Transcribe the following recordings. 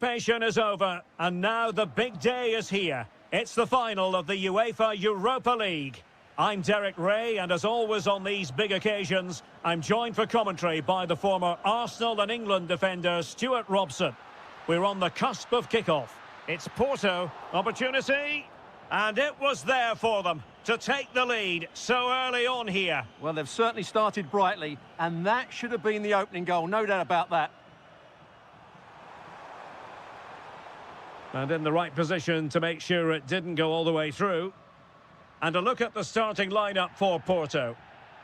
anticipation is over, and now the big day is here. It's the final of the UEFA Europa League. I'm Derek Ray, and as always on these big occasions, I'm joined for commentary by the former Arsenal and England defender Stuart Robson. We're on the cusp of kickoff. It's Porto, opportunity, and it was there for them to take the lead so early on here. Well, they've certainly started brightly, and that should have been the opening goal, no doubt about that. And in the right position to make sure it didn't go all the way through. And a look at the starting lineup for Porto.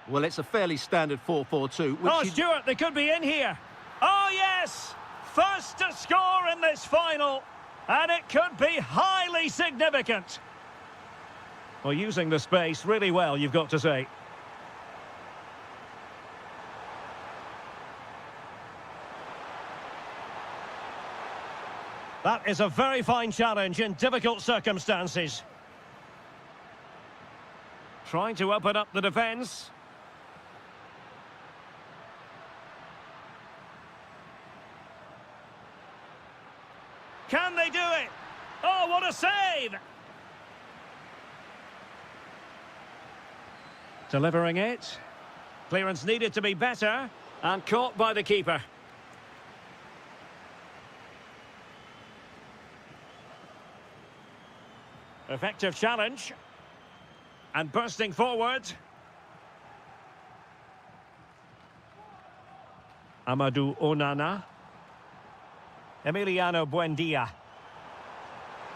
Well, it's a fairly standard 4-4-2. Oh, Stuart, they could be in here. Oh, yes! First to score in this final. And it could be highly significant. Well, using the space really well, you've got to say. That is a very fine challenge in difficult circumstances. Trying to open up the defence. Can they do it? Oh, what a save! Delivering it. Clearance needed to be better. And caught by the keeper. Effective challenge. And bursting forward. Amadou Onana. Emiliano Buendia.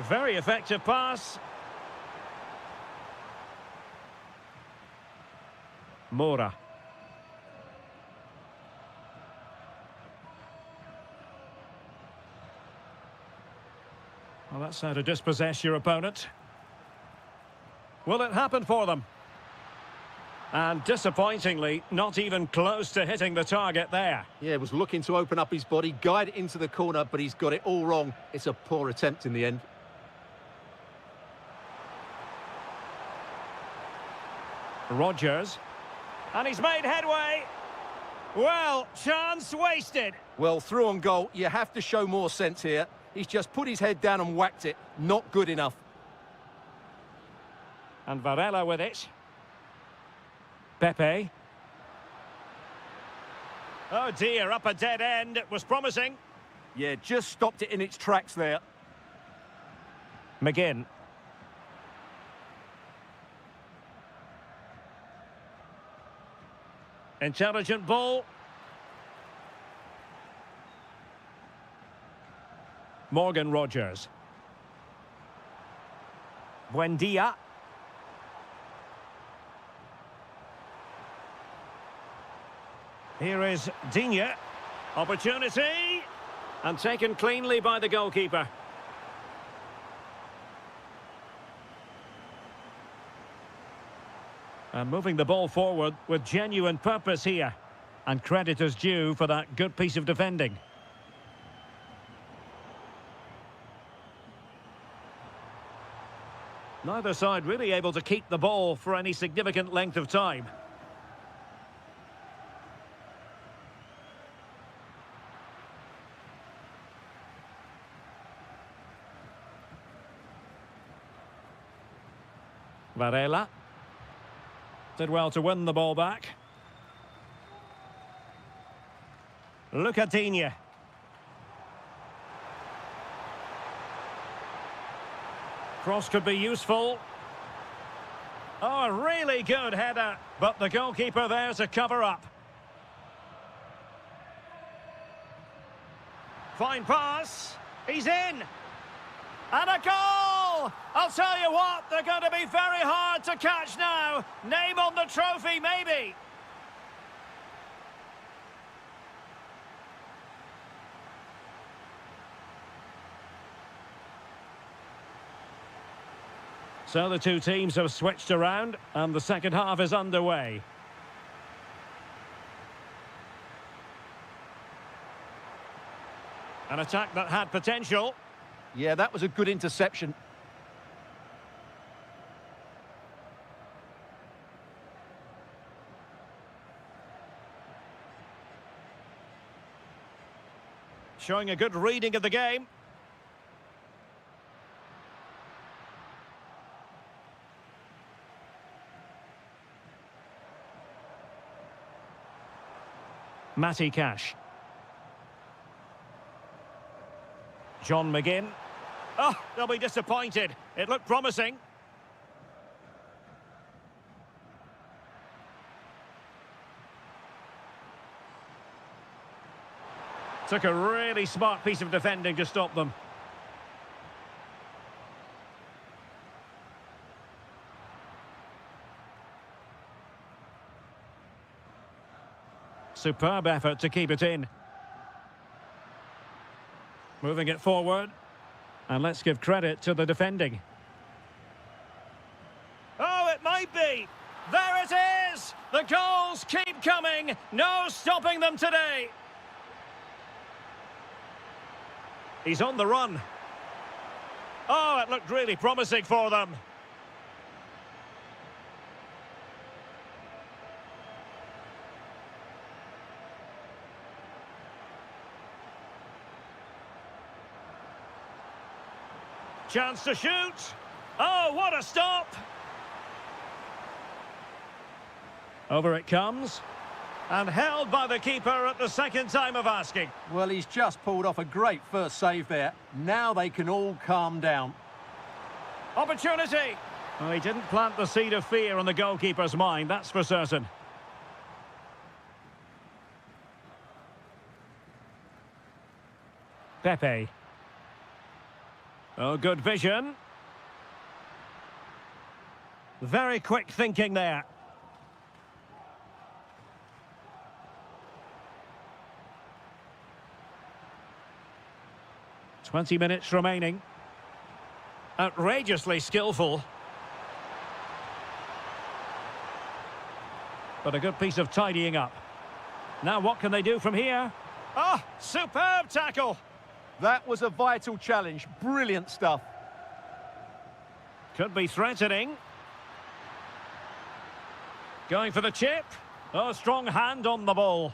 Very effective pass. Mora. Well, that's how to dispossess your opponent. Will it happen for them? And disappointingly, not even close to hitting the target there. Yeah, was looking to open up his body, guide it into the corner, but he's got it all wrong. It's a poor attempt in the end. Rodgers. And he's made headway. Well, chance wasted. Well, through on goal, you have to show more sense here. He's just put his head down and whacked it. Not good enough. And Varela with it. Pepe. Oh dear, up a dead end. It was promising. Yeah, just stopped it in its tracks there. McGinn. Intelligent ball. Morgan Rodgers. Buendia. Here is Digne. Opportunity. And taken cleanly by the goalkeeper. And moving the ball forward with genuine purpose here. And credit is due for that good piece of defending. Neither side really able to keep the ball for any significant length of time. Varela. Did well to win the ball back. Look at Digne. Cross could be useful. Oh, a really good header, but the goalkeeper there to cover up. Fine pass. He's in. And a goal! I'll tell you what, they're going to be very hard to catch now. Name on the trophy, maybe. So the two teams have switched around, and the second half is underway. An attack that had potential. Yeah, that was a good interception. Showing a good reading of the game. Matty Cash. John McGinn. Oh, they'll be disappointed. It looked promising. Took a really smart piece of defending to stop them. Superb effort to keep it in. Moving it forward. And let's give credit to the defending. Oh, it might be. There it is! The goals keep coming. No stopping them today. He's on the run. Oh, it looked really promising for them. Chance to shoot. Oh, what a stop! Over it comes. And held by the keeper at the second time of asking. Well, he's just pulled off a great first save there. Now they can all calm down. Opportunity! Well, he didn't plant the seed of fear on the goalkeeper's mind, that's for certain. Pepe. Oh, good vision. Very quick thinking there. "20 minutes remaining. Outrageously skillful. But a good piece of tidying up. Now what can they do from here? Oh, superb tackle! That was a vital challenge. Brilliant stuff. Could be threatening. Going for the chip. Oh, strong hand on the ball.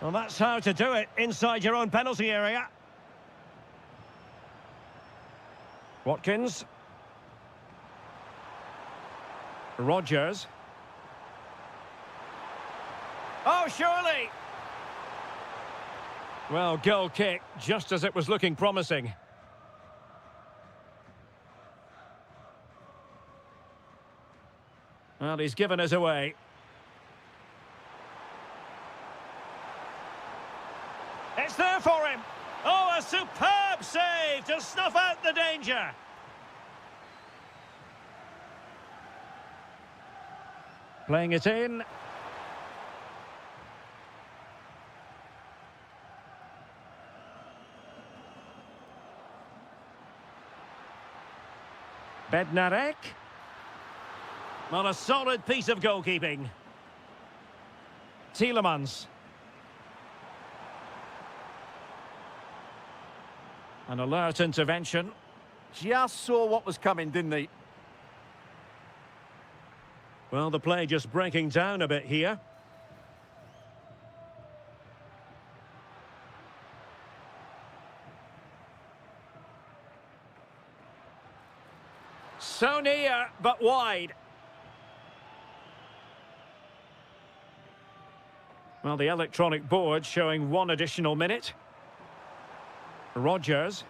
Well, that's how to do it inside your own penalty area. Watkins. Rogers. Oh, surely! Well, goal kick, just as it was looking promising. Well, he's given us away. It's there for him! Oh, a superb save to snuff out the danger! Playing it in. Bednarek. Not a solid piece of goalkeeping. Tielemans. An alert intervention. Just saw what was coming, didn't he? Well, the play just breaking down a bit here. So near, but wide. Well, the electronic board showing 1 additional minute. Rogers.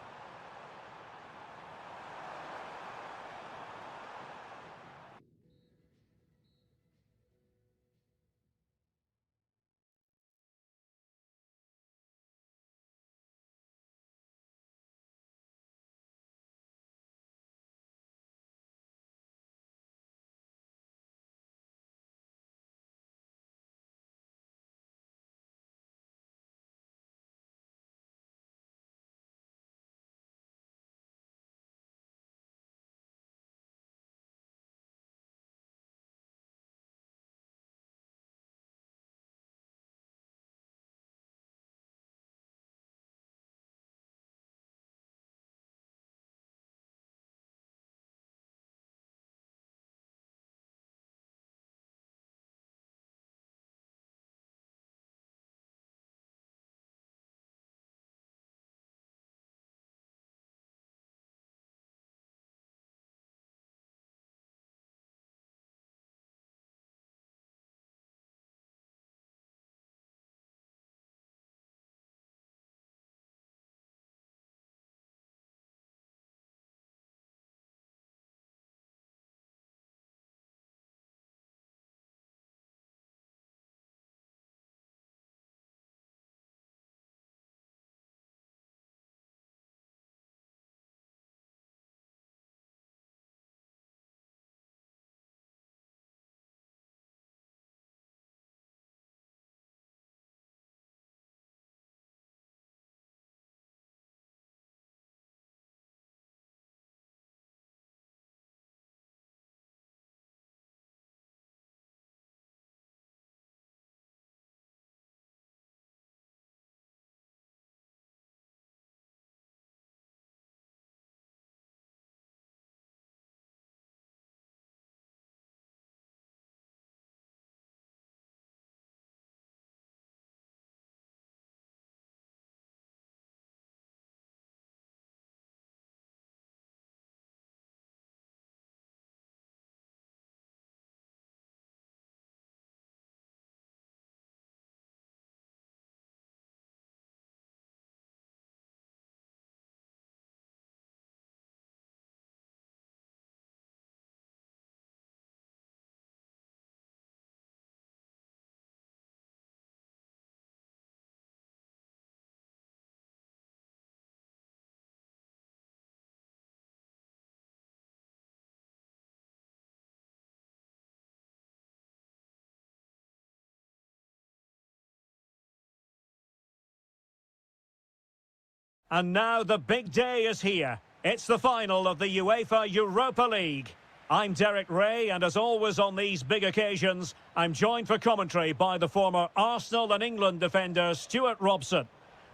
And now the big day is here. It's the final of the UEFA Europa League. I'm Derek Ray, and as always on these big occasions, I'm joined for commentary by the former Arsenal and England defender, Stuart Robson.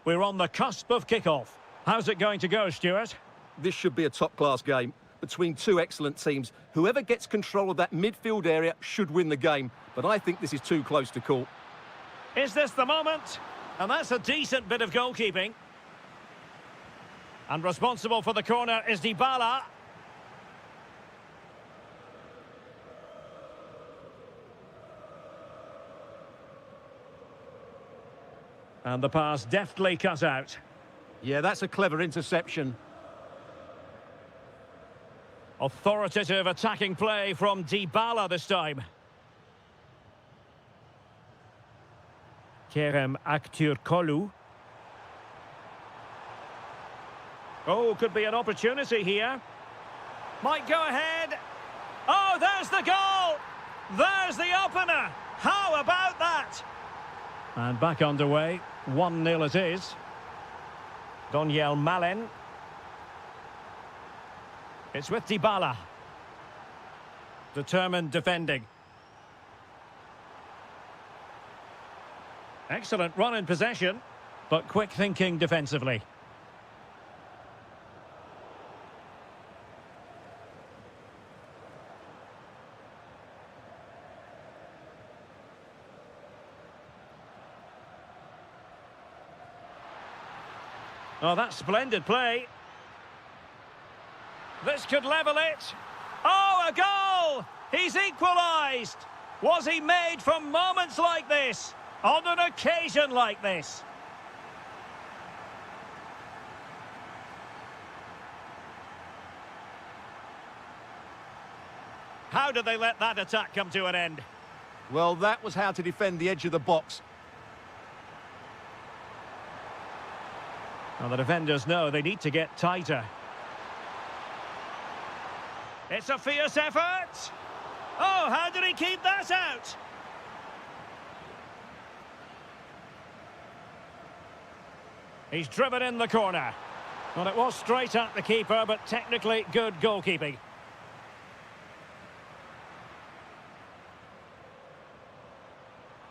We're on the cusp of kick-off. How's it going to go, Stuart? This should be a top-class game between two excellent teams. Whoever gets control of that midfield area should win the game, but I think this is too close to call. Is this the moment? And that's a decent bit of goalkeeping. And responsible for the corner is Dybala. And the pass deftly cut out. Yeah, that's a clever interception. Authoritative attacking play from Dybala this time. Kerem Aktürkoğlu. Oh, could be an opportunity here. Might go ahead. Oh, there's the goal! There's the opener! How about that? And back underway. 1-0 it is. Donyell Malen. It's with Dybala. Determined defending. Excellent run in possession, but quick thinking defensively. Oh, that's splendid play. This could level it. Oh, a goal! He's equalised! Was he made for moments like this? On an occasion like this? How did they let that attack come to an end? Well, that was how to defend the edge of the box. Well, the defenders know they need to get tighter. It's a fierce effort. Oh, how did he keep that out? He's driven in the corner. Well, it was straight at the keeper, but technically good goalkeeping.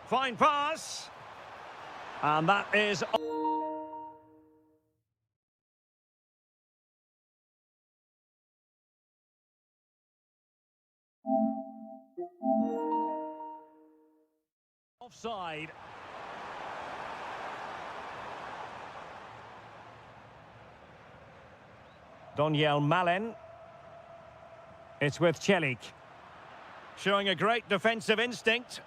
Fine pass. And that is... offside. Donyell Malen. It's with Celik. Showing a great defensive instinct.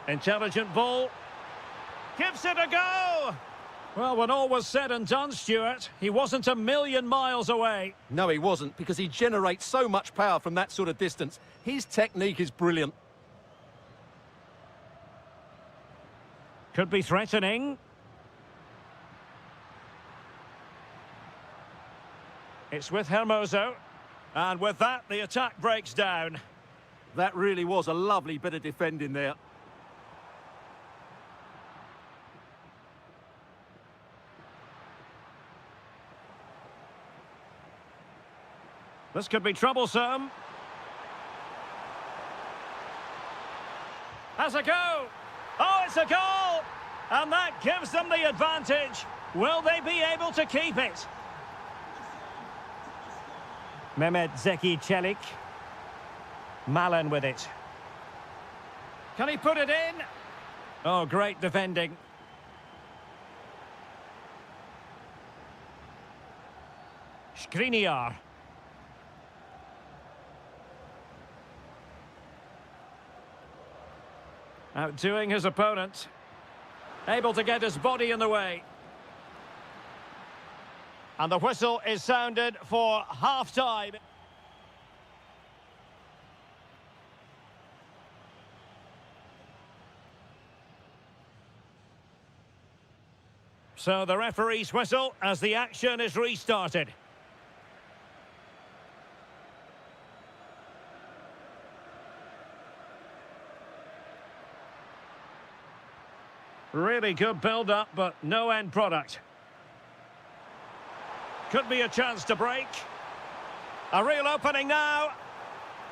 Intelligent ball. Gives it a go! Well, when all was said and done, Stuart, he wasn't a million miles away. No, he wasn't, because he generates so much power from that sort of distance. His technique is brilliant. Could be threatening. It's with Hermoso. And with that, the attack breaks down. That really was a lovely bit of defending there. This could be troublesome. Has a go. Oh, it's a goal! And that gives them the advantage. Will they be able to keep it? Mehmet Zeki Celik. Malen with it. Can he put it in? Oh, great defending. Skriniar. Outdoing his opponent. Able to get his body in the way. And the whistle is sounded for half-time. So the referee's whistle as the action is restarted. Really good build-up, but no end product. Could be a chance to break. A real opening now.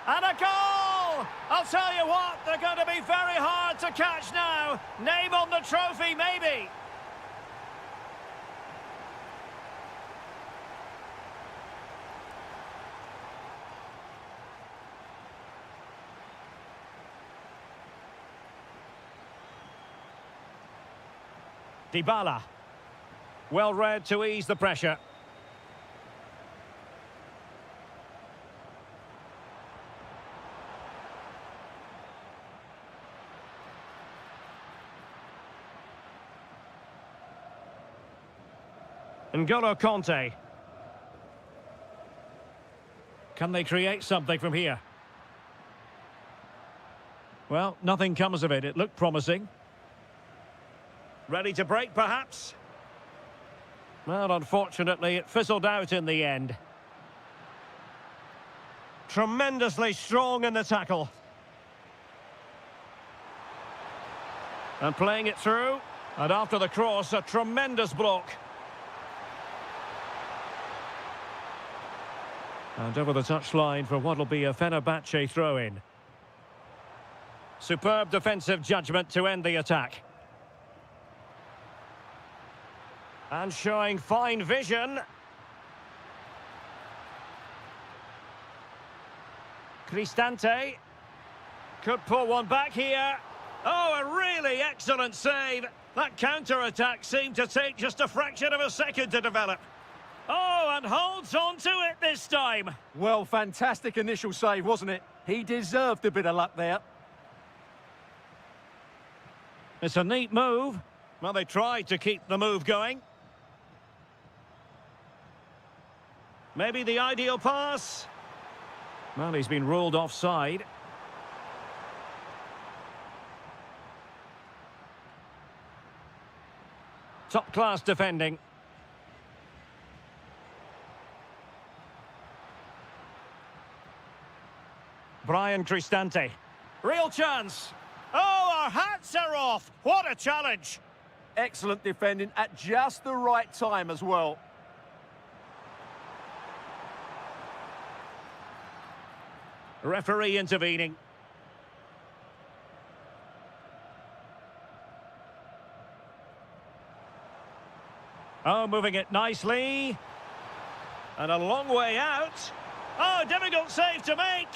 And a goal! I'll tell you what, they're going to be very hard to catch now. Name on the trophy, maybe. Dybala. Well read to ease the pressure. N'Golo Conte. Can they create something from here? Well, nothing comes of it. It looked promising. Ready to break, perhaps? Well, unfortunately, it fizzled out in the end. Tremendously strong in the tackle. And playing it through. And after the cross, a tremendous block. And over the touchline for what will be a Fenerbahce throw-in. Superb defensive judgment to end the attack. And showing fine vision. Cristante. Could pull one back here. Oh, a really excellent save. That counter-attack seemed to take just a fraction of a second to develop. Oh, and holds on to it this time. Well, fantastic initial save, wasn't it? He deserved a bit of luck there. It's a neat move. Well, they tried to keep the move going. Maybe the ideal pass. Well, he's been ruled offside. Top-class defending. Brian Cristante. Real chance. Oh, our hats are off. What a challenge. Excellent defending at just the right time as well. Referee intervening. Oh, moving it nicely. And a long way out. Oh, difficult save to make.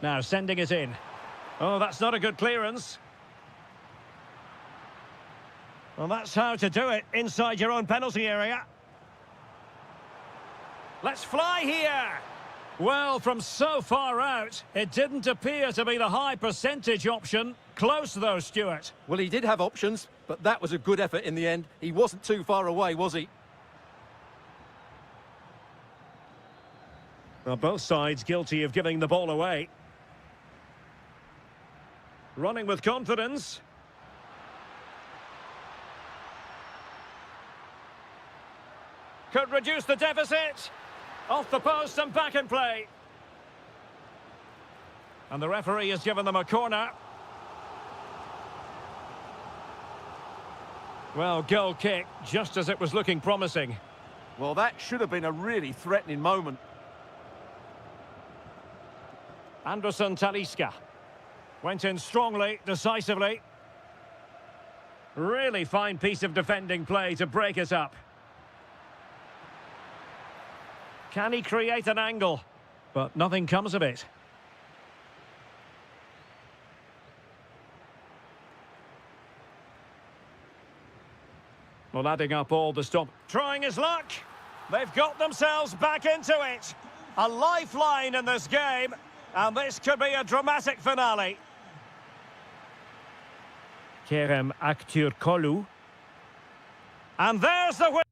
Now sending it in. Oh, that's not a good clearance. Well, that's how to do it inside your own penalty area. Let's fly here. Well, from so far out, it didn't appear to be the high percentage option. Close though, Stuart. Well, he did have options, but that was a good effort in the end. He wasn't too far away, was he? Well, both sides guilty of giving the ball away. Running with confidence. Could reduce the deficit. Off the post and back in play. And the referee has given them a corner. Well, goal kick, just as it was looking promising. Well, that should have been a really threatening moment. Anderson Talisca. Went in strongly, decisively. Really fine piece of defending play to break it up. Can he create an angle? But nothing comes of it. Well, adding up all the stop. Trying his luck. They've got themselves back into it. A lifeline in this game. And this could be a dramatic finale. Kerem Aktürkoğlu. And there's the win.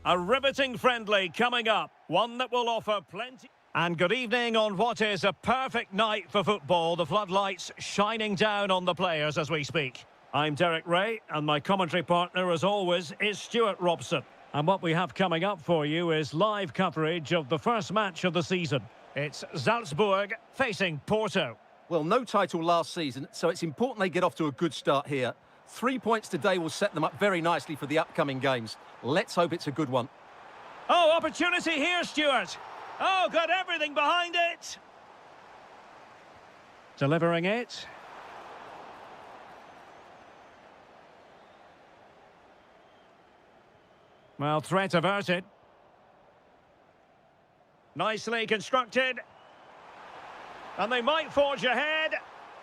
A riveting friendly coming up, one that will offer plenty. And good evening on what is a perfect night for football, the floodlights shining down on the players as we speak. I'm Derek Ray, and my commentary partner, as always, is Stuart Robson. And what we have coming up for you is live coverage of the first match of the season. It's Salzburg facing Porto. Well, no title last season, so it's important they get off to a good start here. 3 points today will set them up very nicely for the upcoming games. Let's hope it's a good one. Oh, opportunity here, Stuart. Oh, got everything behind it. Delivering it. Well, threat averted. Nicely constructed. And they might forge ahead.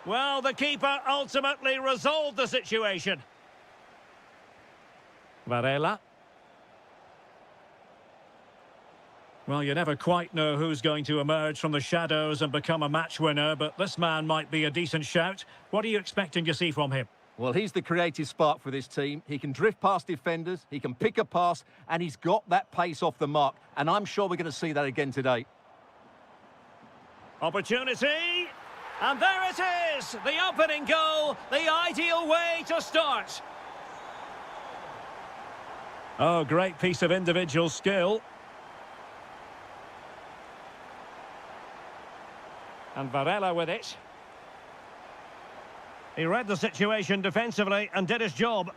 Well, the keeper ultimately resolved the situation. Varela. Well, you never quite know who's going to emerge from the shadows and become a match winner, but this man might be a decent shout. What are you expecting to see from him? Well, he's the creative spark for this team. He can drift past defenders, he can pick a pass, and he's got that pace off the mark. And I'm sure we're going to see that again today. Opportunity. And there it is, the opening goal, the ideal way to start. Oh, great piece of individual skill. And Varela with it. He read the situation defensively and did his job.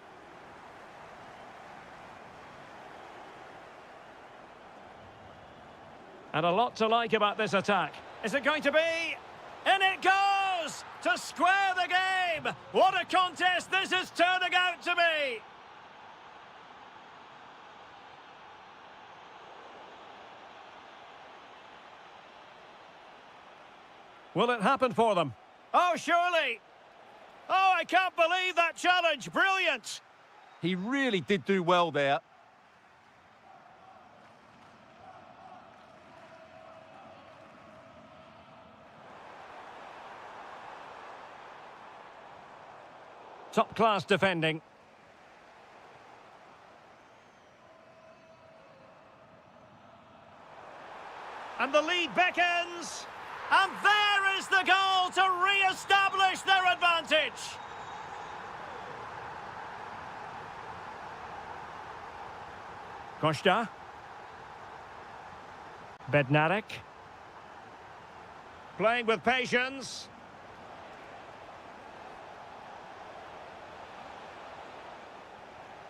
And a lot to like about this attack. Is it going to be? In it goes! To square the game! What a contest this is turning out to be! Will it happen for them? Oh, surely! Oh, I can't believe that challenge! Brilliant! He really did do well there. Top-class defending. And the lead beckons. And there is the goal to re-establish their advantage. Costa. Bednarek. Playing with patience.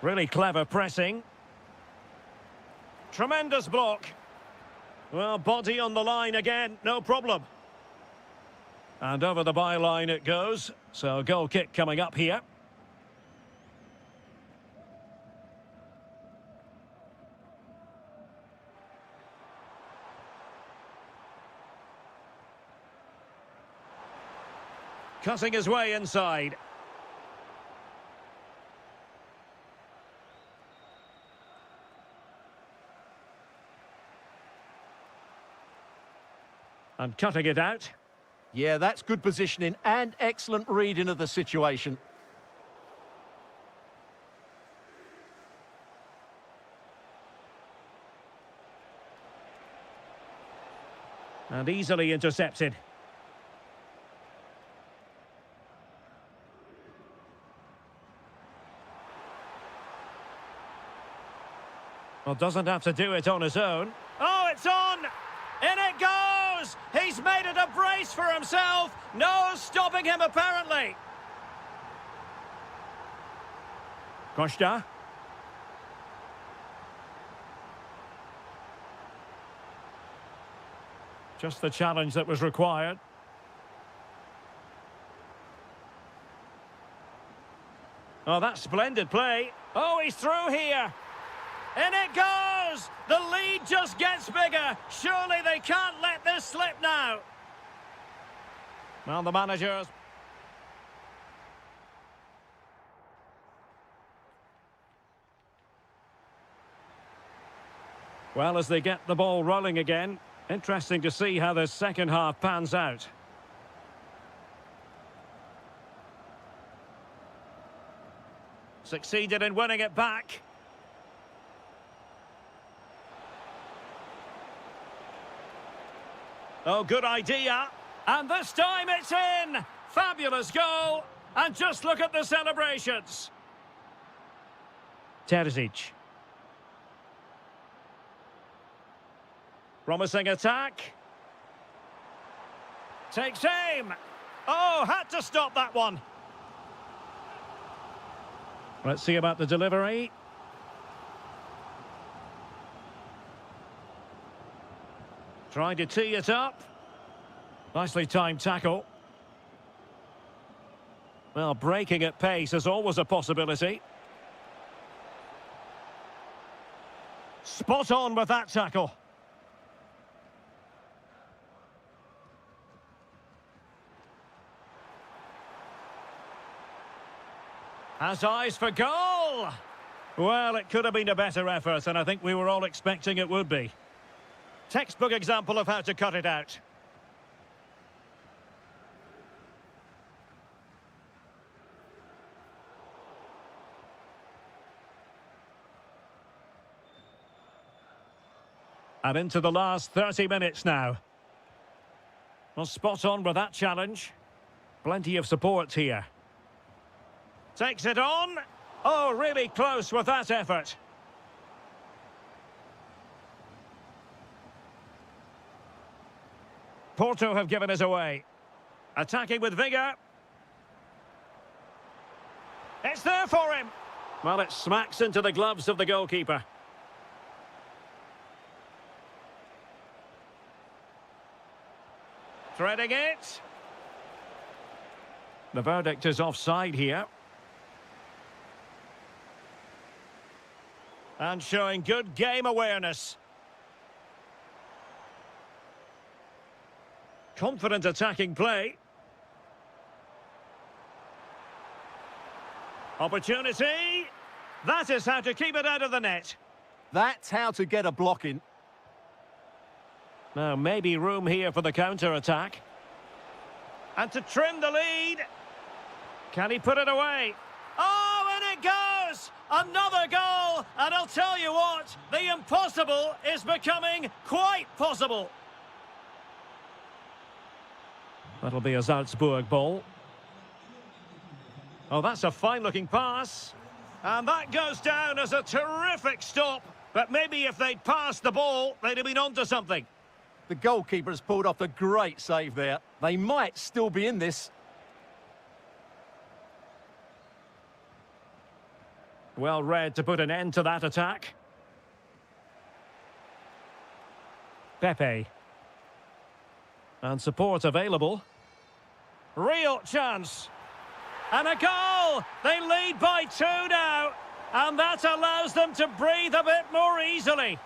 Really clever pressing. Tremendous block. Well, body on the line again, no problem. And over the byline it goes. So a goal kick coming up here. Cutting his way inside. And cutting it out. Yeah, that's good positioning and excellent reading of the situation. And easily intercepted. Well, doesn't have to do it on his own. Oh, it's on! In it goes! He's made it a brace for himself. No stopping him, apparently. Costa. Just the challenge that was required. Oh, that's splendid play. Oh, he's through here. In it goes! The lead just gets bigger. Surely they can't let this slip now. Well, the managers... Well, as they get the ball rolling again, interesting to see how the second half pans out. Succeeded in winning it back. Oh, good idea. And this time it's in. Fabulous goal. And just look at the celebrations. Terzic. Promising attack. Takes aim. Oh, had to stop that one. Let's see about the delivery. Trying to tee it up. Nicely timed tackle. Well, breaking at pace is always a possibility. Spot on with that tackle. Has eyes for goal. Well, it could have been a better effort, and I think we were all expecting it would be. Textbook example of how to cut it out. And into the last 30 minutes now. Well, spot on with that challenge. Plenty of support here. Takes it on. Oh, really close with that effort. Porto have given us away. Attacking with vigour. It's there for him. Well, it smacks into the gloves of the goalkeeper. Threading it. The verdict is offside here. And showing good game awareness. Confident attacking play. Opportunity. That is how to keep it out of the net. That's how to get a block in. Now, maybe room here for the counter-attack. And to trim the lead. Can he put it away? Oh, and it goes! Another goal! And I'll tell you what, the impossible is becoming quite possible. That'll be a Salzburg ball. Oh, that's a fine-looking pass. And that goes down as a terrific stop. But maybe if they'd passed the ball, they'd have been onto something. The goalkeeper has pulled off a great save there. They might still be in this. Well read to put an end to that attack. Pepe. And support available. Real chance. And a goal! They lead by 2 now. And that allows them to breathe a bit more easily.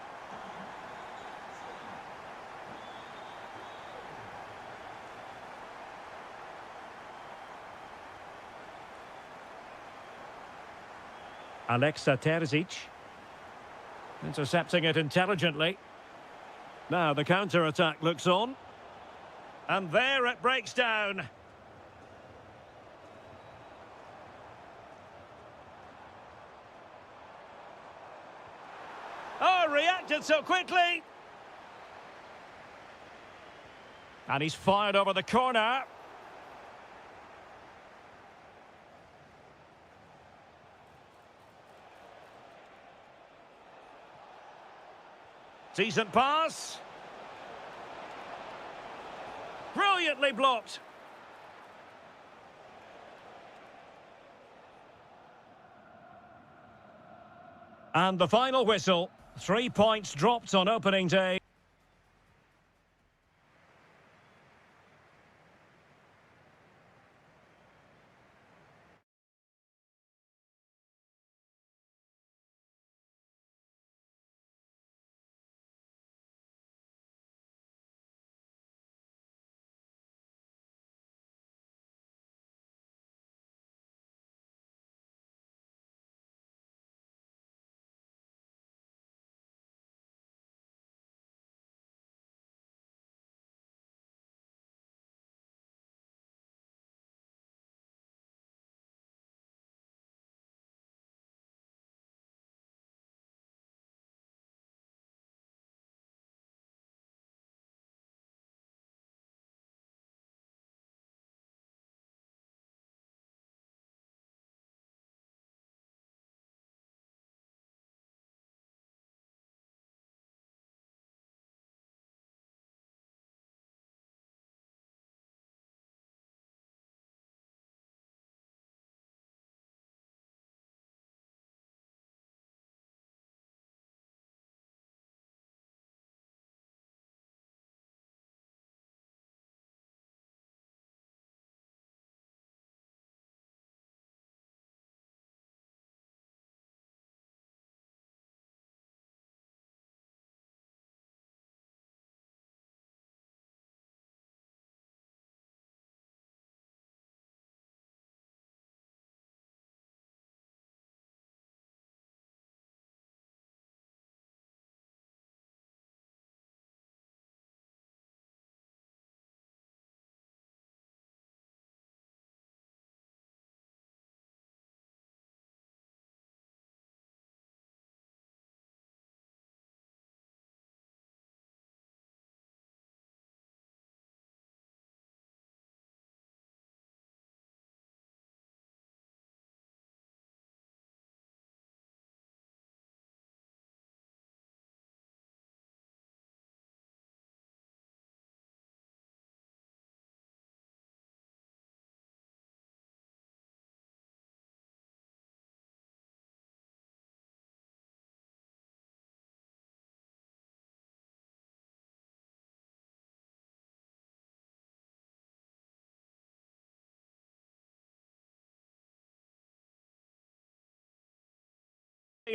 Alexa Terzic. Intercepting it intelligently. Now the counter-attack looks on. And there it breaks down. Oh, reacted so quickly. And he's fired over the corner. Decent pass. Brilliantly blocked. And the final whistle. 3 points dropped on opening day.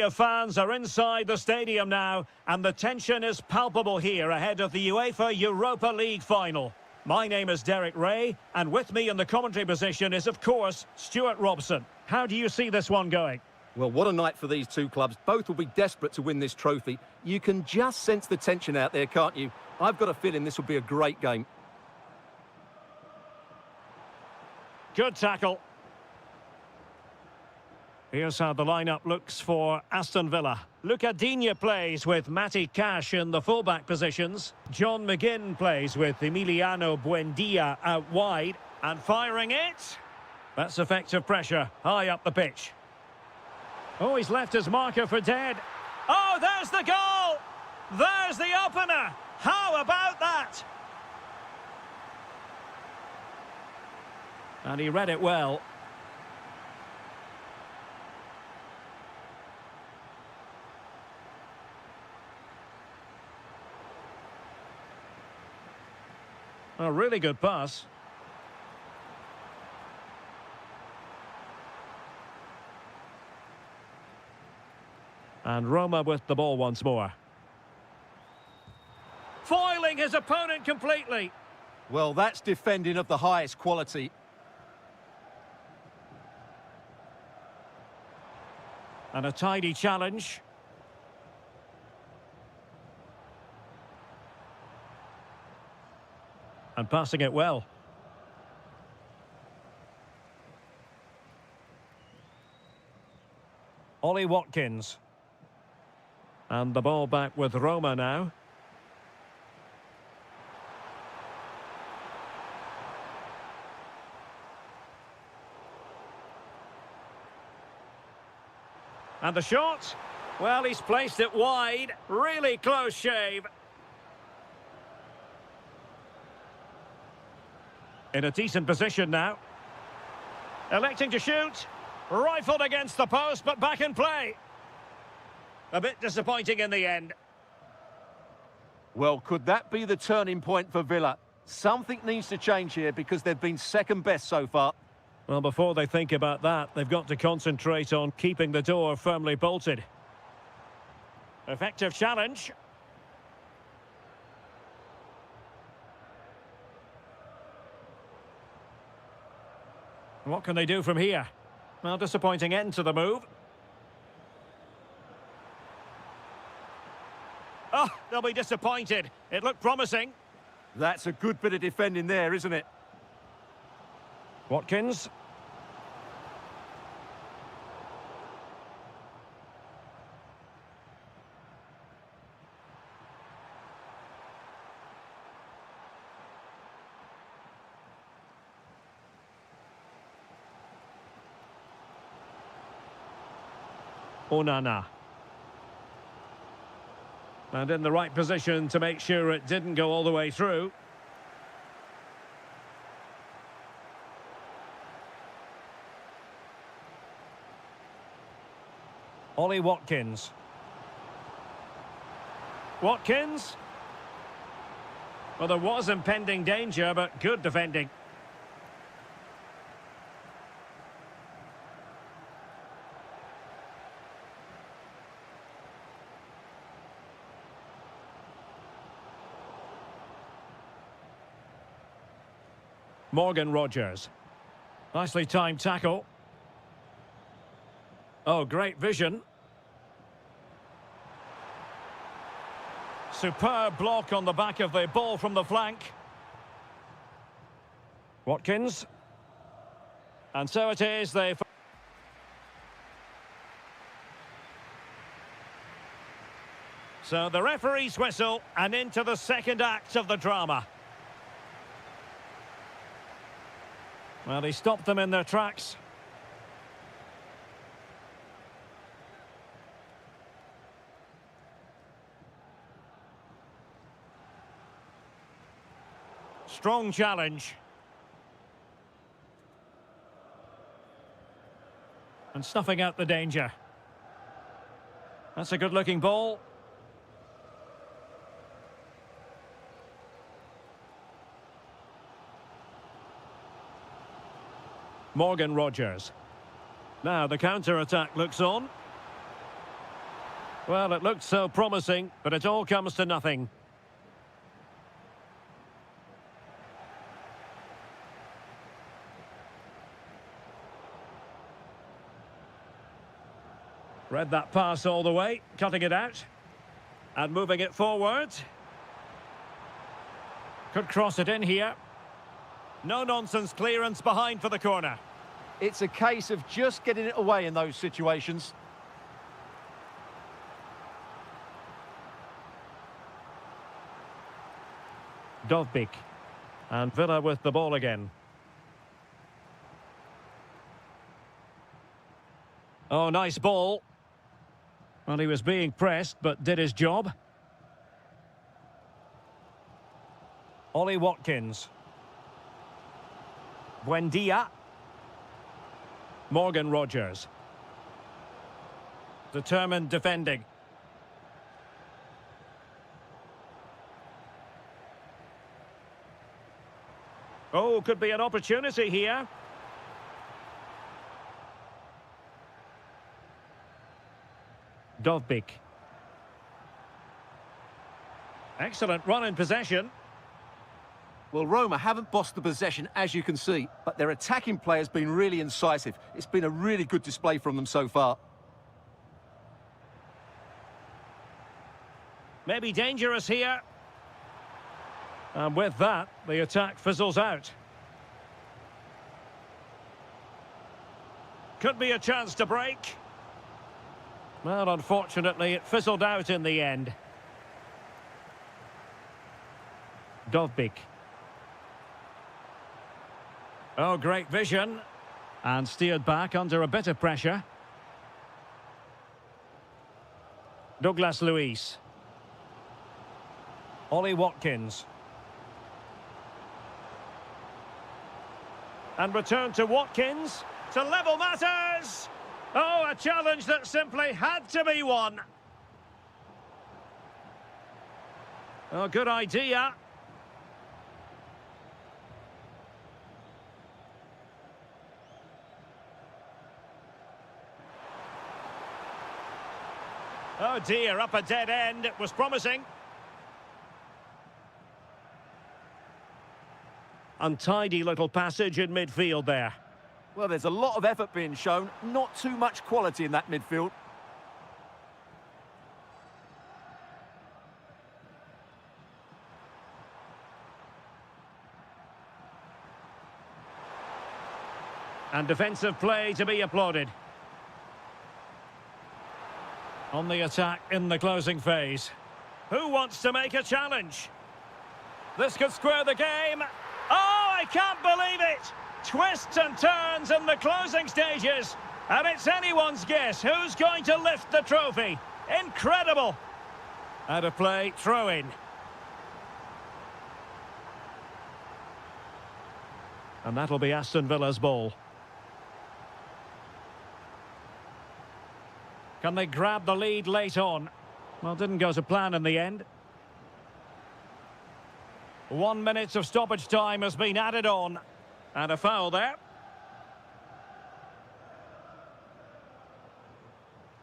Of fans are inside the stadium now, and the tension is palpable here ahead of the UEFA Europa League final. My name is Derek Ray, and with me in the commentary position is, of course, Stuart Robson. How do you see this one going? Well, what a night for these two clubs. Both will be desperate to win this trophy. You can just sense the tension out there, can't you? I've got a feeling this will be a great game. Good tackle. Here's how the lineup looks for Aston Villa. Luca Digne plays with Matty Cash in the fullback positions. John McGinn plays with Emiliano Buendia out wide. And firing it. That's effective pressure high up the pitch. Oh, he's left his marker for dead. Oh, there's the goal! There's the opener! How about that? And he read it well. A really good pass. And Roma with the ball once more. Foiling his opponent completely. Well, that's defending of the highest quality. And a tidy challenge. And passing it well. Ollie Watkins. And the ball back with Roma now. And the shot. Well, he's placed it wide. Really close shave. In a decent position now. Electing to shoot. Rifled against the post, but back in play. A bit disappointing in the end. Well, could that be the turning point for Villa? Something needs to change here because they've been second best so far. Well, before they think about that, they've got to concentrate on keeping the door firmly bolted. Effective challenge. What can they do from here? Well, disappointing end to the move. Oh, they'll be disappointed. It looked promising. That's a good bit of defending there, isn't it? Watkins. Onana. And in the right position to make sure it didn't go all the way through. Ollie Watkins. Watkins. Well, there was impending danger, but good defending. Morgan Rogers. Nicely timed tackle. Oh, great vision. Superb block on the back of the ball from the flank. Watkins. And so it is, they... So the referee's whistle, and into the second act of the drama. Well, he stopped them in their tracks. Strong challenge. And snuffing out the danger. That's a good-looking ball. Morgan Rogers. Now the counter-attack looks on. Well, it looked so promising, but it all comes to nothing. Read that pass all the way, cutting it out. And moving it forward. Could cross it in here. No-nonsense clearance behind for the corner. It's a case of just getting it away in those situations. Dovbik. And Villa with the ball again. Oh, nice ball. Well, he was being pressed, but did his job. Ollie Watkins. Buendia. Morgan Rogers. Determined defending. Oh, could be an opportunity here. Dovbik. Excellent run in possession. Well, Roma haven't bossed the possession, as you can see, but their attacking play has been really incisive. It's been a really good display from them so far. Maybe dangerous here. And with that, the attack fizzles out. Could be a chance to break. Well, unfortunately, it fizzled out in the end. Dovbik. Oh, great vision. And steered back under a bit of pressure. Douglas Luiz. Ollie Watkins. And return to Watkins. To level matters! Oh, a challenge that simply had to be won. Oh, good idea. Oh dear, up a dead end. It was promising. Untidy little passage in midfield there. Well, there's a lot of effort being shown, not too much quality in that midfield. And defensive play to be applauded. On the attack in the closing phase. Who wants to make a challenge? This could square the game. Oh, I can't believe it! Twists and turns in the closing stages. And it's anyone's guess who's going to lift the trophy. Incredible! Out of play, throw in. And that'll be Aston Villa's ball. Can they grab the lead late on? Well, didn't go to plan in the end. 1 minute of stoppage time has been added on. And a foul there.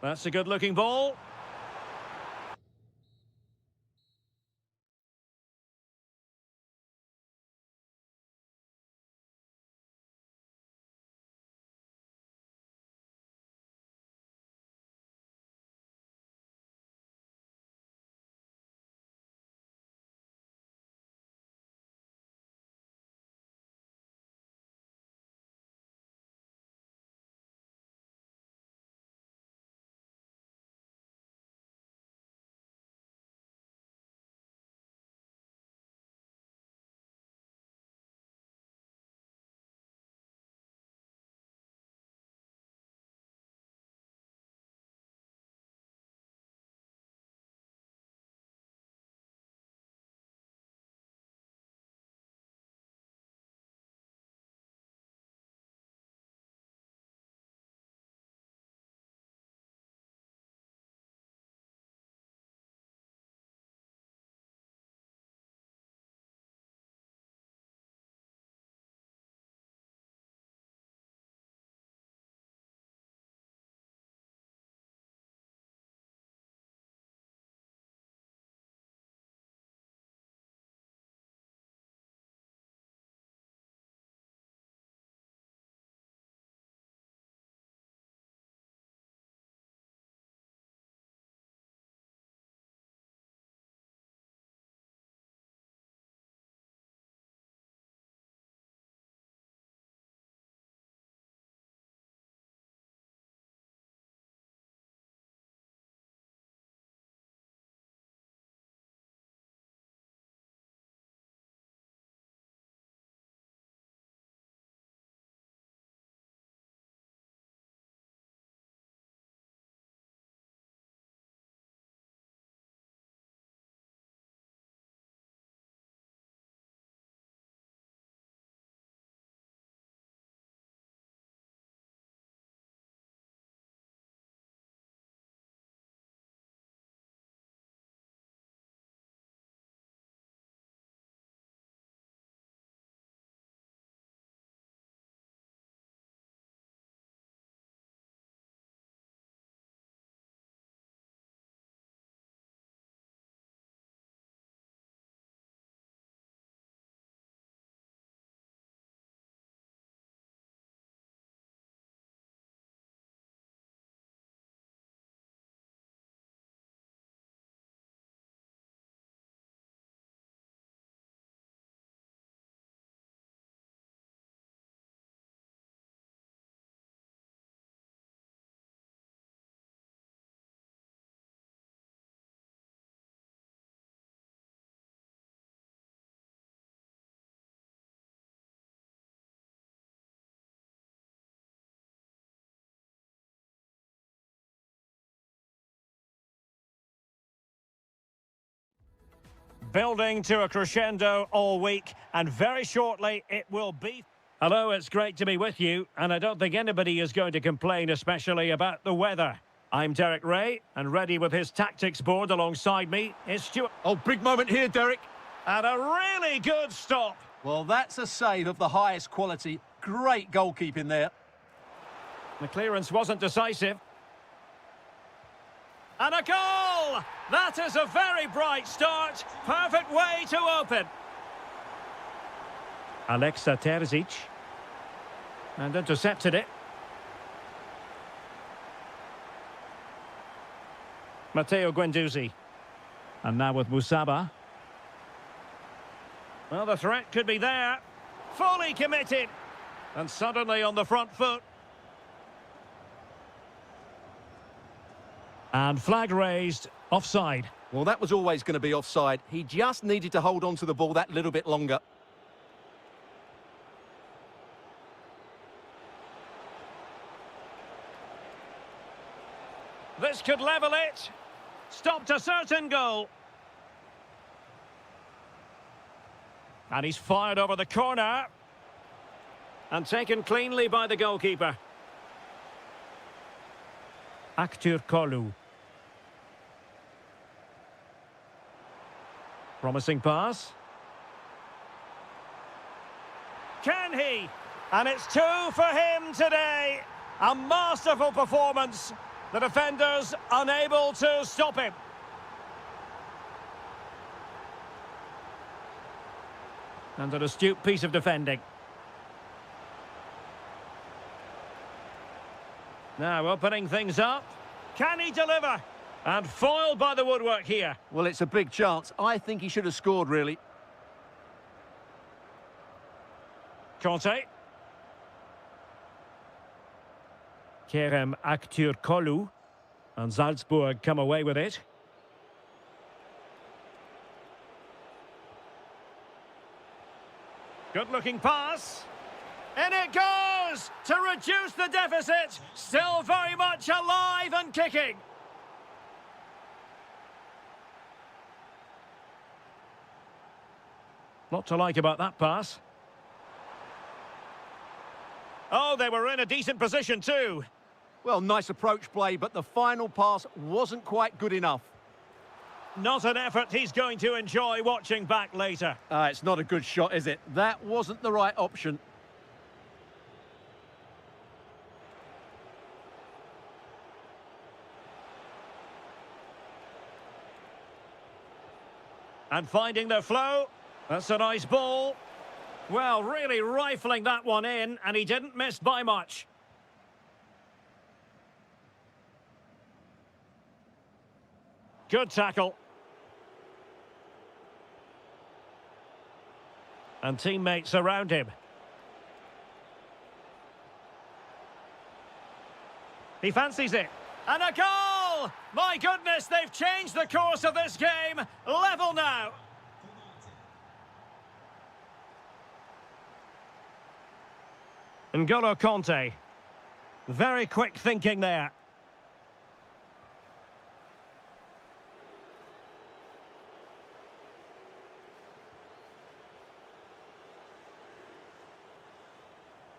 That's a good-looking ball. Building to a crescendo all week, and very shortly it will be... Hello, it's great to be with you, and I don't think anybody is going to complain, especially about the weather. I'm Derek Ray, and ready with his tactics board alongside me is Stuart. Oh, big moment here, Derek. And a really good stop. Well, that's a save of the highest quality. Great goalkeeping there. The clearance wasn't decisive. And a goal! That is a very bright start. Perfect way to open. Alexa Terzic. And intercepted it. Matteo Guendouzi. And now with Musaba. Well, the threat could be there. Fully committed. And suddenly on the front foot. And flag raised, offside. Well, that was always going to be offside. He just needed to hold on to the ball that little bit longer. This could level it. Stopped a certain goal. And he's fired over the corner. And taken cleanly by the goalkeeper. Aktur Kolu. Promising pass. Can he? And it's 2 for him today. A masterful performance. The defenders unable to stop him. And an astute piece of defending. Now opening things up. Can he deliver? And foiled by the woodwork here. Well, it's a big chance. I think he should have scored, really. Conte. Kerem Aktürkoğlu. And Salzburg come away with it. Good-looking pass. And it goes to reduce the deficit. Still very much alive and kicking. Lot to like about that pass. Oh, they were in a decent position too. Well, nice approach play, but the final pass wasn't quite good enough. Not an effort he's going to enjoy watching back later. It's not a good shot, is it? That wasn't the right option. And finding their flow. That's a nice ball. Well, really rifling that one in, and he didn't miss by much. Good tackle. And teammates around him. He fancies it. And a goal! My goodness, they've changed the course of this game. Level now. N'Golo Conte. Very quick thinking there.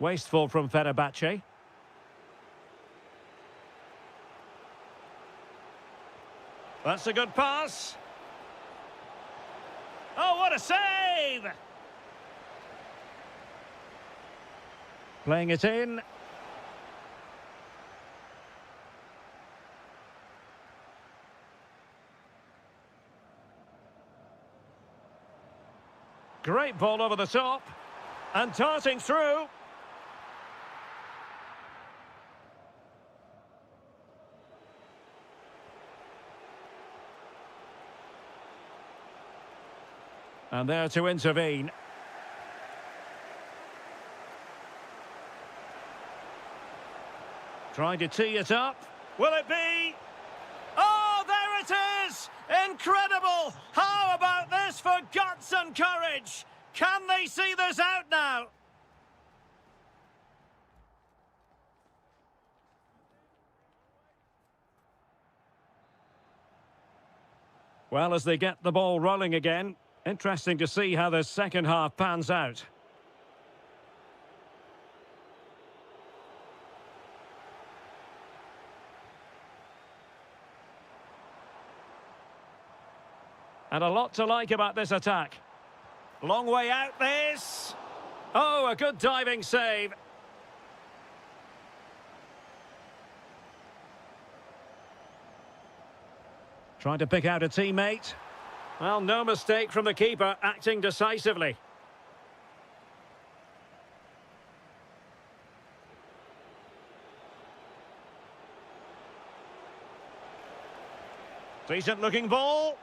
Wasteful from Fenerbahce. That's a good pass. Oh, what a save! Playing it in. Great ball over the top. And darting through. And there to intervene. Trying to tee it up. Will it be? Oh, there it is! Incredible! How about this for guts and courage? Can they see this out now? Well, as they get the ball rolling again, interesting to see how the second half pans out. And a lot to like about this attack. Long way out this. Oh, a good diving save. Trying to pick out a teammate. Well, no mistake from the keeper, acting decisively. Decent looking ball.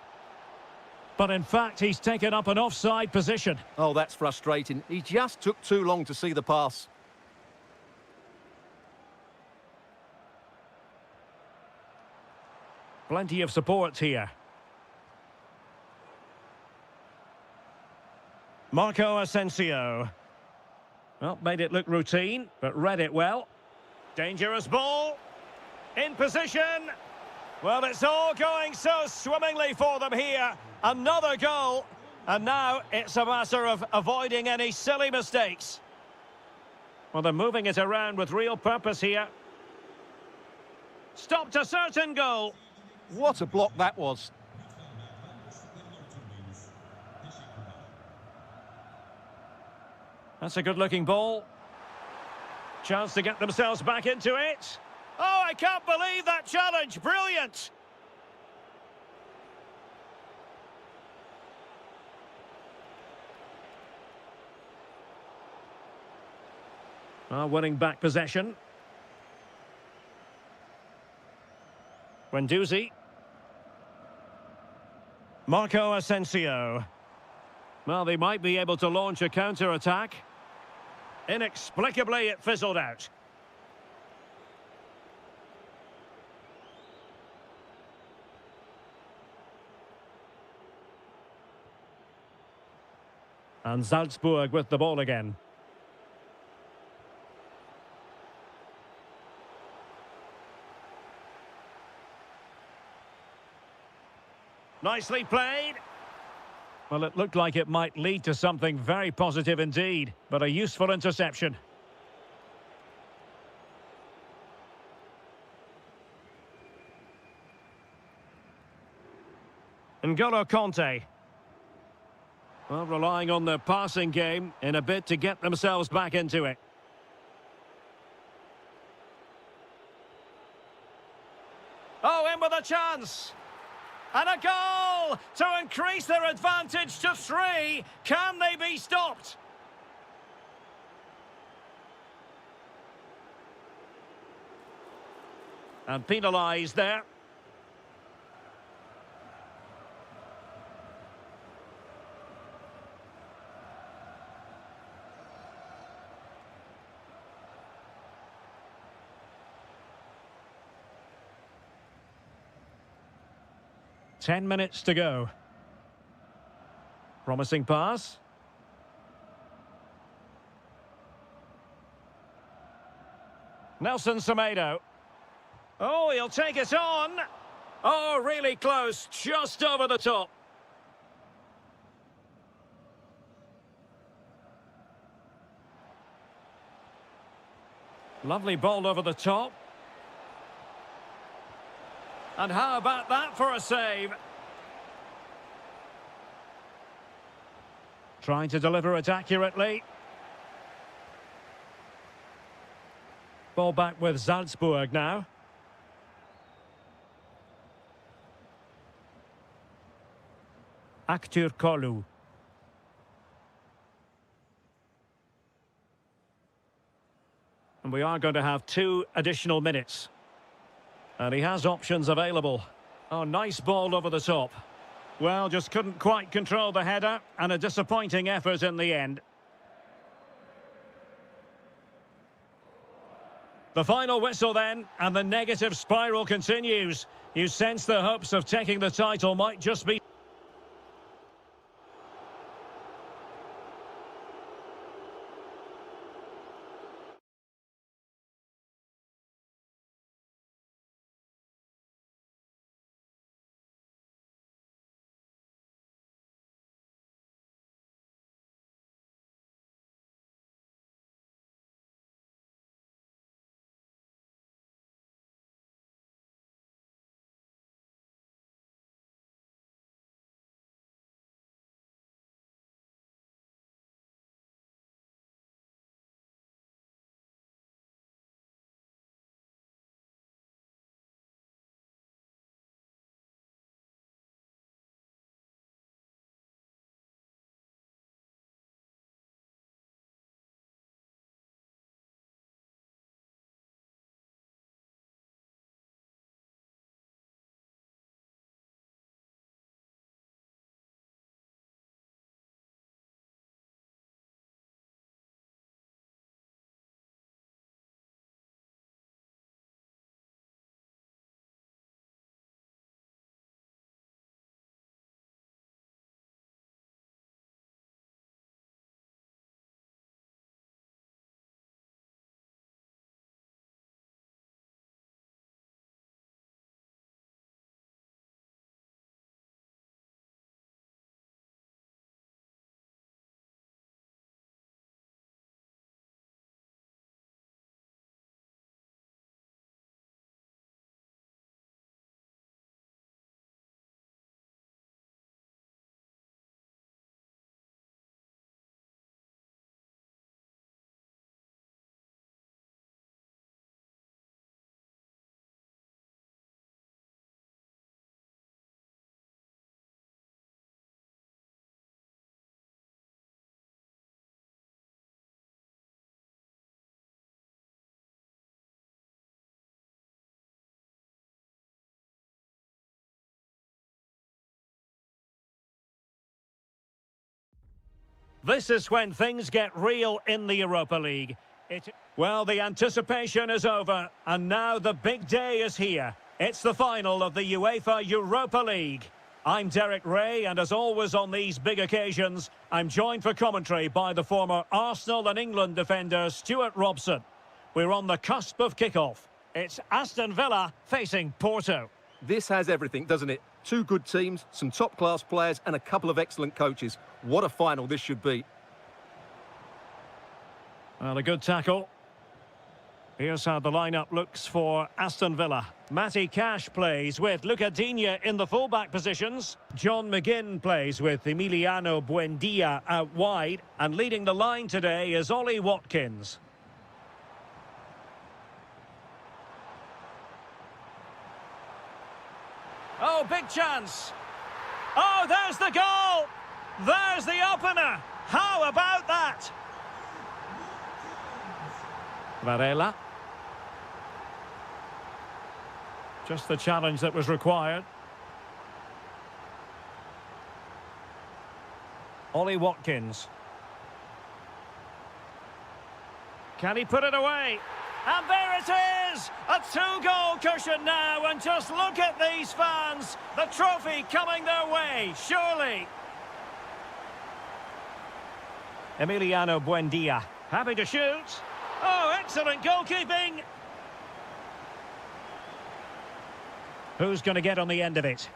But in fact, he's taken up an offside position. Oh, that's frustrating. He just took too long to see the pass. Plenty of support here. Marco Asensio. Well, made it look routine, but read it well. Dangerous ball. In position. Well, it's all going so swimmingly for them here. Another goal. And now it's a matter of avoiding any silly mistakes. Well, they're moving it around with real purpose here. Stopped a certain goal. What a block that was. That's a good-looking ball. Chance to get themselves back into it. Oh, I can't believe that challenge. Brilliant. Winning back possession. Guendouzi. Marco Asensio. Well, they might be able to launch a counter-attack. Inexplicably, it fizzled out. And Salzburg with the ball again. Nicely played. Well, it looked like it might lead to something very positive indeed, but a useful interception. N'Golo Conte. Well, relying on the passing game in a bid to get themselves back into it. Oh, in with a chance. And a goal to increase their advantage to 3. Can they be stopped? And penalised there. Ten minutes to go. Promising pass. Nelson Semedo. Oh, he'll take it on. Oh, really close, just over the top. Lovely ball over the top. And how about that for a save? Trying to deliver it accurately. Ball back with Salzburg now. Aktür Kolu. And we are going to have 2 additional minutes. And he has options available. Oh, nice ball over the top. Well, just couldn't quite control the header, and a disappointing effort in the end. The final whistle then, and the negative spiral continues. You sense the hopes of taking the title might just be This is when things get real in the Europa League. Well, the anticipation is over, and now the big day is here. It's the final of the UEFA Europa League. I'm Derek Ray, and as always on these big occasions, I'm joined for commentary by the former Arsenal and England defender Stuart Robson. We're on the cusp of kickoff. It's Aston Villa facing Porto. This has everything, doesn't it? Two good teams, some top-class players, and a couple of excellent coaches. What a final this should be. Well, a good tackle. Here's how the lineup looks for Aston Villa. Matty Cash plays with Luca Digne in the fullback positions. John McGinn plays with Emiliano Buendia out wide. And leading the line today is Ollie Watkins. Oh, big chance. Oh, there's the goal. There's the opener. How about that? Varela. Just the challenge that was required. Ollie Watkins. Can he put it away? And there it is! A two-goal cushion now, and just look at these fans. The trophy coming their way, surely. Emiliano Buendia, happy to shoot. Oh, excellent goalkeeping. Who's going to get on the end of it?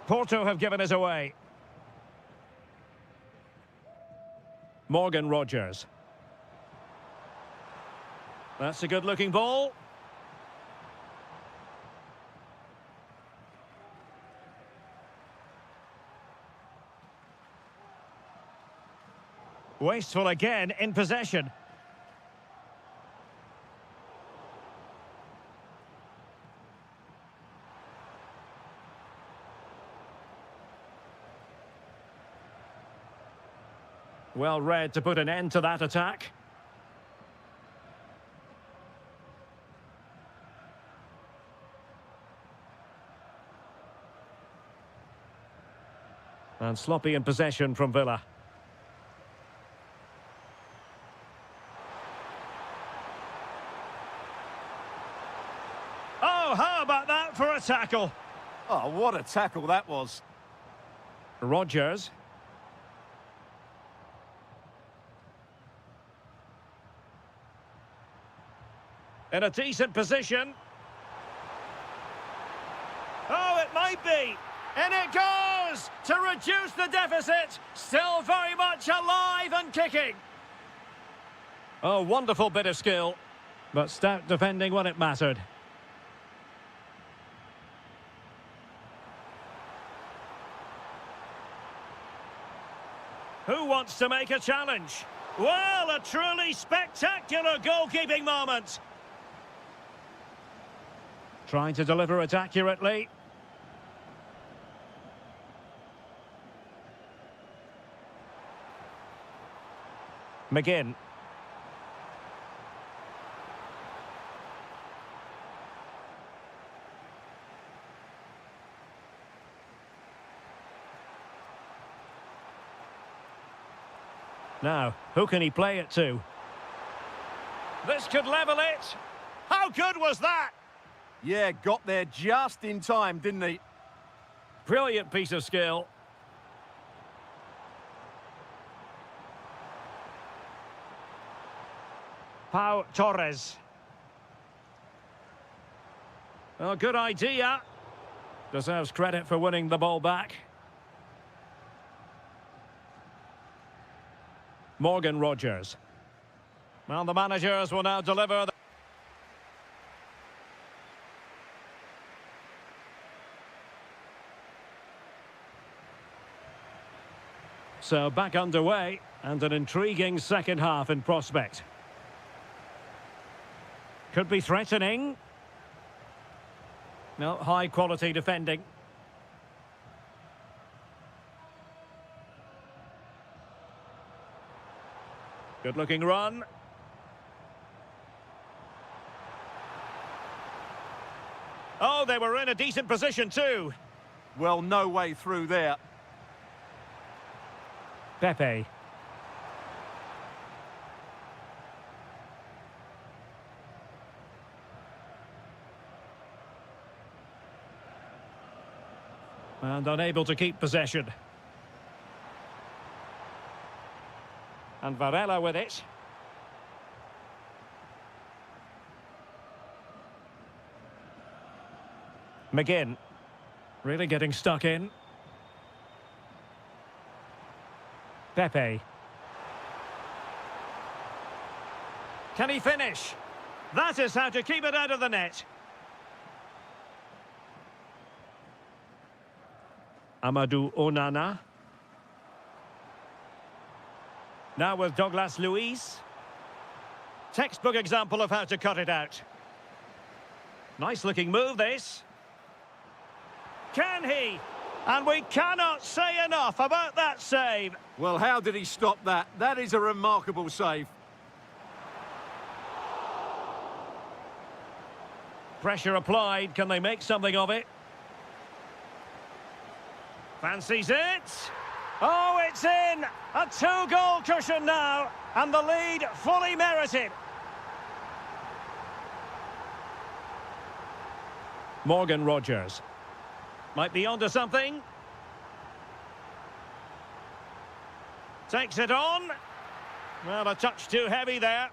Porto have given us away. Morgan Rogers. That's a good-looking ball. Wasteful again in possession. Well read to put an end to that attack. And sloppy in possession from Villa. Oh, how about that for a tackle? Oh, what a tackle that was. Rogers. In a decent position. Oh, it might be. And it goes to reduce the deficit. Still very much alive and kicking. Oh, wonderful bit of skill. But stout defending when it mattered. Who wants to make a challenge? Well, a truly spectacular goalkeeping moment. Trying to deliver it accurately. McGinn. Now, who can he play it to? This could level it. How good was that? Yeah, got there just in time, didn't he? Brilliant piece of skill. Pau Torres. Well, good idea. Deserves credit for winning the ball back. Morgan Rogers. Well, the managers will now deliver. So back underway, and an intriguing second half in prospect. Could be threatening. No, high quality defending. Good looking run. they were in a decent position too. Well, no way through there. Pepe. And unable to keep possession. And Varela with it. McGinn. Really getting stuck in. Pepe. Can he finish? That is how to keep it out of the net. Amadou Onana. Now with Douglas Luiz. Textbook example of how to cut it out. Nice looking move, this. Can he? And we cannot say enough about that save. Well, how did he stop that? That is a remarkable save. Pressure applied. Can they make something of it? Fancies it. Oh, it's in. A 2-goal cushion now. And the lead fully merited. Morgan Rogers. Might be onto something. Takes it on. Well, a touch too heavy there.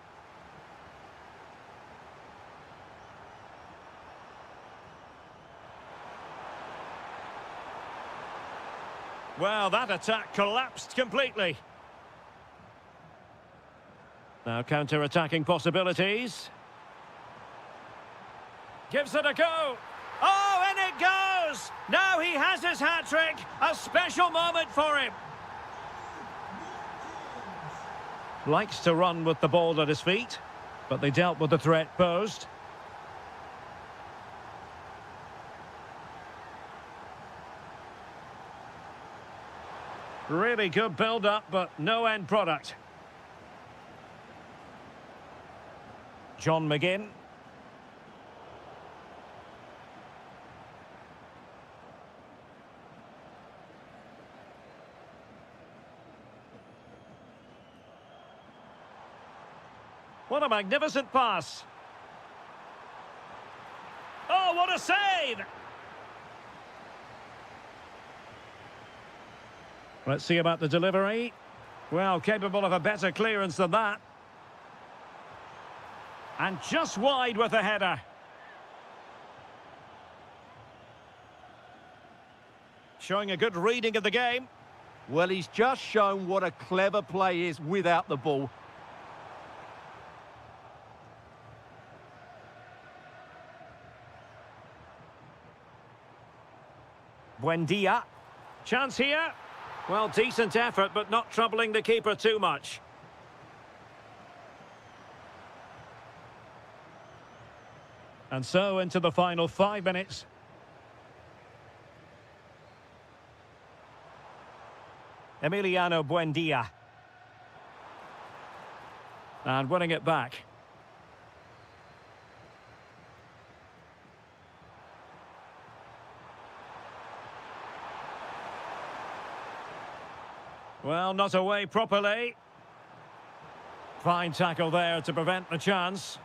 Well, that attack collapsed completely. Now counter-attacking possibilities. Gives it a go. Oh, and it goes! Now he has his hat-trick. A special moment for him. Likes to run with the ball at his feet, but they dealt with the threat posed. Really good build-up, but no end product. John McGinn. What a magnificent pass. Oh, what a save! Let's see about the delivery. Well, capable of a better clearance than that. And just wide with the header. Showing a good reading of the game. Well, he's just shown what a clever play is without the ball. Buendia. Chance here. Well, decent effort, but not troubling the keeper too much. And so into the final 5 minutes. Emiliano Buendia. And winning it back. Well, not away properly. Fine tackle there to prevent the chance.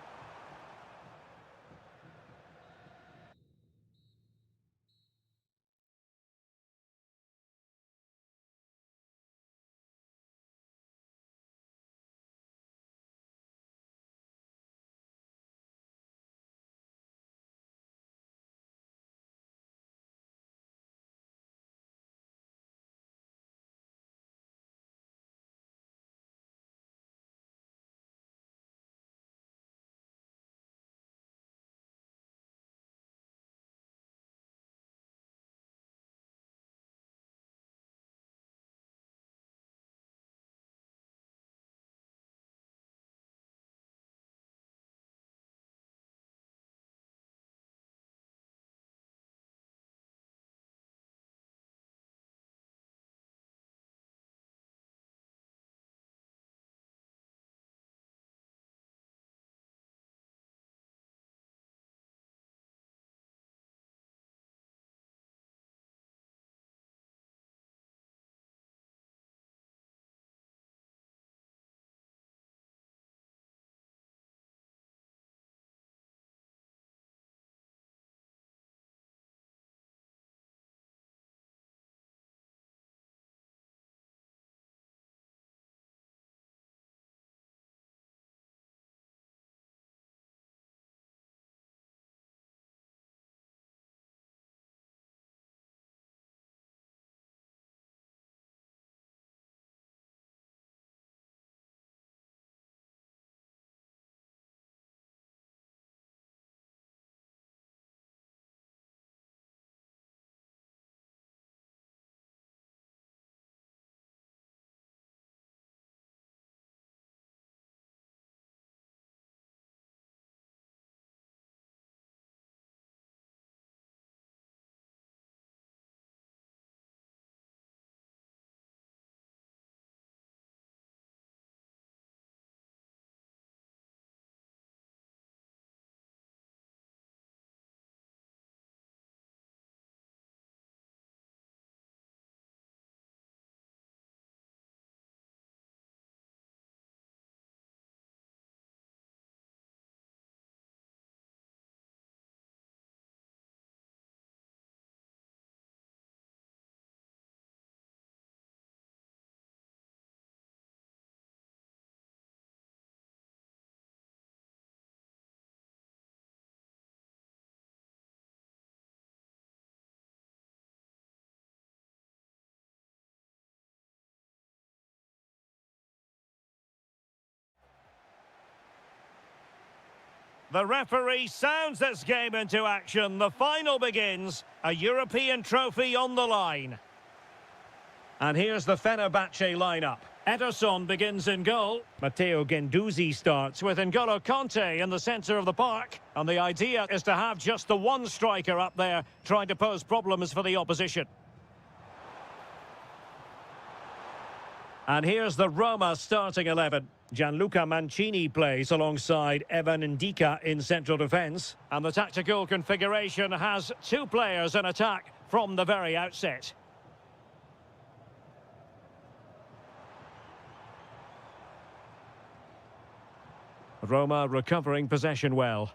The referee sounds this game into action. The final begins. A European trophy on the line. And here's the Fenerbahce lineup. Ederson begins in goal. Matteo Guendouzi starts with N'Golo Kanté in the centre of the park. And the idea is to have just the one striker up there trying to pose problems for the opposition. And here's the Roma starting 11. Gianluca Mancini plays alongside Evan Ndika in central defence. And the tactical configuration has two players in attack from the very outset. Roma recovering possession well.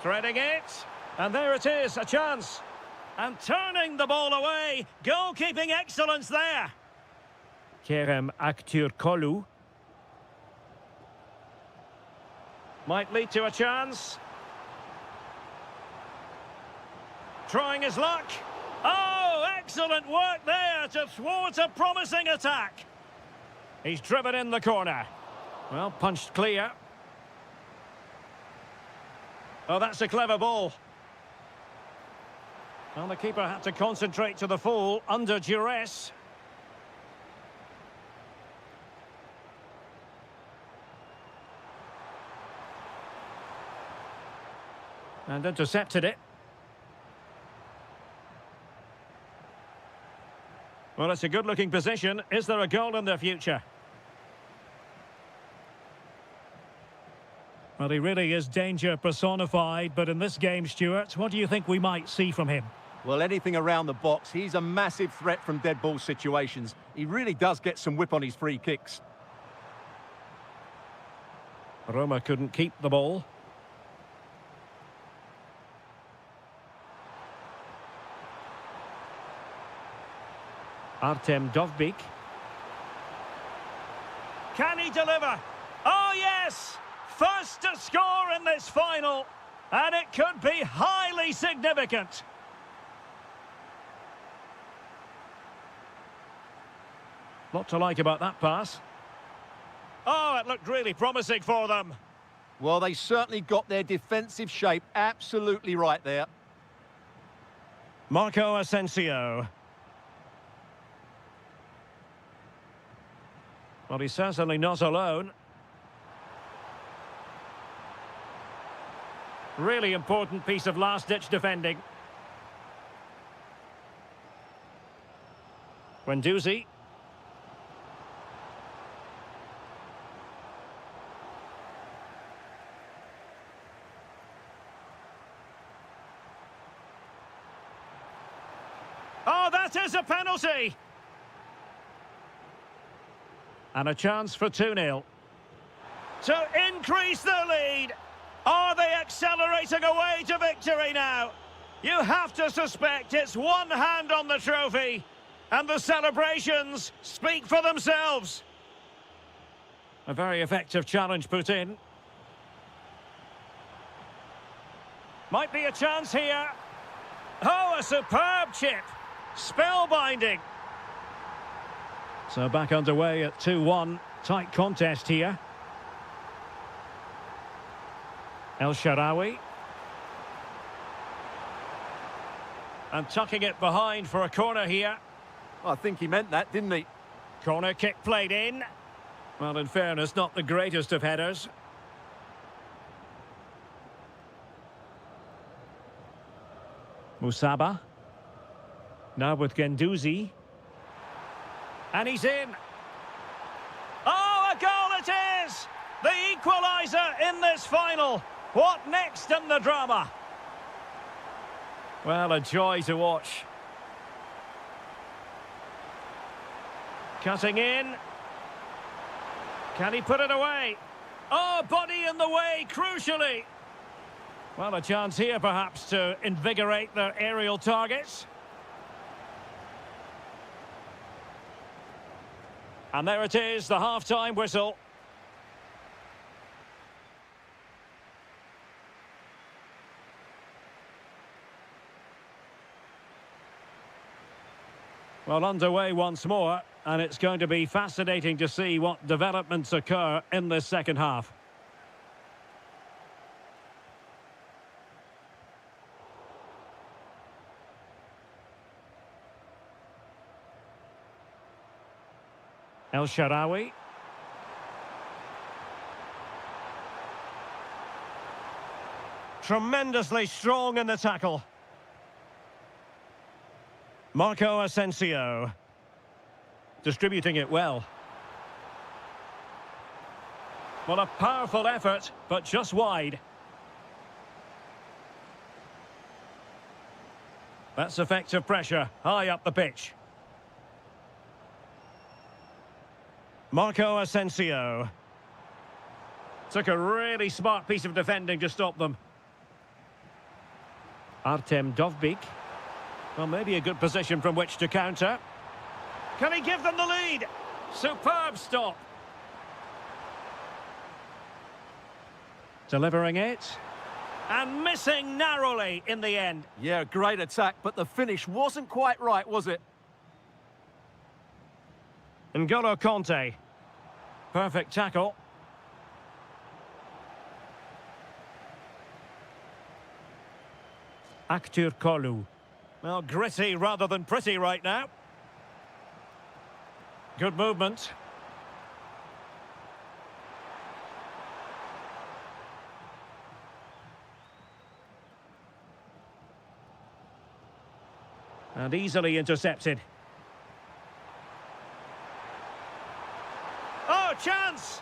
Threading it. And there it is, a chance. And turning the ball away. Goalkeeping excellence there. Kerem Aktürkoğlu. Might lead to a chance. Trying his luck. Oh, excellent work there to thwart a promising attack. He's driven in the corner. Well, punched clear. Oh, that's a clever ball. Well, the keeper had to concentrate to the full under duress. And intercepted it. Well, it's a good-looking position. Is there a goal in the future? Well, he really is danger personified, but in this game, Stuart, what do you think we might see from him? Well, anything around the box. He's a massive threat from dead ball situations. He really does get some whip on his free kicks. Roma couldn't keep the ball. Artem Dovbyk. Can he deliver? Oh, yes! First to score in this final. And it could be highly significant. Lot to like about that pass. Oh, it looked really promising for them. Well, they certainly got their defensive shape absolutely right there. Marco Asensio. Well, he's certainly not alone. Really important piece of last-ditch defending. Guendouzi. Oh, that is a penalty! And a chance for 2-0. To increase the lead. Are they accelerating away to victory now? You have to suspect it's one hand on the trophy. And the celebrations speak for themselves. A very effective challenge put in. Might be a chance here. Oh, a superb chip. Spellbinding. So back underway at 2-1. Tight contest here. El Shaarawy. And tucking it behind for a corner here. I think he meant that, didn't he? Corner kick played in. Well, in fairness, not the greatest of headers. Musaba. Now with Guendouzi. And he's in. Oh, a goal it is! The equaliser in this final. What next in the drama? Well, a joy to watch. Cutting in. Can he put it away? Oh, body in the way, crucially. Well, a chance here, perhaps, to invigorate their aerial targets. And there it is, the half-time whistle. Well, underway once more, and it's going to be fascinating to see what developments occur in this second half. El Shaarawy. Tremendously strong in the tackle. Marco Asensio. Distributing it well. Well, a powerful effort, but just wide. That's effective pressure, high up the pitch. Marco Asensio. Took a really smart piece of defending to stop them. Artem Dovbyk. Well, maybe a good position from which to counter. Can he give them the lead? Superb stop. Delivering it. And missing narrowly in the end. Yeah, great attack, but the finish wasn't quite right, was it? N'Golo Conte. Perfect tackle. Aktur Kolu. Well, gritty rather than pretty right now. Good movement. And easily intercepted. Oh, chance!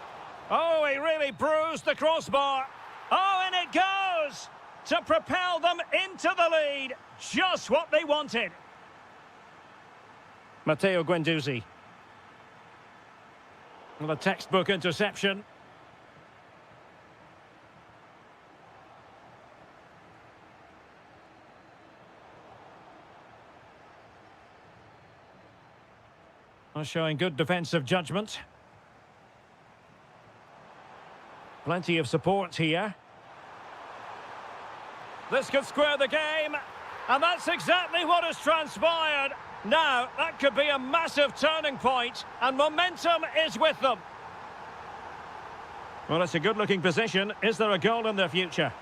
Oh, he really bruised the crossbar. Oh, and it goes! To propel them into the lead. Just what they wanted. Matteo Guendouzi. Well, a textbook interception. Well, showing good defensive judgment. Plenty of support here. This could square the game, and that's exactly what has transpired. Now, that could be a massive turning point, and momentum is with them. Well, it's a good-looking position. Is there a goal in their future?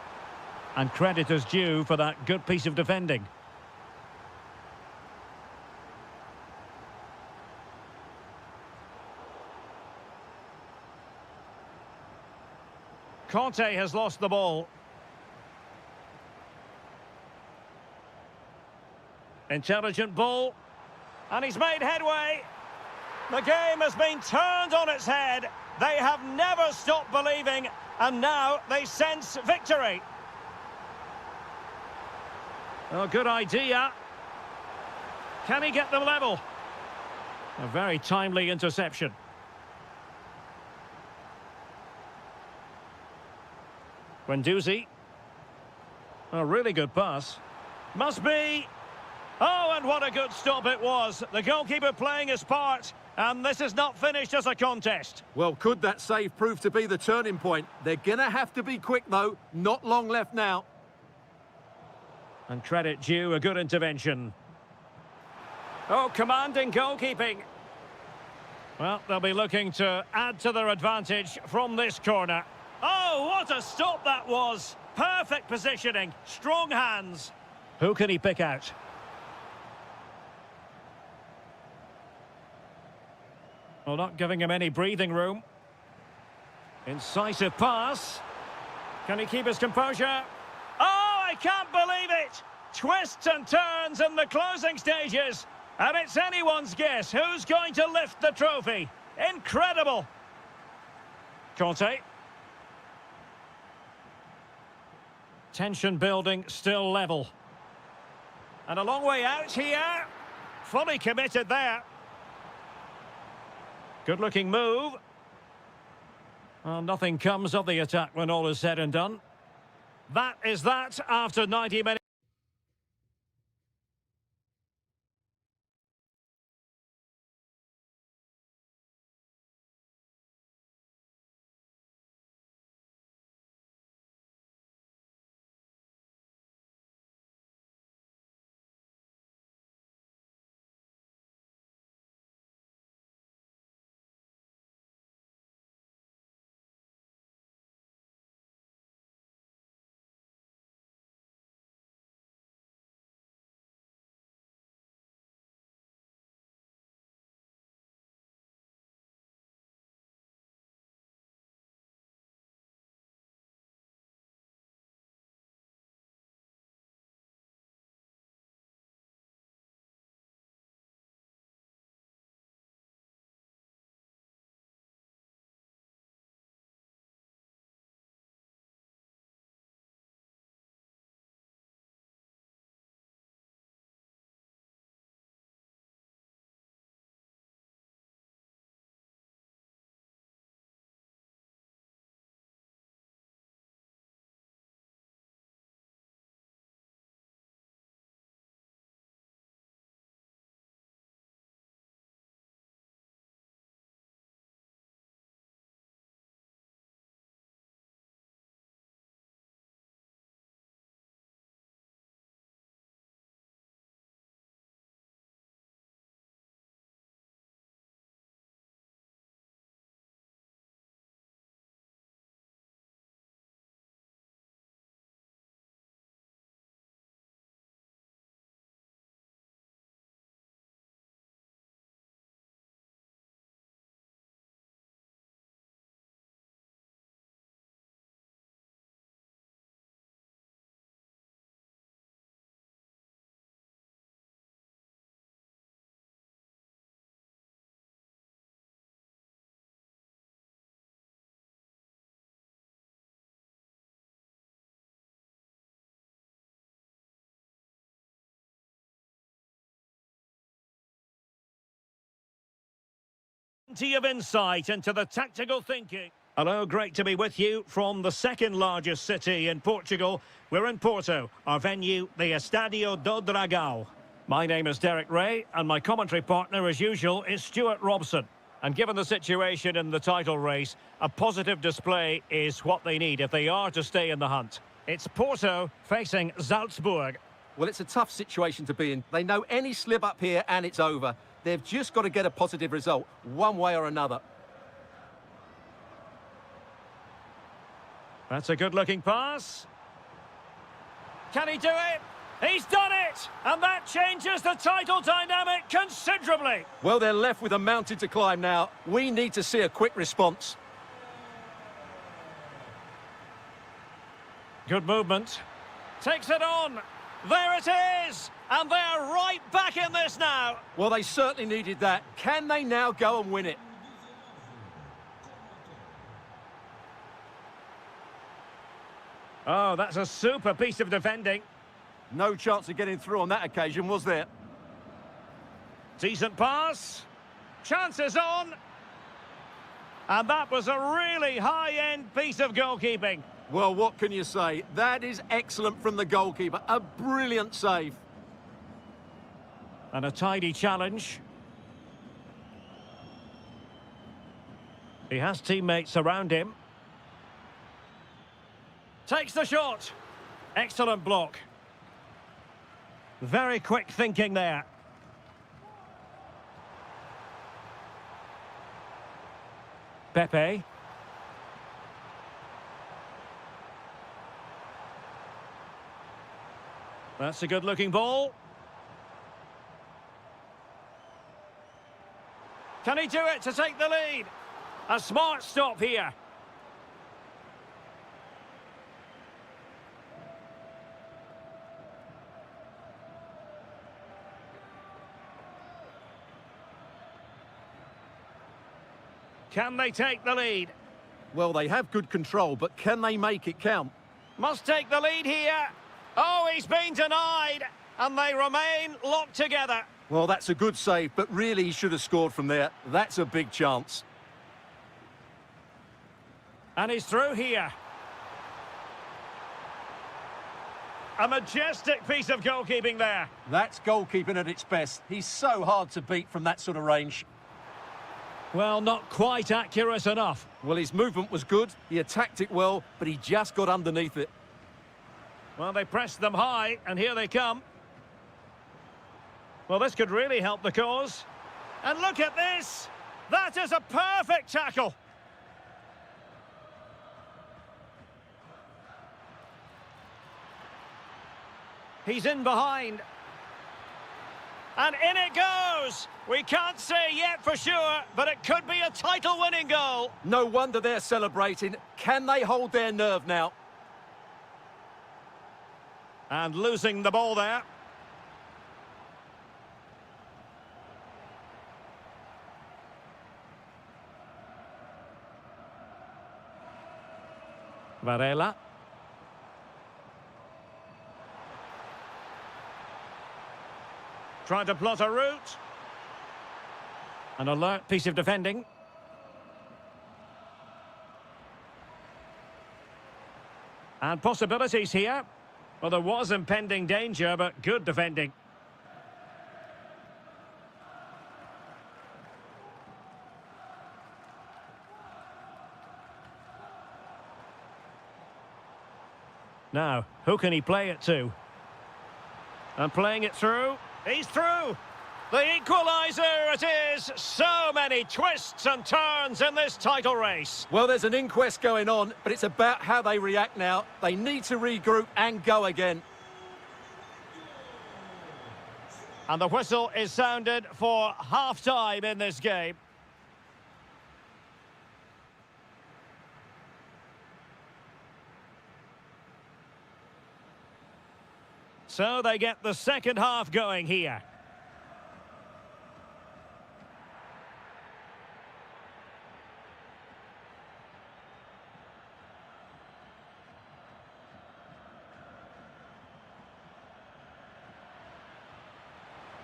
And credit is due for that good piece of defending. Conte has lost the ball. Intelligent ball. And he's made headway. The game has been turned on its head. They have never stopped believing, and now they sense victory. Oh, good idea. Can he get them level? A very timely interception. Guendouzi. A really good pass. Must be. Oh, and what a good stop it was. The goalkeeper playing his part, and this is not finished as a contest. Well, could that save prove to be the turning point? They're going to have to be quick, though. Not long left now. And credit due, a good intervention. Oh, commanding goalkeeping. Well, they'll be looking to add to their advantage from this corner. Oh, what a stop that was. Perfect positioning, strong hands. Who can he pick out? Well, not giving him any breathing room. Incisive pass. Can he keep his composure? Oh, I can't believe it! Twists and turns in the closing stages. And it's anyone's guess who's going to lift the trophy. Incredible! Conte. Tension building, still level. And a long way out here. Fully committed there. Good-looking move. Well, nothing comes of the attack when all is said and done. That is that after 90 minutes. plenty of insight into the tactical thinking. Hello, great to be with you from the second largest city in Portugal. We're in Porto, our venue, the Estádio do Dragão. My name is Derek Ray, and my commentary partner, as usual, is Stuart Robson. And given the situation in the title race, a positive display is what they need if they are to stay in the hunt. It's Porto facing Salzburg. Well, it's a tough situation to be in. They know any slip up here and it's over. They've just got to get a positive result, one way or another. That's a good-looking pass. Can he do it? He's done it! And that changes the title dynamic considerably. Well, they're left with a mountain to climb now. We need to see a quick response. Good movement. Takes it on. There it is! And they're right back in this now. Well, they certainly needed that. Can they now go and win it? Oh, that's a super piece of defending. No chance of getting through on that occasion, was there? Decent pass. Chances on. And that was a really high-end piece of goalkeeping. Well, what can you say? That is excellent from the goalkeeper. A brilliant save. And a tidy challenge. He has teammates around him. Takes the shot. Excellent block. Very quick thinking there. Pepe. That's a good-looking ball. Can he do it to take the lead? A smart stop here. Can they take the lead? Well, they have good control, but can they make it count? Must take the lead here. Oh, he's been denied. And they remain locked together. Well, that's a good save, but really he should have scored from there. That's a big chance. And he's through here. A majestic piece of goalkeeping there. That's goalkeeping at its best. He's so hard to beat from that sort of range. Well, not quite accurate enough. Well, his movement was good. He attacked it well, but he just got underneath it. Well, they pressed them high, and here they come. Well, this could really help the cause. And look at this! That is a perfect tackle! He's in behind. And in it goes! We can't say yet for sure, but it could be a title-winning goal. No wonder they're celebrating. Can they hold their nerve now? And losing the ball there. Varela. Trying to plot a route. An alert piece of defending. And possibilities here. Well, there was impending danger, but good defending. Now, who can he play it to? And playing it through. He's through! The equaliser it is! So many twists and turns in this title race. Well, there's an inquest going on, but it's about how they react now. They need to regroup and go again. And the whistle is sounded for half-time in this game. So they get the second half going here.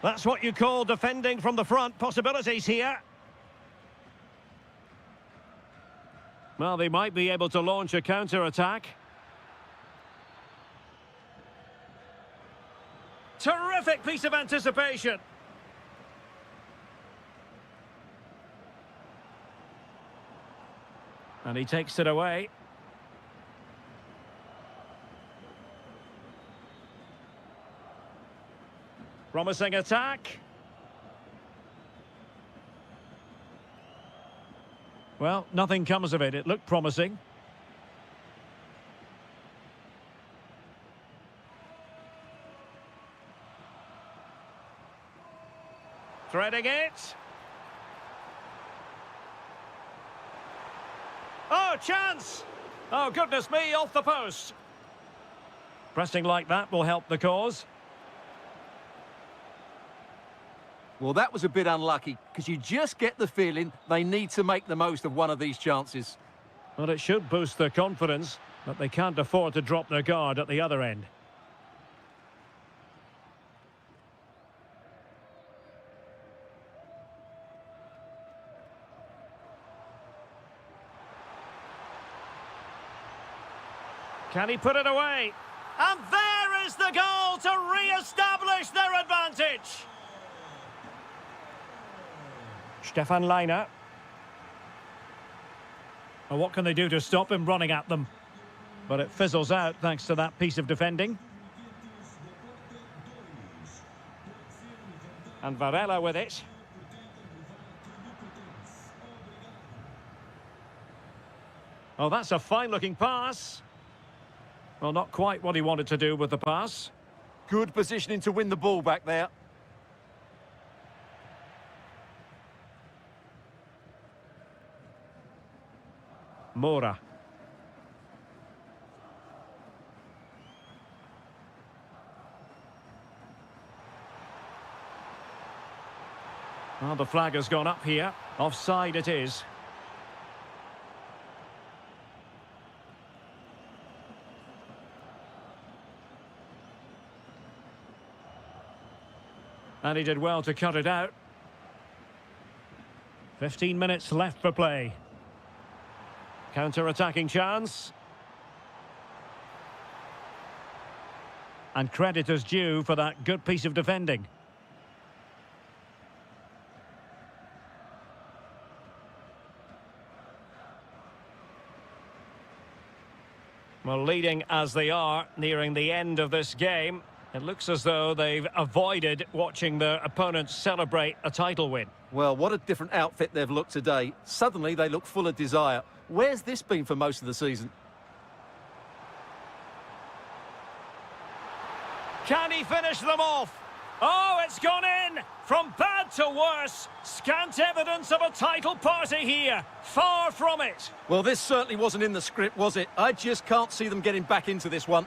That's what you call defending from the front. Possibilities here. Well, they might be able to launch a counter-attack. Terrific piece of anticipation. And he takes it away. Promising attack. Well, nothing comes of it. It looked promising. Threading it. Oh, chance! Oh, goodness me, off the post. Pressing like that will help the cause. Well, that was a bit unlucky, because you just get the feeling they need to make the most of one of these chances. Well, it should boost their confidence, but they can't afford to drop their guard at the other end. Can he put it away? And there is the goal to re-establish their advantage. Stefan Leiner. Well, what can they do to stop him running at them? But it fizzles out thanks to that piece of defending. And Varela with it. Oh, that's a fine-looking pass. Well, not quite what he wanted to do with the pass. Good positioning to win the ball back there. Mora. Well, the flag has gone up here. Offside it is. And he did well to cut it out. 15 minutes left for play. Counter-attacking chance. And credit is due for that good piece of defending. Well, leading as they are, nearing the end of this game, it looks as though they've avoided watching their opponents celebrate a title win. Well, what a different outfit they've looked today. Suddenly they look full of desire. Where's this been for most of the season? Can he finish them off? Oh, it's gone in! From bad to worse. Scant evidence of a title party here. Far from it. Well, this certainly wasn't in the script, was it? I just can't see them getting back into this one.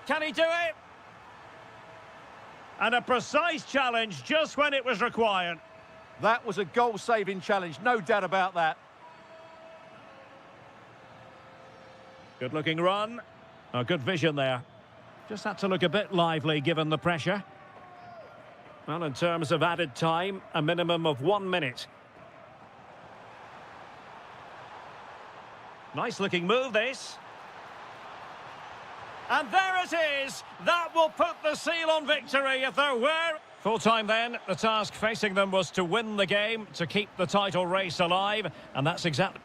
Can he do it? And a precise challenge just when it was required. That was a goal-saving challenge, no doubt about that. Good-looking run. Oh, good vision there. Just had to look a bit lively given the pressure. Well, in terms of added time, a minimum of 1 minute. Nice-looking move, this. And there it is. That will put the seal on victory if there were. Full time then, the task facing them was to win the game, to keep the title race alive, and that's exactly...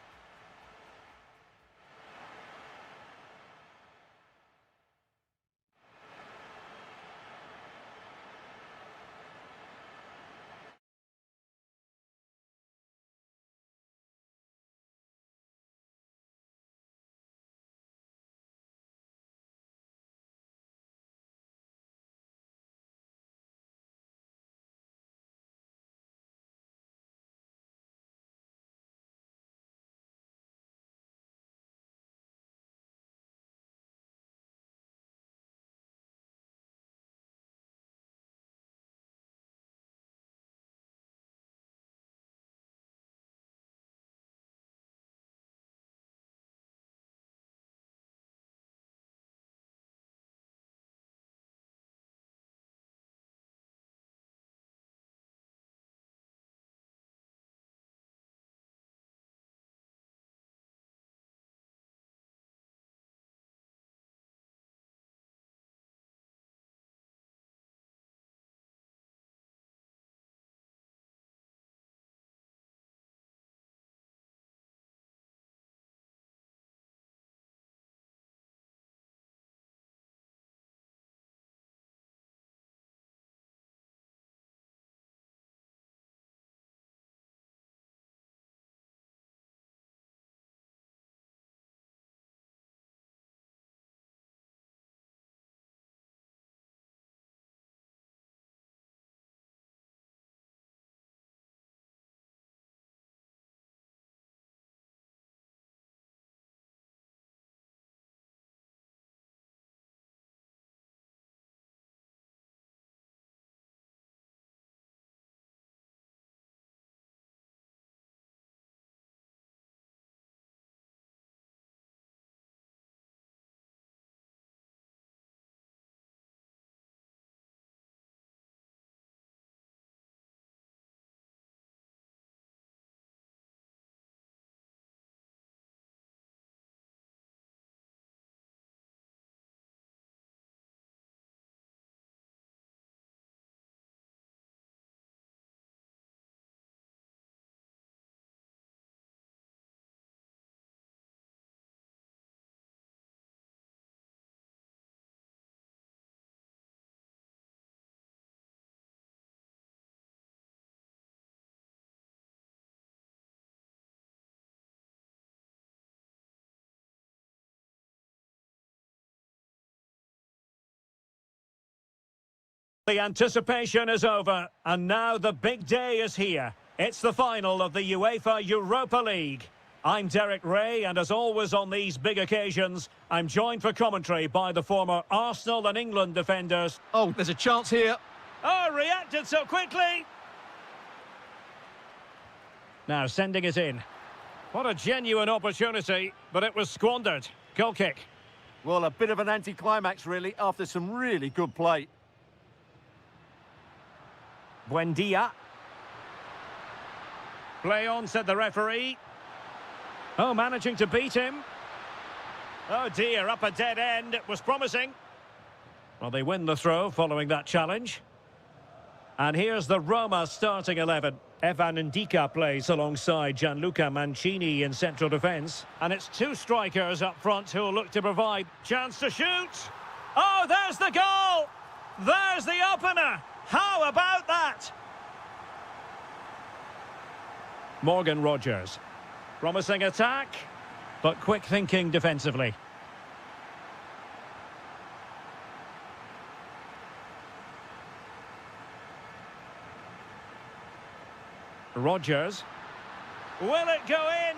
The anticipation is over, and now the big day is here. It's the final of the UEFA Europa League. I'm Derek Ray, and as always on these big occasions, I'm joined for commentary by the former Arsenal and England defenders. Oh, there's a chance here. Oh, reacted so quickly! Now sending it in. What a genuine opportunity, but it was squandered. Goal kick. Well, a bit of an anticlimax, really, after some really good play. Buendia. Play on, said the referee. Oh, managing to beat him. Oh dear, up a dead end. It was promising. Well, they win the throw following that challenge. And here's the Roma starting 11. Evan Ndika plays alongside Gianluca Mancini in central defence. And it's two strikers up front who'll look to provide. Chance to shoot. Oh, there's the goal! There's the opener! How about that? Morgan Rogers. Promising attack, but quick thinking defensively. Rogers. Will it go in?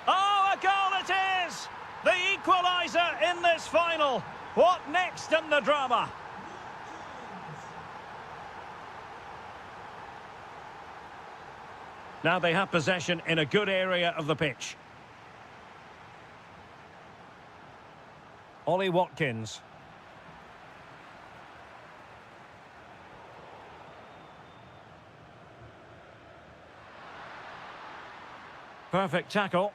Oh, a goal it is! The equaliser in this final. What next in the drama? Now they have possession in a good area of the pitch. Ollie Watkins. Perfect tackle.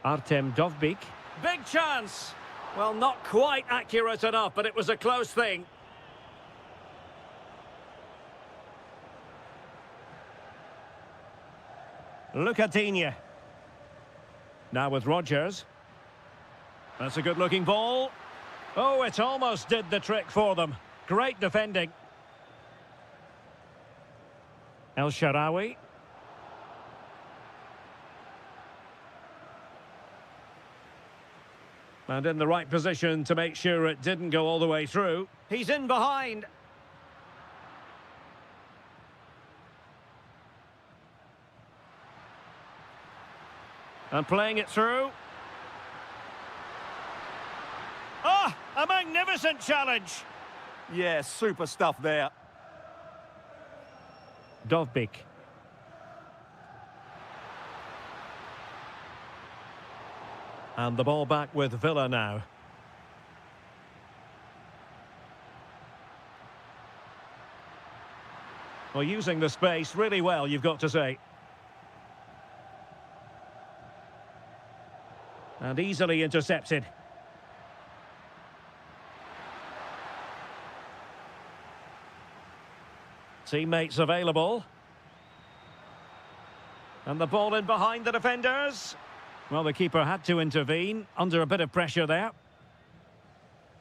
Artem Dovbyk. Big chance! Well, not quite accurate enough, but it was a close thing. Lucadinha. Now with Rogers. That's a good-looking ball. Oh, it almost did the trick for them. Great defending. El Shaarawy. And in the right position to make sure it didn't go all the way through. He's in behind. And playing it through. Ah, a magnificent challenge. Yeah, super stuff there. Dovbyk. And the ball back with Villa now. Well, using the space really well, you've got to say. And easily intercepted. Teammates available. And the ball in behind the defenders. Well, the keeper had to intervene under a bit of pressure there.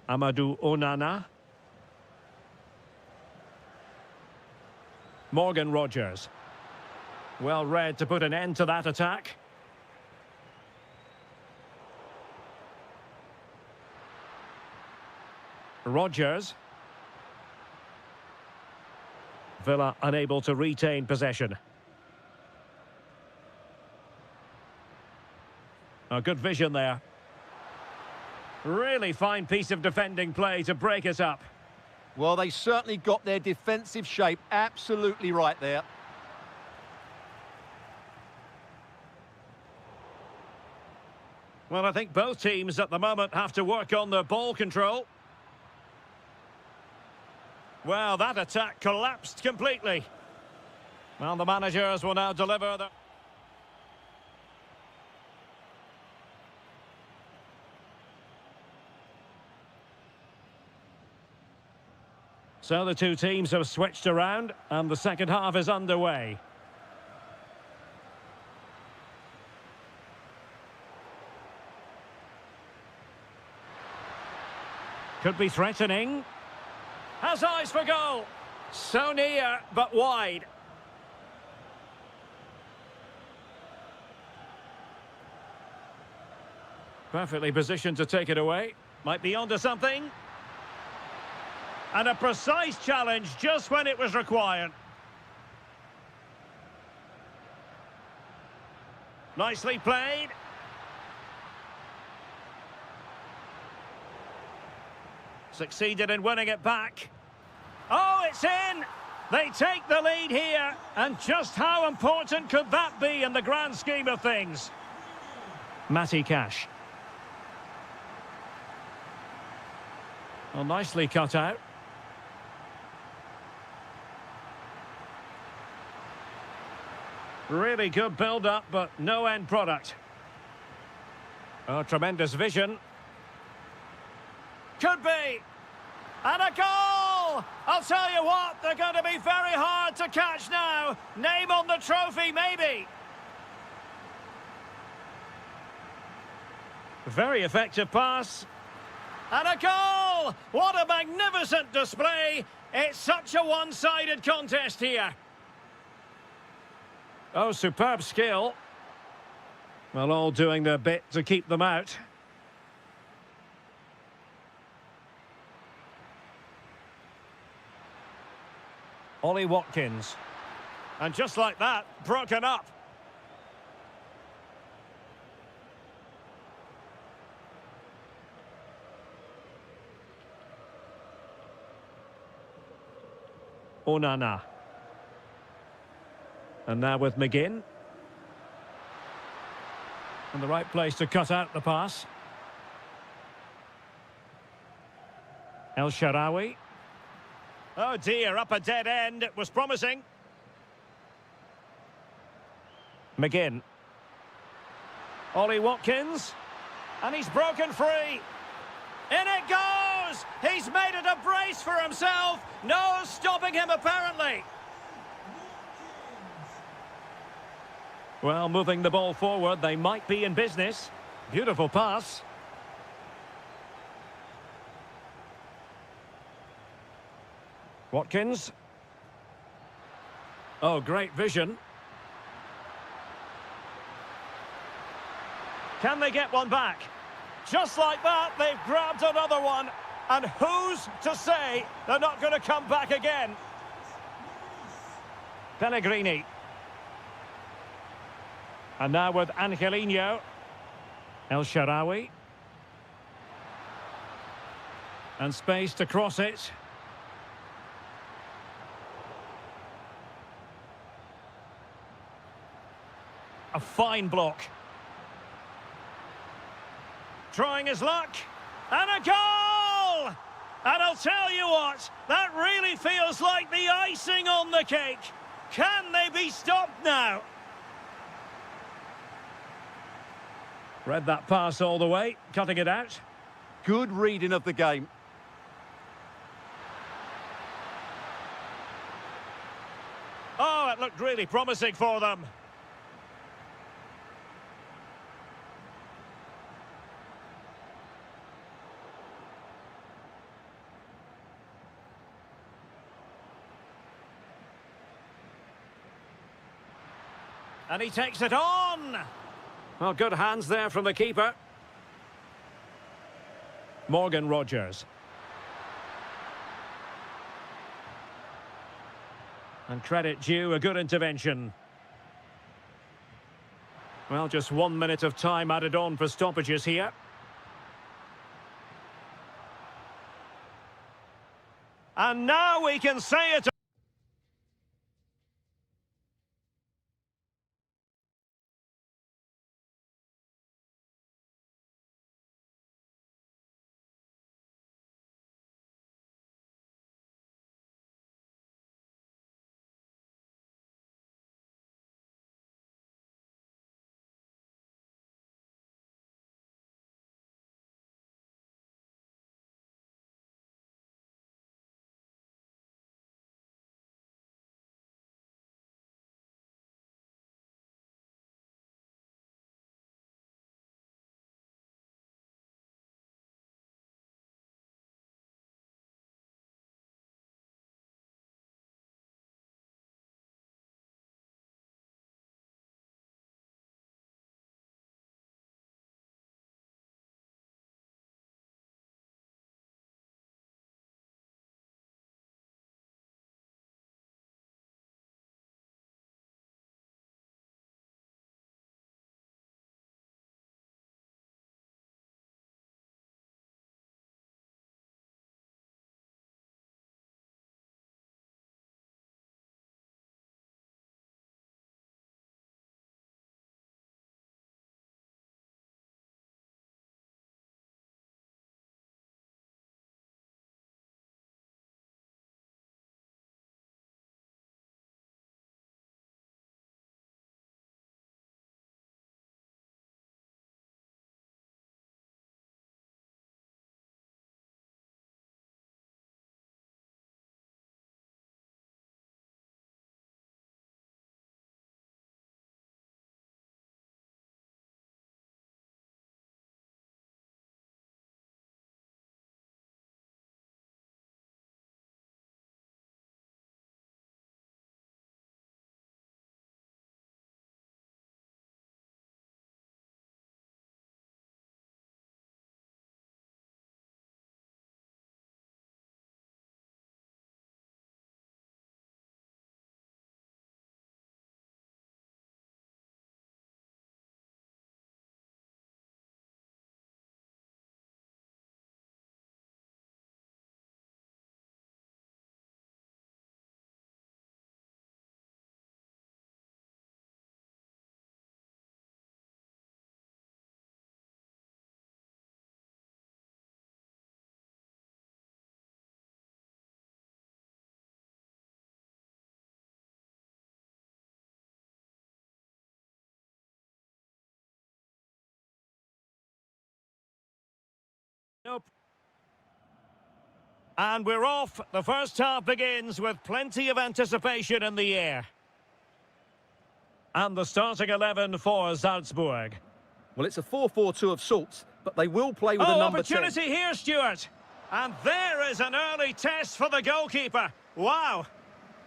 Amadou Onana. Morgan Rogers. Well read to put an end to that attack. Rogers. Villa unable to retain possession. A good vision there. Really fine piece of defending play to break it up. Well, they certainly got their defensive shape absolutely right there. Well, I think both teams at the moment have to work on their ball control. Well, that attack collapsed completely. Well, the managers will now deliver the... So the two teams have switched around, and the second half is underway. Could be threatening. Has eyes for goal. So near, but wide. Perfectly positioned to take it away. Might be onto something. And a precise challenge just when it was required. Nicely played. Succeeded in winning it back. Oh, it's in! They take the lead here. And just how important could that be in the grand scheme of things? Matty Cash. Well, nicely cut out. Really good build-up, but no end product. Oh, tremendous vision. Could be. And a goal! I'll tell you what, they're going to be very hard to catch now. Name on the trophy, maybe. Very effective pass. And a goal! What a magnificent display. It's such a one-sided contest here. Oh, superb skill. Well, all doing their bit to keep them out. Ollie Watkins. And just like that, broken up. Onana. And now with McGinn. In the right place to cut out the pass. El Shaarawy. Oh dear, up a dead end. It was promising. McGinn. Ollie Watkins. And he's broken free. In it goes! He's made it a brace for himself. No stopping him, apparently. Well, moving the ball forward, they might be in business. Beautiful pass. Watkins. Oh, great vision. Can they get one back? Just like that, they've grabbed another one. And who's to say they're not going to come back again? Pellegrini. And now with Angelino. El Shaarawy. And space to cross it. A fine block. Trying his luck. And a goal! And I'll tell you what, that really feels like the icing on the cake. Can they be stopped now? Read that pass all the way, cutting it out. Good reading of the game. Oh, it looked really promising for them. And he takes it on. Well, good hands there from the keeper. Morgan Rogers. And credit due, a good intervention. Well, just 1 minute of time added on for stoppages here. And now we can say it. Nope. And we're off. The first half begins with plenty of anticipation in the air. And the starting 11 for Salzburg. Well, it's a 4-4-2 of sorts, but they will play with a number 10. Opportunity here, Stuart. And there is an early test for the goalkeeper. Wow.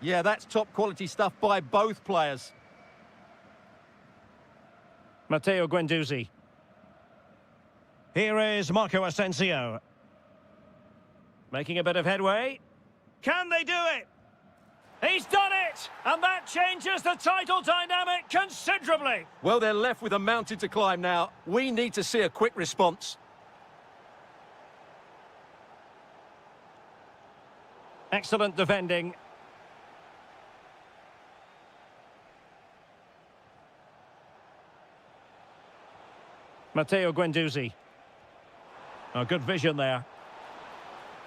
Yeah, that's top quality stuff by both players. Matteo Guendouzi. Here is Marco Asensio. Making a bit of headway. Can they do it? He's done it! And that changes the title dynamic considerably. Well, they're left with a mountain to climb now. We need to see a quick response. Excellent defending. Matteo Guendouzi. Oh, good vision there.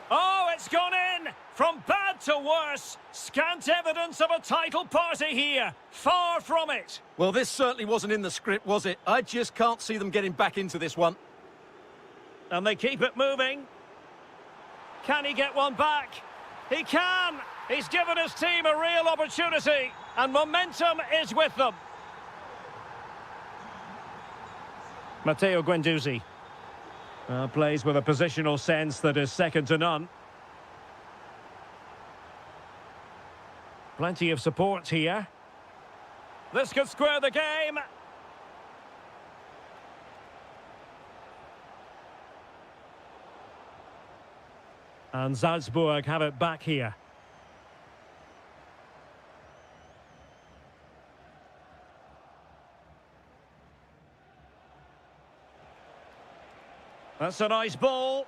Oh, it's gone in! From bad to worse. Scant evidence of a title party here. Far from it. Well, this certainly wasn't in the script, was it? I just can't see them getting back into this one. And they keep it moving. Can he get one back? He can! He's given his team a real opportunity. And momentum is with them. Matteo Guendouzi. Plays with a positional sense that is second to none. Plenty of support here. This could square the game. And Salzburg have it back here. That's a nice ball.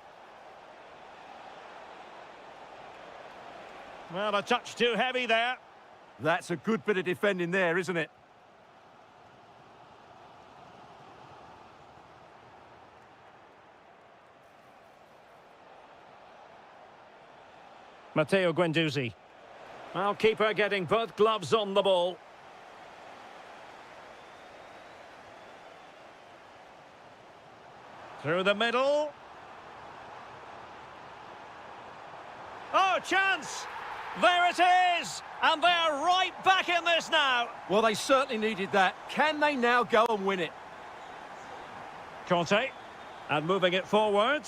Well, a touch too heavy there. That's a good bit of defending there, isn't it? Matteo Guendouzi. Well, keeper getting both gloves on the ball. Through the middle. Oh, chance! There it is! And they're right back in this now. Well, they certainly needed that. Can they now go and win it? Conte. And moving it forward.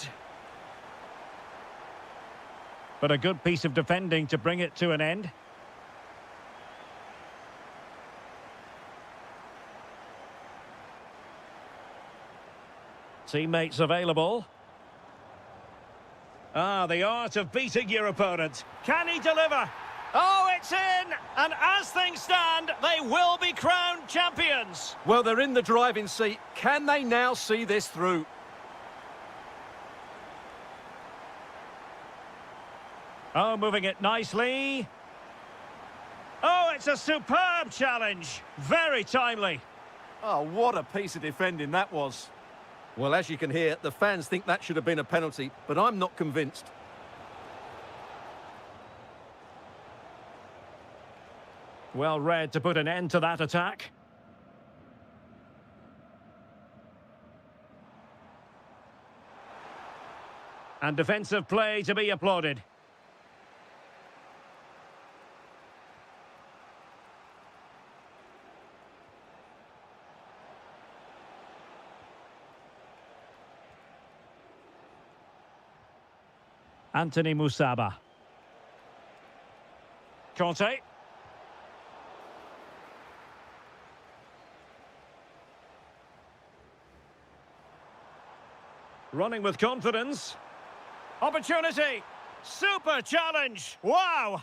But a good piece of defending to bring it to an end. Teammates available. The art of beating your opponent. Can he deliver? Oh, it's in! And as things stand, they will be crowned champions. Well, they're in the driving seat. Can they now see this through? Oh, moving it nicely. Oh, it's a superb challenge. Very timely. Oh, what a piece of defending that was. Well, as you can hear, the fans think that should have been a penalty, but I'm not convinced. Well read to put an end to that attack. And defensive play to be applauded. Anthony Musaba. Conte. Running with confidence. Opportunity. Super challenge. Wow.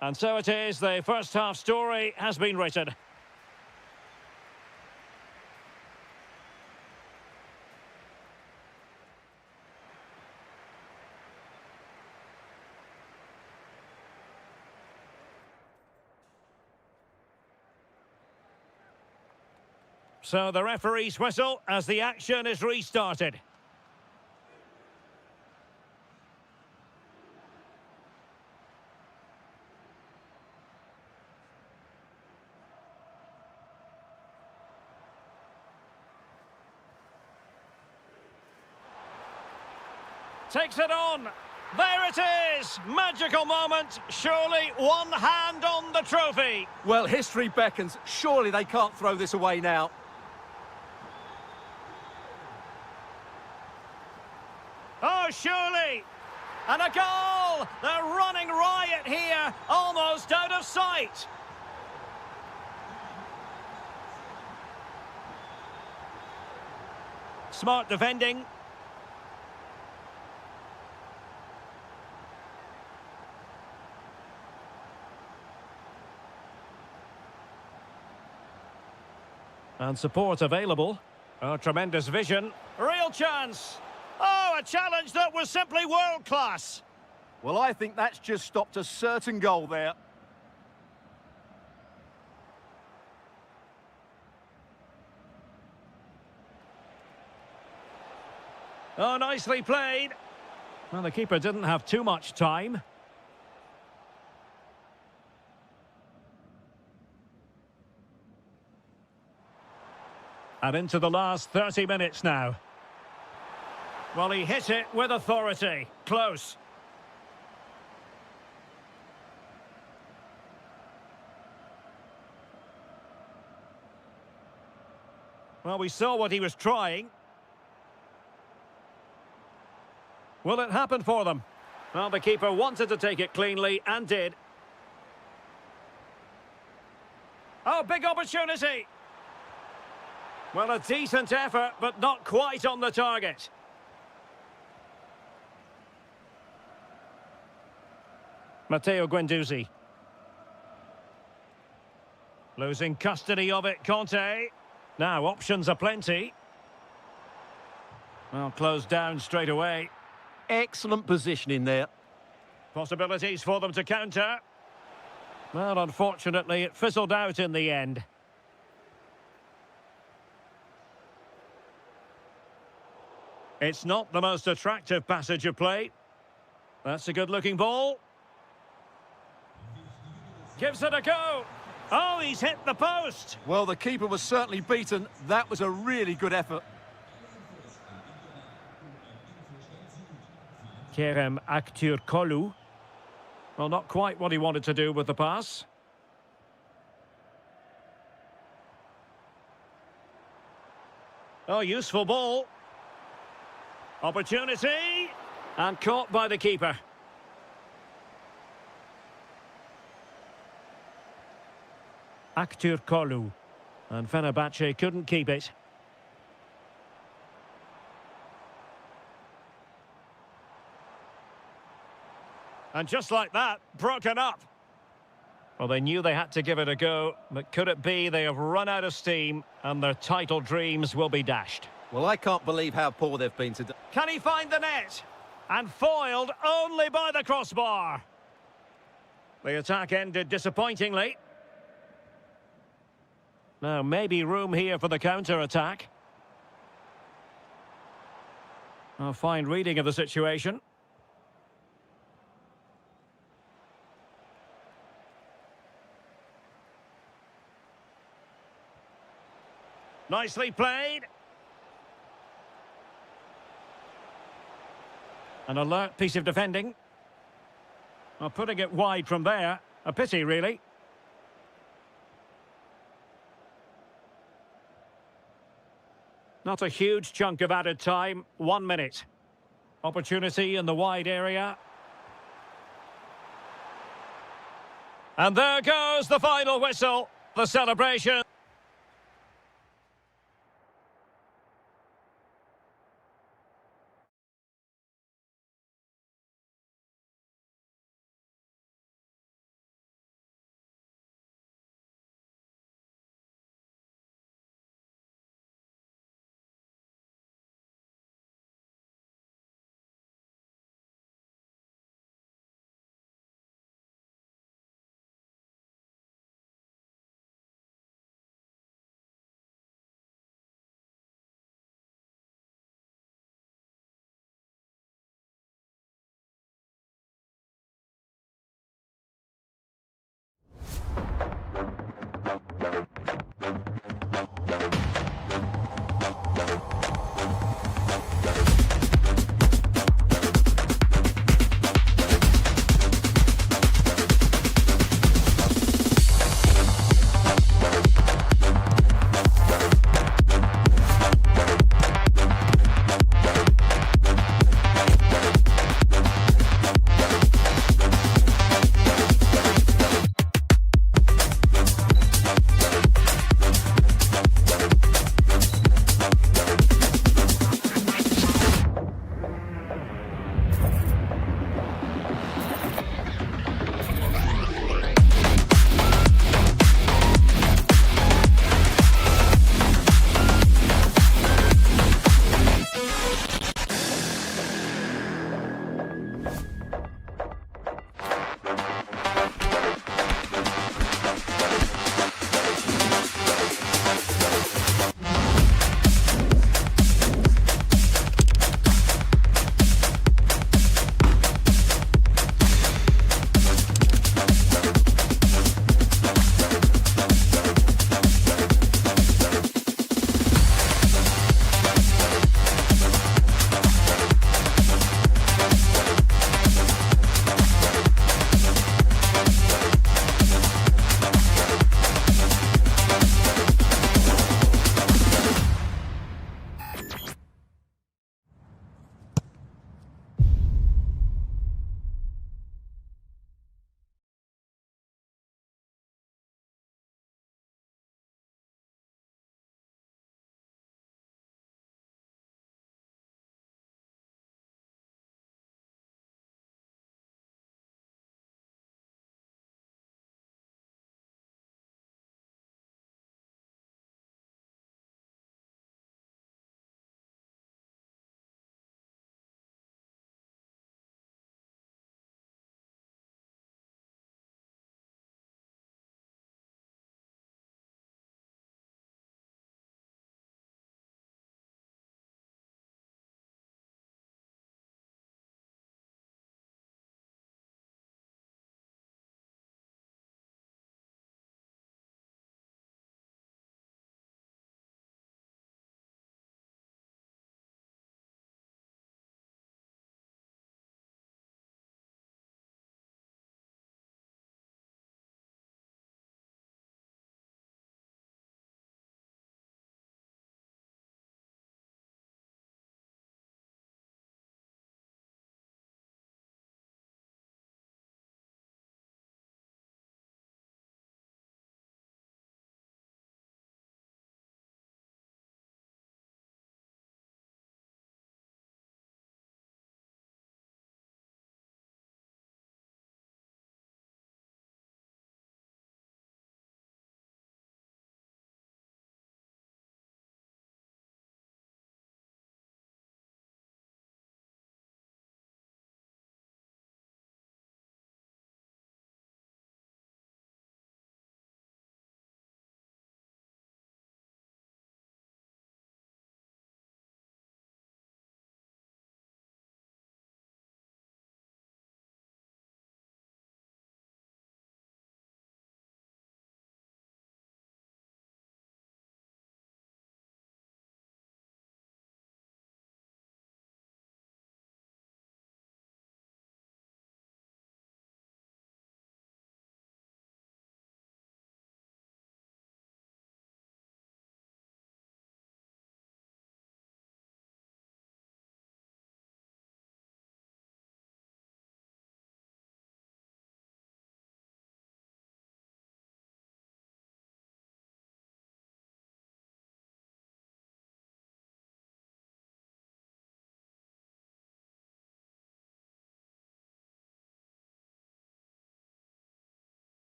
And so it is. The first half story has been written. So the referee's whistle as the action is restarted. Takes it on. There it is! Magical moment. Surely one hand on the trophy. Well, history beckons. Surely they can't throw this away now. Oh, surely! And a goal! They're running riot here, almost out of sight. Smart defending. And support available. Oh, tremendous vision. Real chance. Oh, a challenge that was simply world-class. Well, I think that's just stopped a certain goal there. Oh, nicely played. Well, the keeper didn't have too much time. And into the last 30 minutes now. Well, he hit it with authority. Close. Well, we saw what he was trying. Will it happen for them? Well, the keeper wanted to take it cleanly and did. Oh, big opportunity. Well, a decent effort, but not quite on the target. Matteo Guendouzi. Losing custody of it, Conte. Now, options are plenty. Well, closed down straight away. Excellent positioning there. Possibilities for them to counter. Well, unfortunately, it fizzled out in the end. It's not the most attractive passage of play. That's a good-looking ball. Gives it a go. Oh, he's hit the post. Well, the keeper was certainly beaten. That was a really good effort. Kerem Aktürkoğlu. Well, not quite what he wanted to do with the pass. Oh, useful ball. Opportunity. And caught by the keeper. Aktürkoğlu. And Fenerbahce couldn't keep it. And just like that, broken up. Well, they knew they had to give it a go, but could it be they have run out of steam and their title dreams will be dashed? Well, I can't believe how poor they've been today. Can he find the net? And foiled only by the crossbar. The attack ended disappointingly. Now, maybe room here for the counter-attack. A fine reading of the situation. Nicely played. An alert piece of defending. Well, putting it wide from there. A pity, really. Not a huge chunk of added time. 1 minute. Opportunity in the wide area. And there goes the final whistle. The celebration.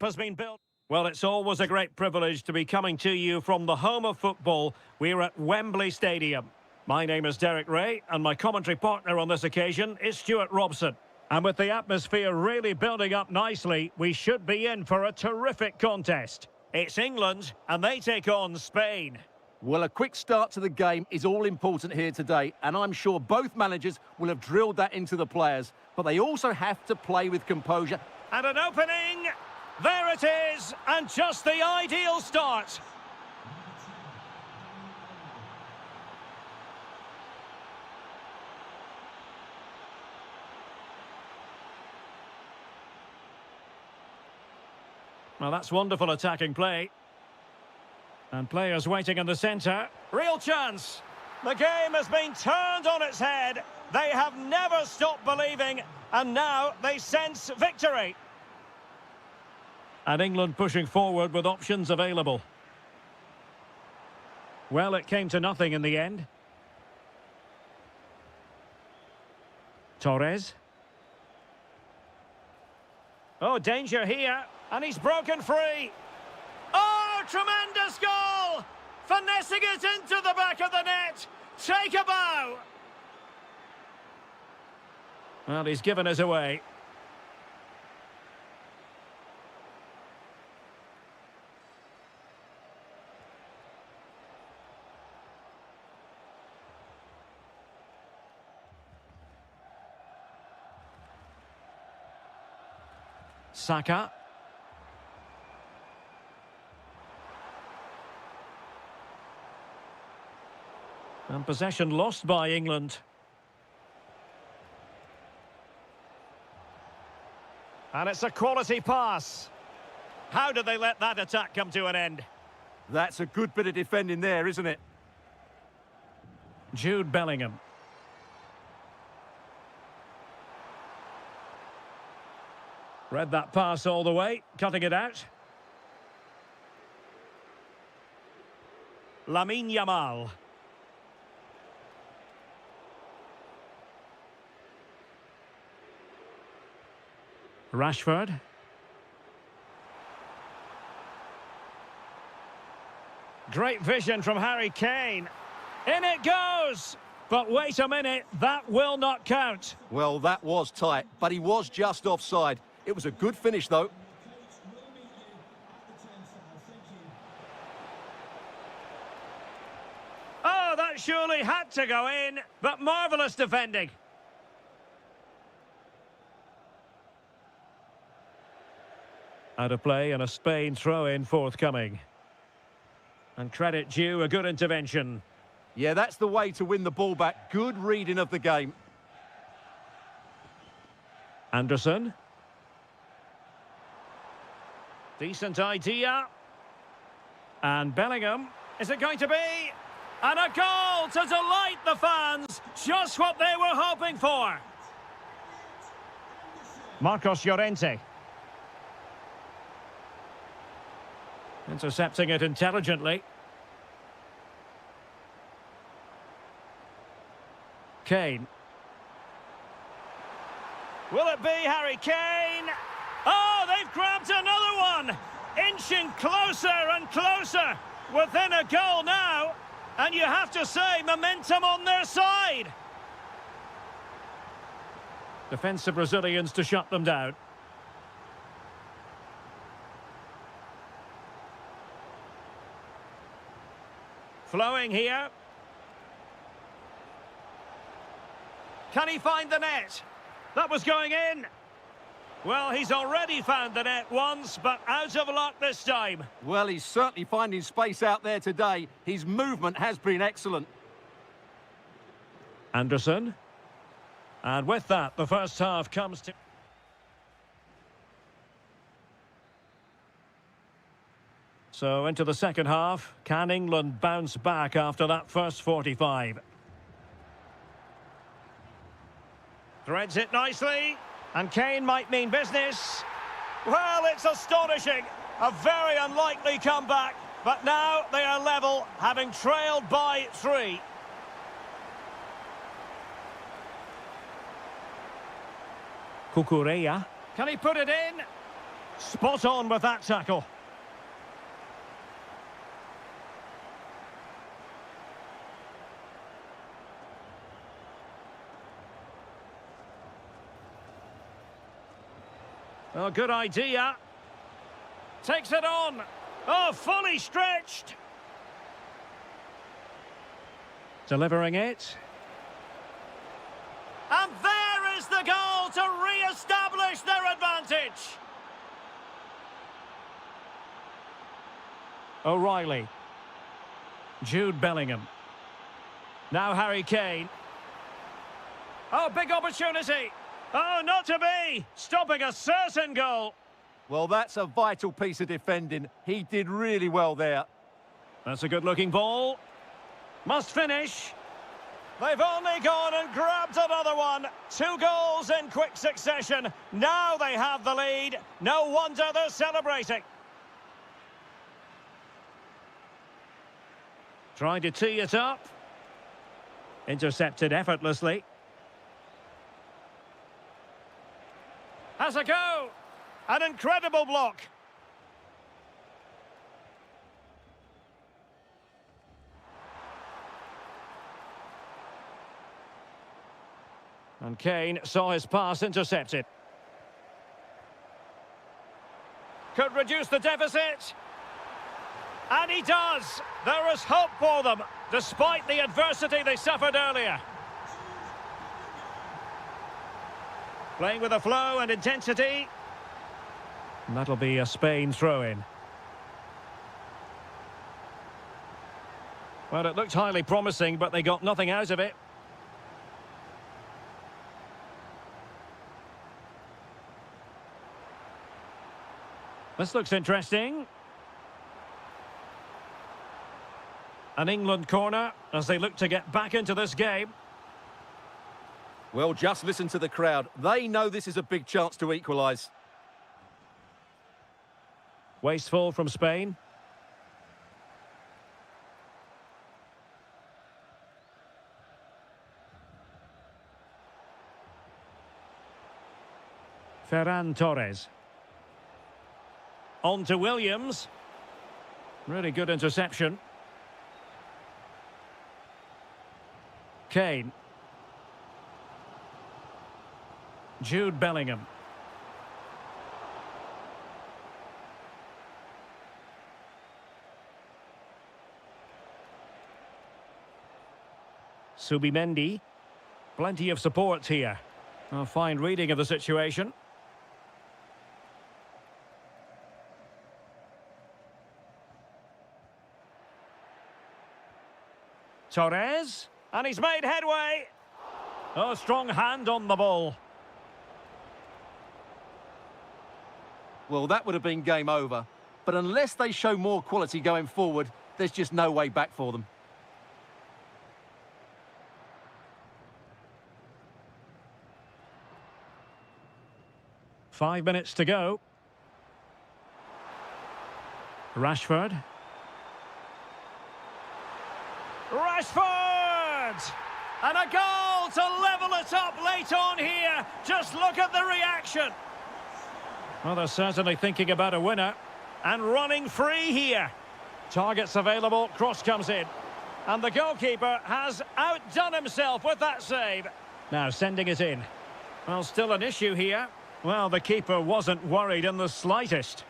Has been built. Well, it's always a great privilege to be coming to you from the home of football. We're at Wembley Stadium. My name is Derek Ray, and my commentary partner on this occasion is Stuart Robson. And with the atmosphere really building up nicely, we should be in for a terrific contest. It's England, and they take on Spain. Well, a quick start to the game is all important here today, and I'm sure both managers will have drilled that into the players. But they also have to play with composure. And an opening. There it is, and just the ideal start. Well, that's wonderful attacking play. And players waiting in the centre. Real chance. The game has been turned on its head. They have never stopped believing, and now they sense victory. And England pushing forward with options available. Well, it came to nothing in the end. Torres. Oh, danger here. And he's broken free. Oh, tremendous goal! Finessing it into the back of the net. Take a bow. Well, he's given us away. Saka. And possession lost by England. And it's a quality pass. How did they let that attack come to an end? That's a good bit of defending there, isn't it? Jude Bellingham. Read that pass all the way, cutting it out. Lamine Yamal. Rashford. Great vision from Harry Kane. In it goes! But wait a minute, that will not count. Well, that was tight, but he was just offside. It was a good finish, though. Oh, that surely had to go in, but marvellous defending. Out of play and a Spain throw-in forthcoming. And credit due, a good intervention. Yeah, that's the way to win the ball back. Good reading of the game. Anderson. Decent idea. And Bellingham. Is it going to be? And a goal to delight the fans. Just what they were hoping for. Marcos Llorente. Intercepting it intelligently. Kane. Will it be Harry Kane? Oh, they've grabbed another one! Inching closer and closer. Within a goal now. And you have to say, momentum on their side. Defensive Brazilians to shut them down. Flowing here. Can he find the net? That was going in. Well, he's already found the net once, but out of luck this time. Well, he's certainly finding space out there today. His movement has been excellent. Anderson. And with that, the first half comes to... So into the second half, can England bounce back after that first 45? Threads it nicely, and Kane might mean business. Well, it's astonishing. A very unlikely comeback, but now they are level, having trailed by 3. Cucurella. Can he put it in? Spot on with that tackle. Oh, good idea. Takes it on. Oh, fully stretched. Delivering it. And there is the goal to re-establish their advantage. O'Reilly. Jude Bellingham. Now Harry Kane. Oh, big opportunity. Oh, not to be! Stopping a certain goal. Well, that's a vital piece of defending. He did really well there. That's a good-looking ball. Must finish. They've only gone and grabbed another one. 2 goals in quick succession. Now they have the lead. No wonder they're celebrating. Trying to tee it up. Intercepted effortlessly. Has a go. An incredible block. And Kane saw his pass intercepted. Could reduce the deficit. And he does. There is hope for them, despite the adversity they suffered earlier. Playing with a flow and intensity. And that'll be a Spain throw-in. Well, it looked highly promising, but they got nothing out of it. This looks interesting. An England corner as they look to get back into this game. Well, just listen to the crowd. They know this is a big chance to equalise. Wasteful from Spain. Ferran Torres. On to Williams. Really good interception. Kane. Jude Bellingham. Subimendi. Plenty of support here. A fine reading of the situation. Torres. And he's made headway. Oh, strong hand on the ball. Well, that would have been game over. But unless they show more quality going forward, there's just no way back for them. Five minutes to go. Rashford. Rashford! And a goal to level it up late on here. Just look at the reaction. Well, they're certainly thinking about a winner. And running free here. Targets available, cross comes in. And the goalkeeper has outdone himself with that save. Now sending it in. Well, still an issue here. Well, the keeper wasn't worried in the slightest.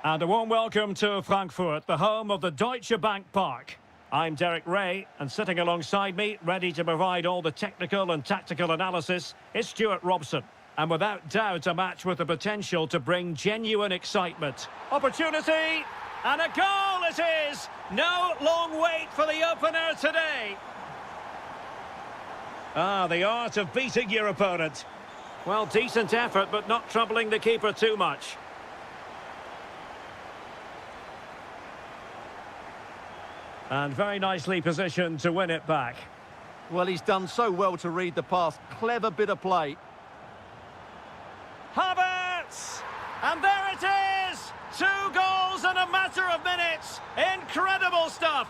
And a warm welcome to Frankfurt, the home of the Deutsche Bank Park. I'm Derek Ray, and sitting alongside me, ready to provide all the technical and tactical analysis, is Stuart Robson. And without doubt, a match with the potential to bring genuine excitement. Opportunity, and a goal it is! No long wait for the opener today. Ah, the art of beating your opponent. Well, decent effort, but not troubling the keeper too much. And very nicely positioned to win it back. Well, he's done so well to read the pass. Clever bit of play. Havertz! And there it is! 2 goals in a matter of minutes. Incredible stuff.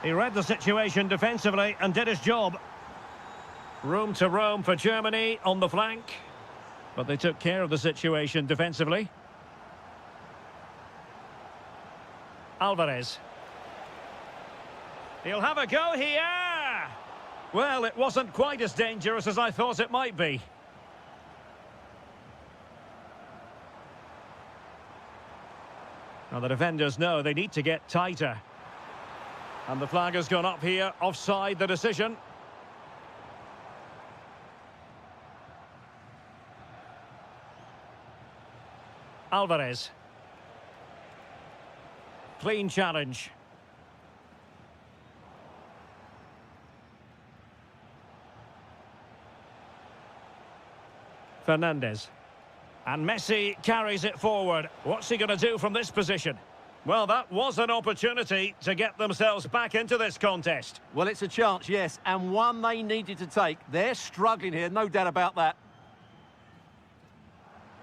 He read the situation defensively and did his job. Room to roam for Germany on the flank. But they took care of the situation defensively. Alvarez. He'll have a go here. Well, it wasn't quite as dangerous as I thought it might be. Now the defenders know they need to get tighter. And the flag has gone up here, offside the decision. Alvarez. Clean challenge. Fernandez. And Messi carries it forward. What's he going to do from this position? Well, that was an opportunity to get themselves back into this contest. Well, it's a chance, yes, and one they needed to take. They're struggling here, no doubt about that.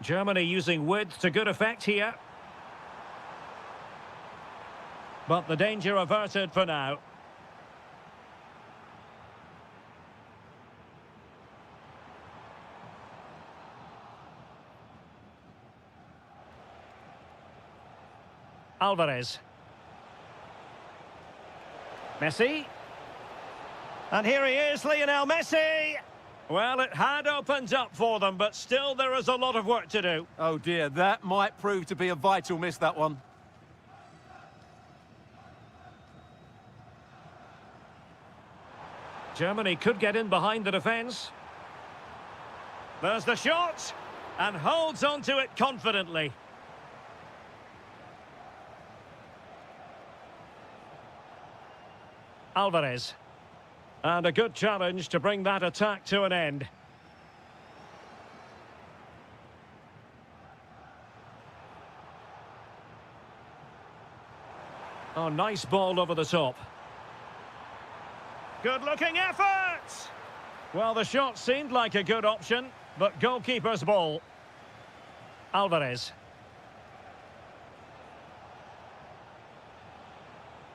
Germany using width to good effect here. But the danger averted for now. Alvarez. Messi. And here he is, Lionel Messi. Well, it had opened up for them, but still there is a lot of work to do. Oh dear, that might prove to be a vital miss, that one. Germany could get in behind the defence. There's the shot, and holds on to it confidently. Alvarez. And a good challenge to bring that attack to an end. Oh, nice ball over the top. Good-looking effort! Well, the shot seemed like a good option, but goalkeeper's ball. Alvarez.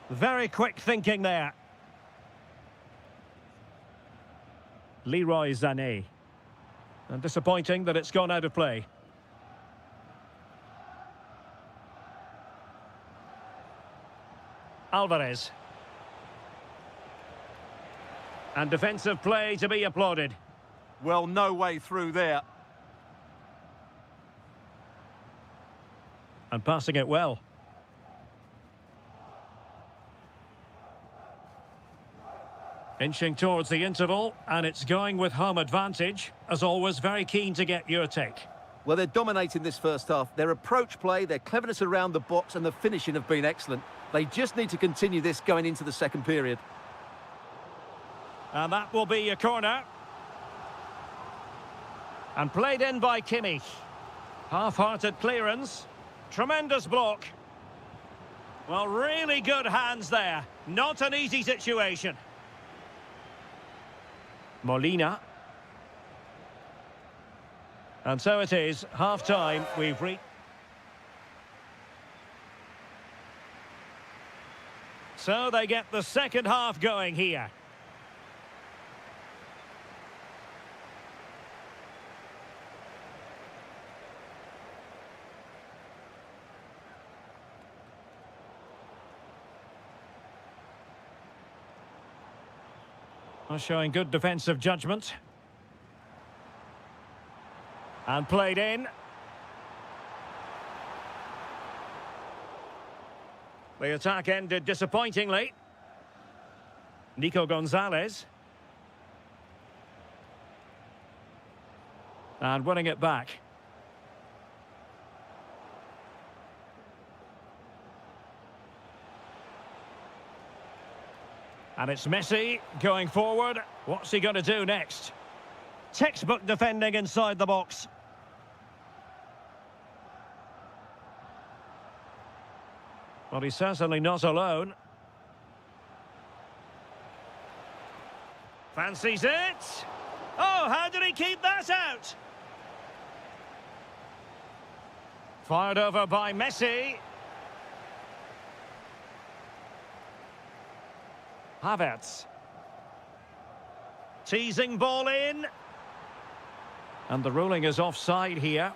Very quick thinking there. Leroy Sané. And disappointing that it's gone out of play. Alvarez. And defensive play to be applauded. Well, no way through there. And passing it well. Inching towards the interval, and it's going with home advantage. As always, very keen to get your take. Well, they're dominating this first half. Their approach play, their cleverness around the box and the finishing have been excellent. They just need to continue this going into the second period. And that will be a corner. And played in by Kimmich. Half-hearted clearance. Tremendous block. Well, really good hands there. Not an easy situation. Molina. And so it is, half-time, we've reached. So they get the second half going here. Showing good defensive judgment. And played in. The attack ended disappointingly. Nico Gonzalez. And winning it back. And it's Messi going forward. What's he going to do next? Textbook defending inside the box. Well, he's certainly not alone. Fancies it. Oh, how did he keep that out? Fired over by Messi. Havertz. Teasing ball in. And the ruling is offside here.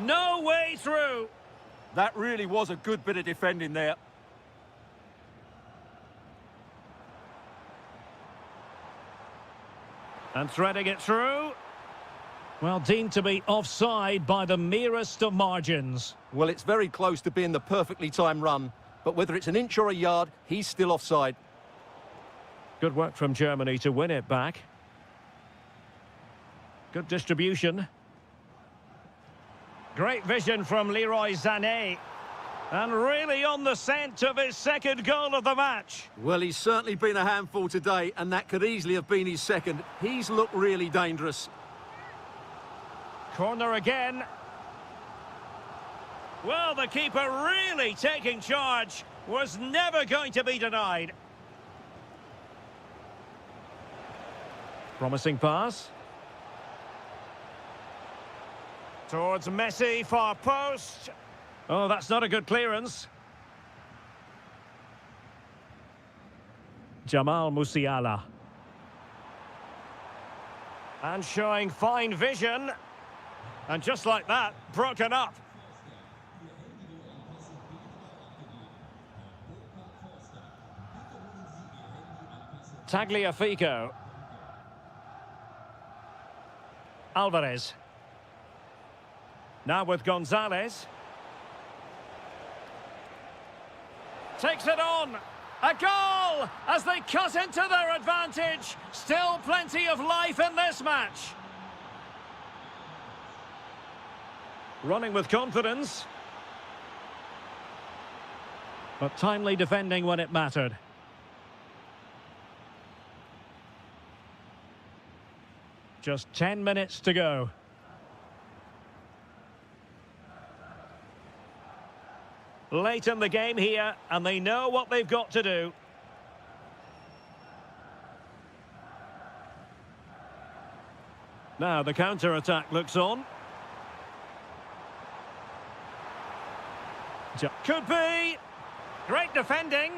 No way through. That really was a good bit of defending there. And threading it through. Well, deemed to be offside by the merest of margins. Well, it's very close to being the perfectly timed run, but whether it's an inch or a yard, he's still offside. Good work from Germany to win it back. Good distribution. Great vision from Leroy Sané. And really on the scent of his second goal of the match. Well, he's certainly been a handful today, and that could easily have been his second. He's looked really dangerous. Corner again. Well, the keeper really taking charge. Was never going to be denied. Promising pass. Towards Messi, far post. Oh, that's not a good clearance. Jamal Musiala. And showing fine vision. And just like that, broken up. Tagliafico. Alvarez. Now with Gonzalez. Takes it on. A goal as they cut into their advantage. Still plenty of life in this match. Running with confidence. But timely defending when it mattered. Just 10 minutes to go. Late in the game here, and they know what they've got to do. Now the counter-attack looks on. Could be. Great defending.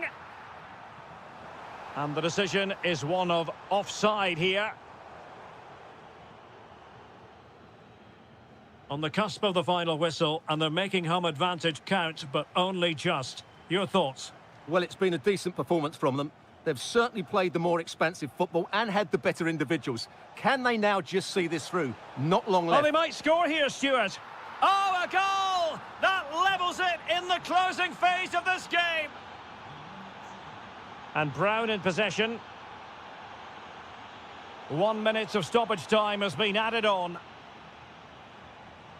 And the decision is one of offside here. On the cusp of the final whistle, and they're making home advantage count, but only just. Your thoughts? Well, it's been a decent performance from them. They've certainly played the more expansive football and had the better individuals. Can they now just see this through? Not long left. Oh, they might score here, Stuart. Oh, a goal! That levels it in the closing phase of this game. And Brown in possession. 1 minute of stoppage time has been added on.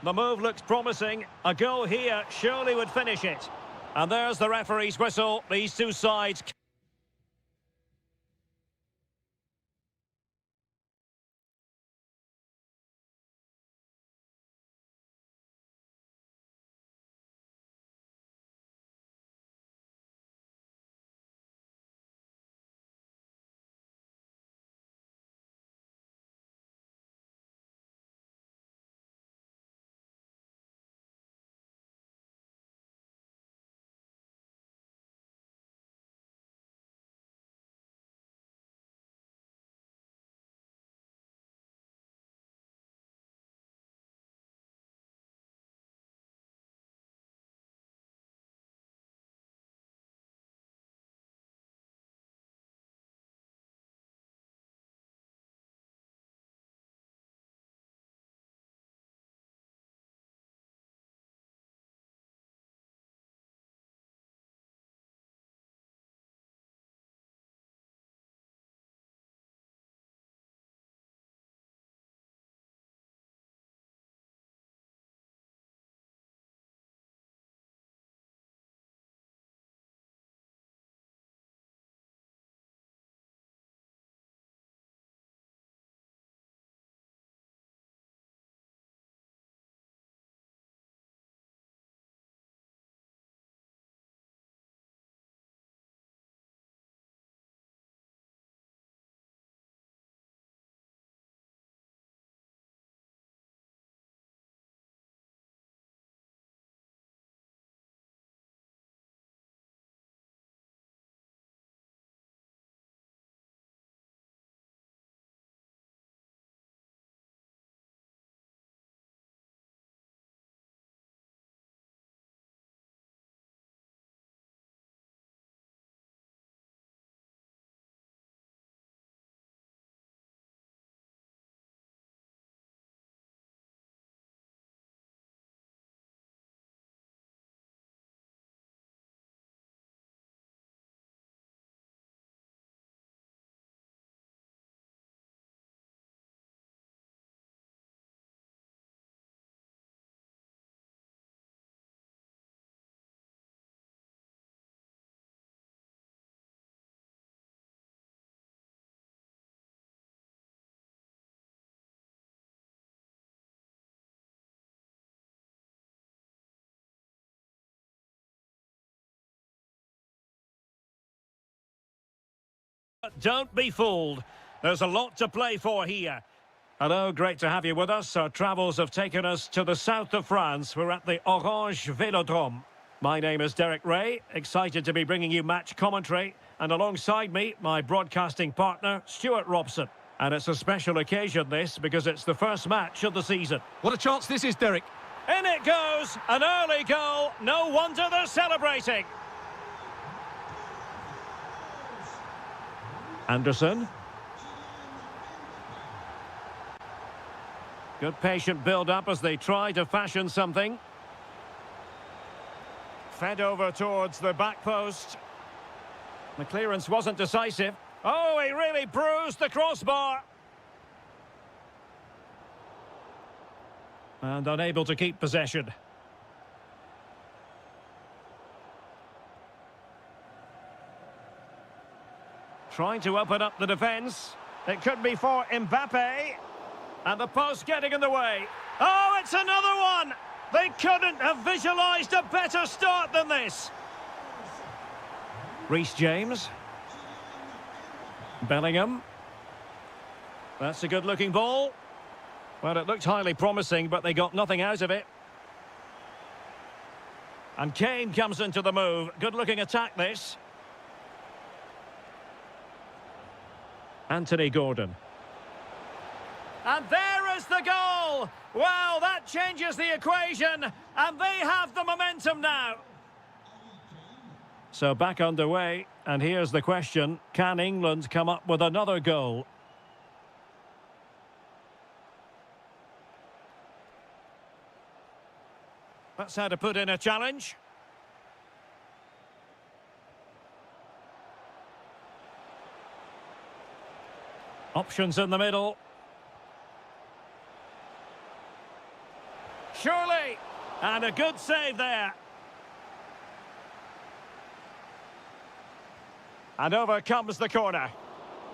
The move looks promising. A goal here surely would finish it. And there's the referee's whistle. These two sides... Don't be fooled. There's a lot to play for here. Hello, great to have you with us. Our travels have taken us to the south of France. We're at the Orange Vélodrome. My name is Derek Ray, excited to be bringing you match commentary. And alongside me, my broadcasting partner, Stuart Robson. And it's a special occasion, this, because it's the first match of the season. What a chance this is, Derek. In it goes, an early goal. No wonder they're celebrating. Anderson. Good patient build-up as they try to fashion something. Fed over towards the back post. The clearance wasn't decisive. Oh, he really bruised the crossbar. And unable to keep possession. Trying to open up the defence. It could be for Mbappe. And the post getting in the way. Oh, it's another one! They couldn't have visualised a better start than this. Reece James. Bellingham. That's a good-looking ball. Well, it looked highly promising, but they got nothing out of it. And Kane comes into the move. Good-looking attack, this. Anthony Gordon. And there is the goal! Well, that changes the equation, and they have the momentum now. So back underway, and here's the question. Can England come up with another goal? That's how to put in a challenge. Options in the middle. Surely! And a good save there. And over comes the corner.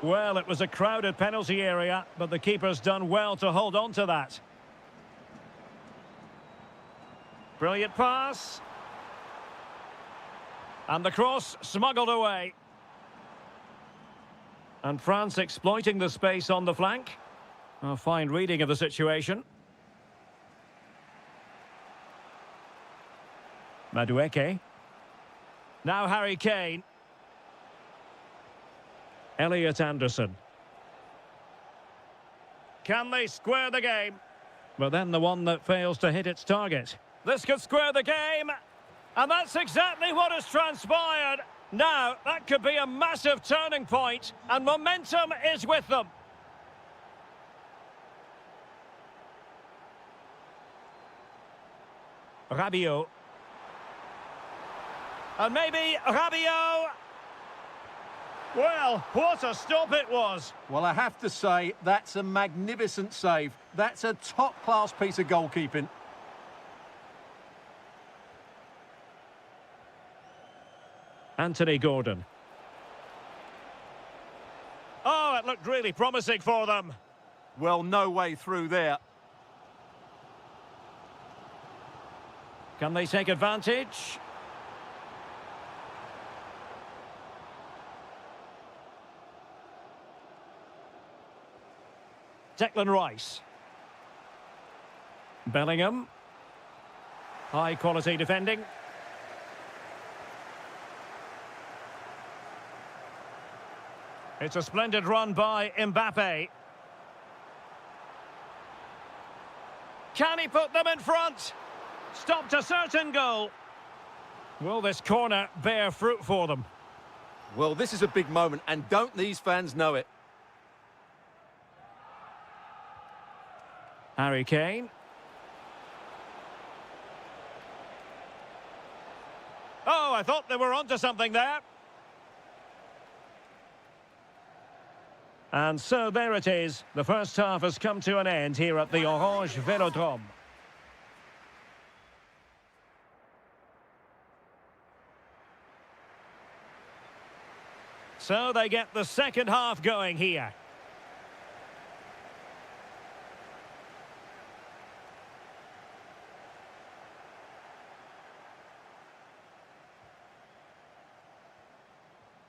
Well, it was a crowded penalty area, but the keeper's done well to hold on to that. Brilliant pass. And the cross smuggled away. And France exploiting the space on the flank. A fine reading of the situation. Madueke. Now Harry Kane. Elliot Anderson. Can they square the game? But then the one that fails to hit its target. This could square the game. And that's exactly what has transpired. Now, that could be a massive turning point, and momentum is with them. Rabiot. And maybe Rabiot. Well, what a stop it was. Well, I have to say, that's a magnificent save. That's a top-class piece of goalkeeping. Anthony Gordon. Oh, it looked really promising for them. Well, no way through there. Can they take advantage? Declan Rice. Bellingham. High quality defending. It's a splendid run by Mbappe. Can he put them in front? Stopped a certain goal. Will this corner bear fruit for them? Well, this is a big moment, and don't these fans know it? Harry Kane. Oh, I thought they were onto something there. And so there it is. The first half has come to an end here at the Orange Vélodrome. So they get the second half going here.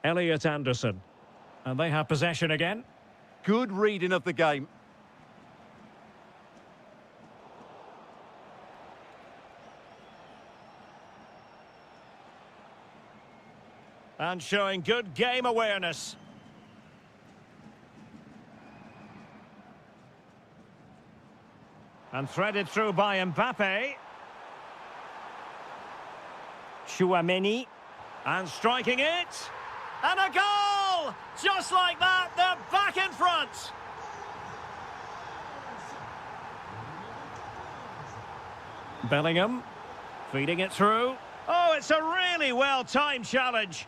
Elliot Anderson. And they have possession again. Good reading of the game. And showing good game awareness. And threaded through by Mbappe. Chouameni. And striking it. And a goal! Just like that, they're back in front. Bellingham. Feeding it through. Oh, it's a really well-timed challenge.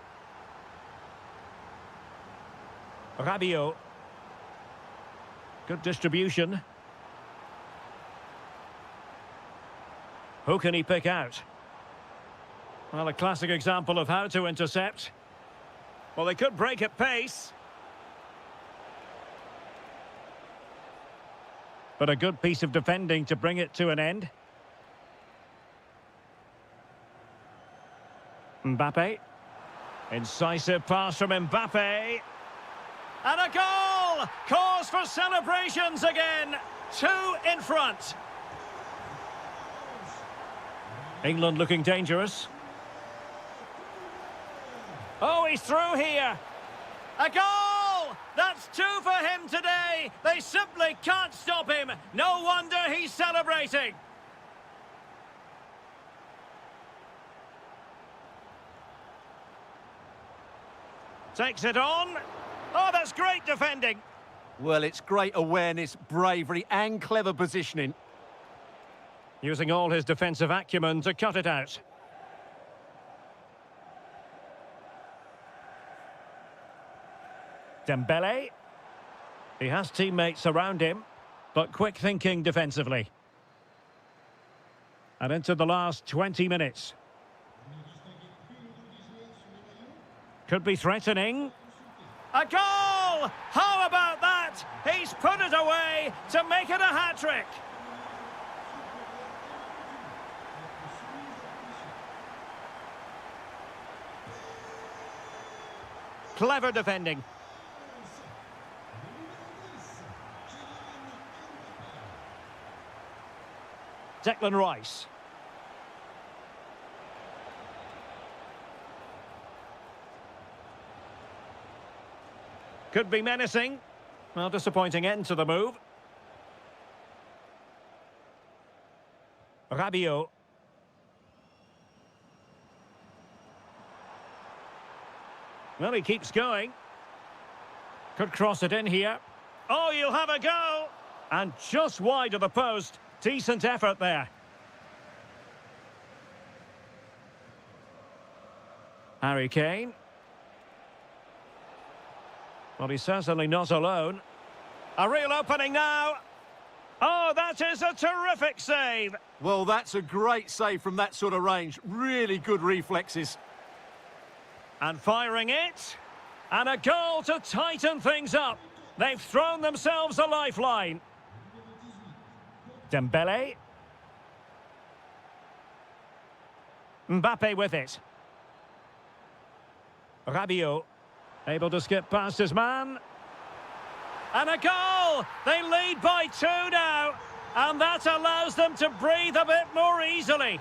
Rabiot. Good distribution. Who can he pick out? Well, a classic example of how to intercept. Well, they could break at pace. But a good piece of defending to bring it to an end. Mbappe. Incisive pass from Mbappe. And a goal! Cause for celebrations again. 2 in front. England looking dangerous. Oh, he's through here. A goal! That's 2 for him today. They simply can't stop him. No wonder he's celebrating. Takes it on. Oh, that's great defending. Well, it's great awareness, bravery and clever positioning. Using all his defensive acumen to cut it out. Dembele. He has teammates around him, but quick thinking defensively. And into the last 20 minutes. Could be threatening. A goal! How about that? He's put it away to make it a hat-trick. Clever defending. Declan Rice. Could be menacing. Well, disappointing end to the move. Rabiot. Well, he keeps going. Could cross it in here. Oh, you'll have a go! And just wide of the post. Decent effort there. Harry Kane. Well, he's certainly not alone. A real opening now. Oh, that is a terrific save. Well, that's a great save from that sort of range. Really good reflexes. And firing it. And a goal to tighten things up. They've thrown themselves a lifeline. Dembele. Mbappe with it. Rabiot. Able to skip past his man. And a goal! They lead by 2 now. And that allows them to breathe a bit more easily.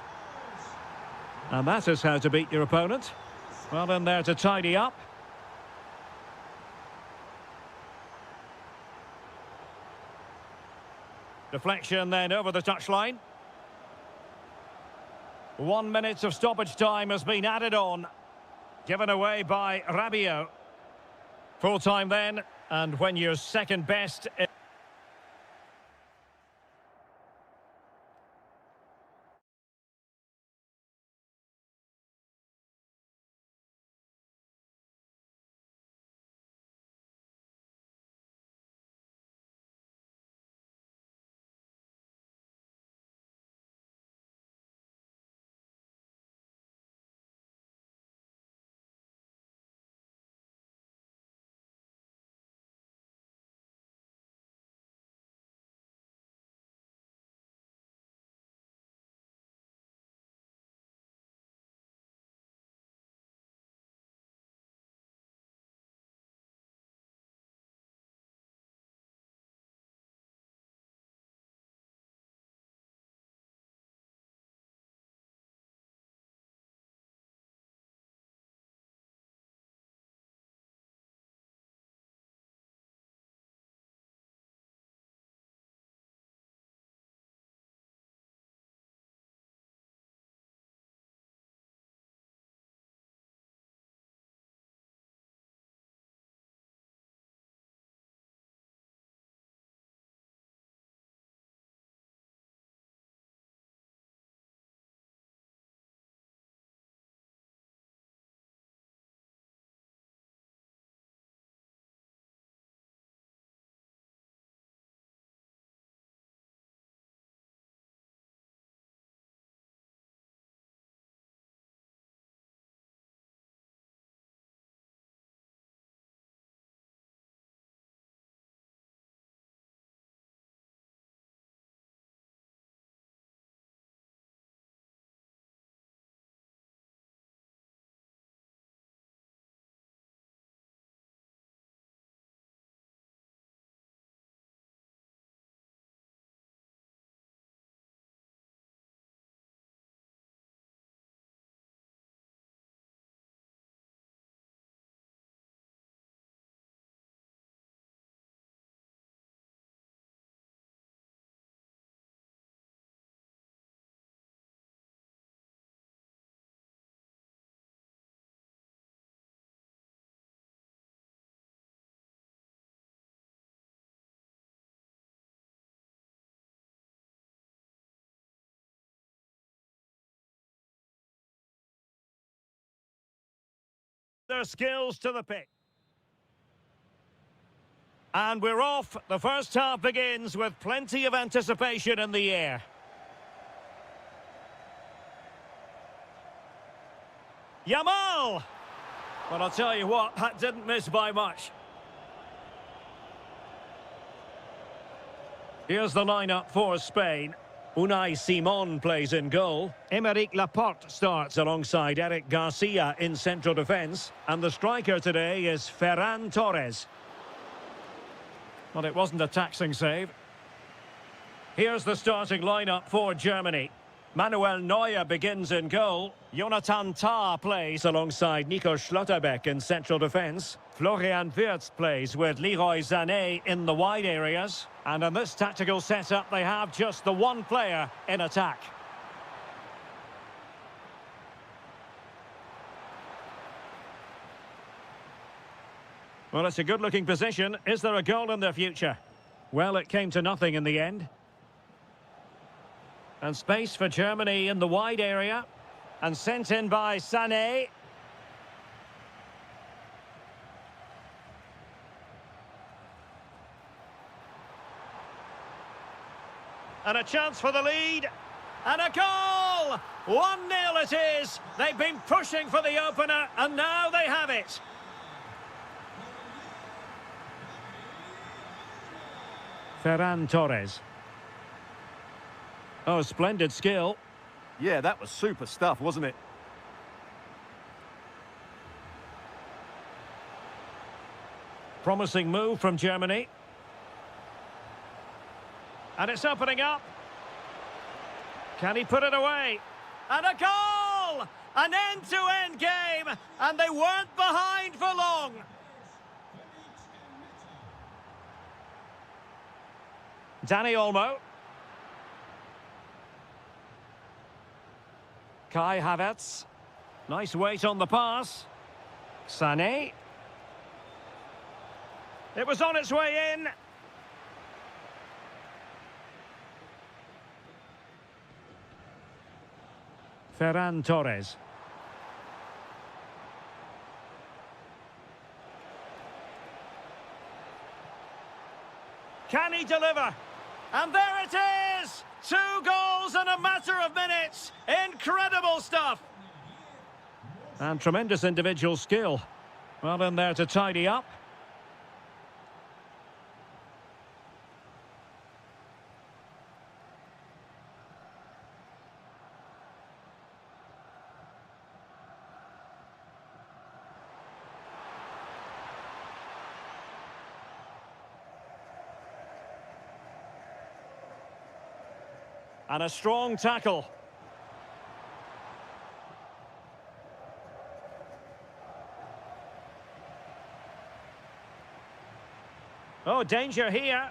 And that is how to beat your opponent. Well in there to tidy up. Deflection then over the touchline. 1 minute of stoppage time has been added on. Given away by Rabiot. Full time then, and when you're second best... their skills to the pitch. And we're off. The first half begins with plenty of anticipation in the air. Yamal! But I'll tell you what, that didn't miss by much. Here's the lineup for Spain. Unai Simon plays in goal. Aymeric Laporte starts alongside Eric Garcia in central defence. And the striker today is Ferran Torres. Well, it wasn't a taxing save. Here's the starting lineup for Germany. Manuel Neuer begins in goal. Jonathan Tah plays alongside Nico Schlotterbeck in central defence. Florian Wirtz plays with Leroy Sané in the wide areas. And in this tactical setup, they have just the one player in attack. Well, it's a good-looking position. Is there a goal in their future? Well, it came to nothing in the end. And space for Germany in the wide area. And sent in by Sané. And a chance for the lead. And a goal! 1-0 it is. They've been pushing for the opener, and now they have it. Ferran Torres. Oh, splendid skill. Yeah, that was super stuff, wasn't it? Promising move from Germany. And it's opening up. Can he put it away? And a goal! An end-to-end game, and they weren't behind for long. Dani Olmo. Kai Havertz. Nice weight on the pass. Sané. It was on its way in. Ferran Torres. Can he deliver? And there it is! 2 goals in a matter of minutes. Incredible stuff. And tremendous individual skill. Well in there to tidy up. And a strong tackle. Oh, danger here.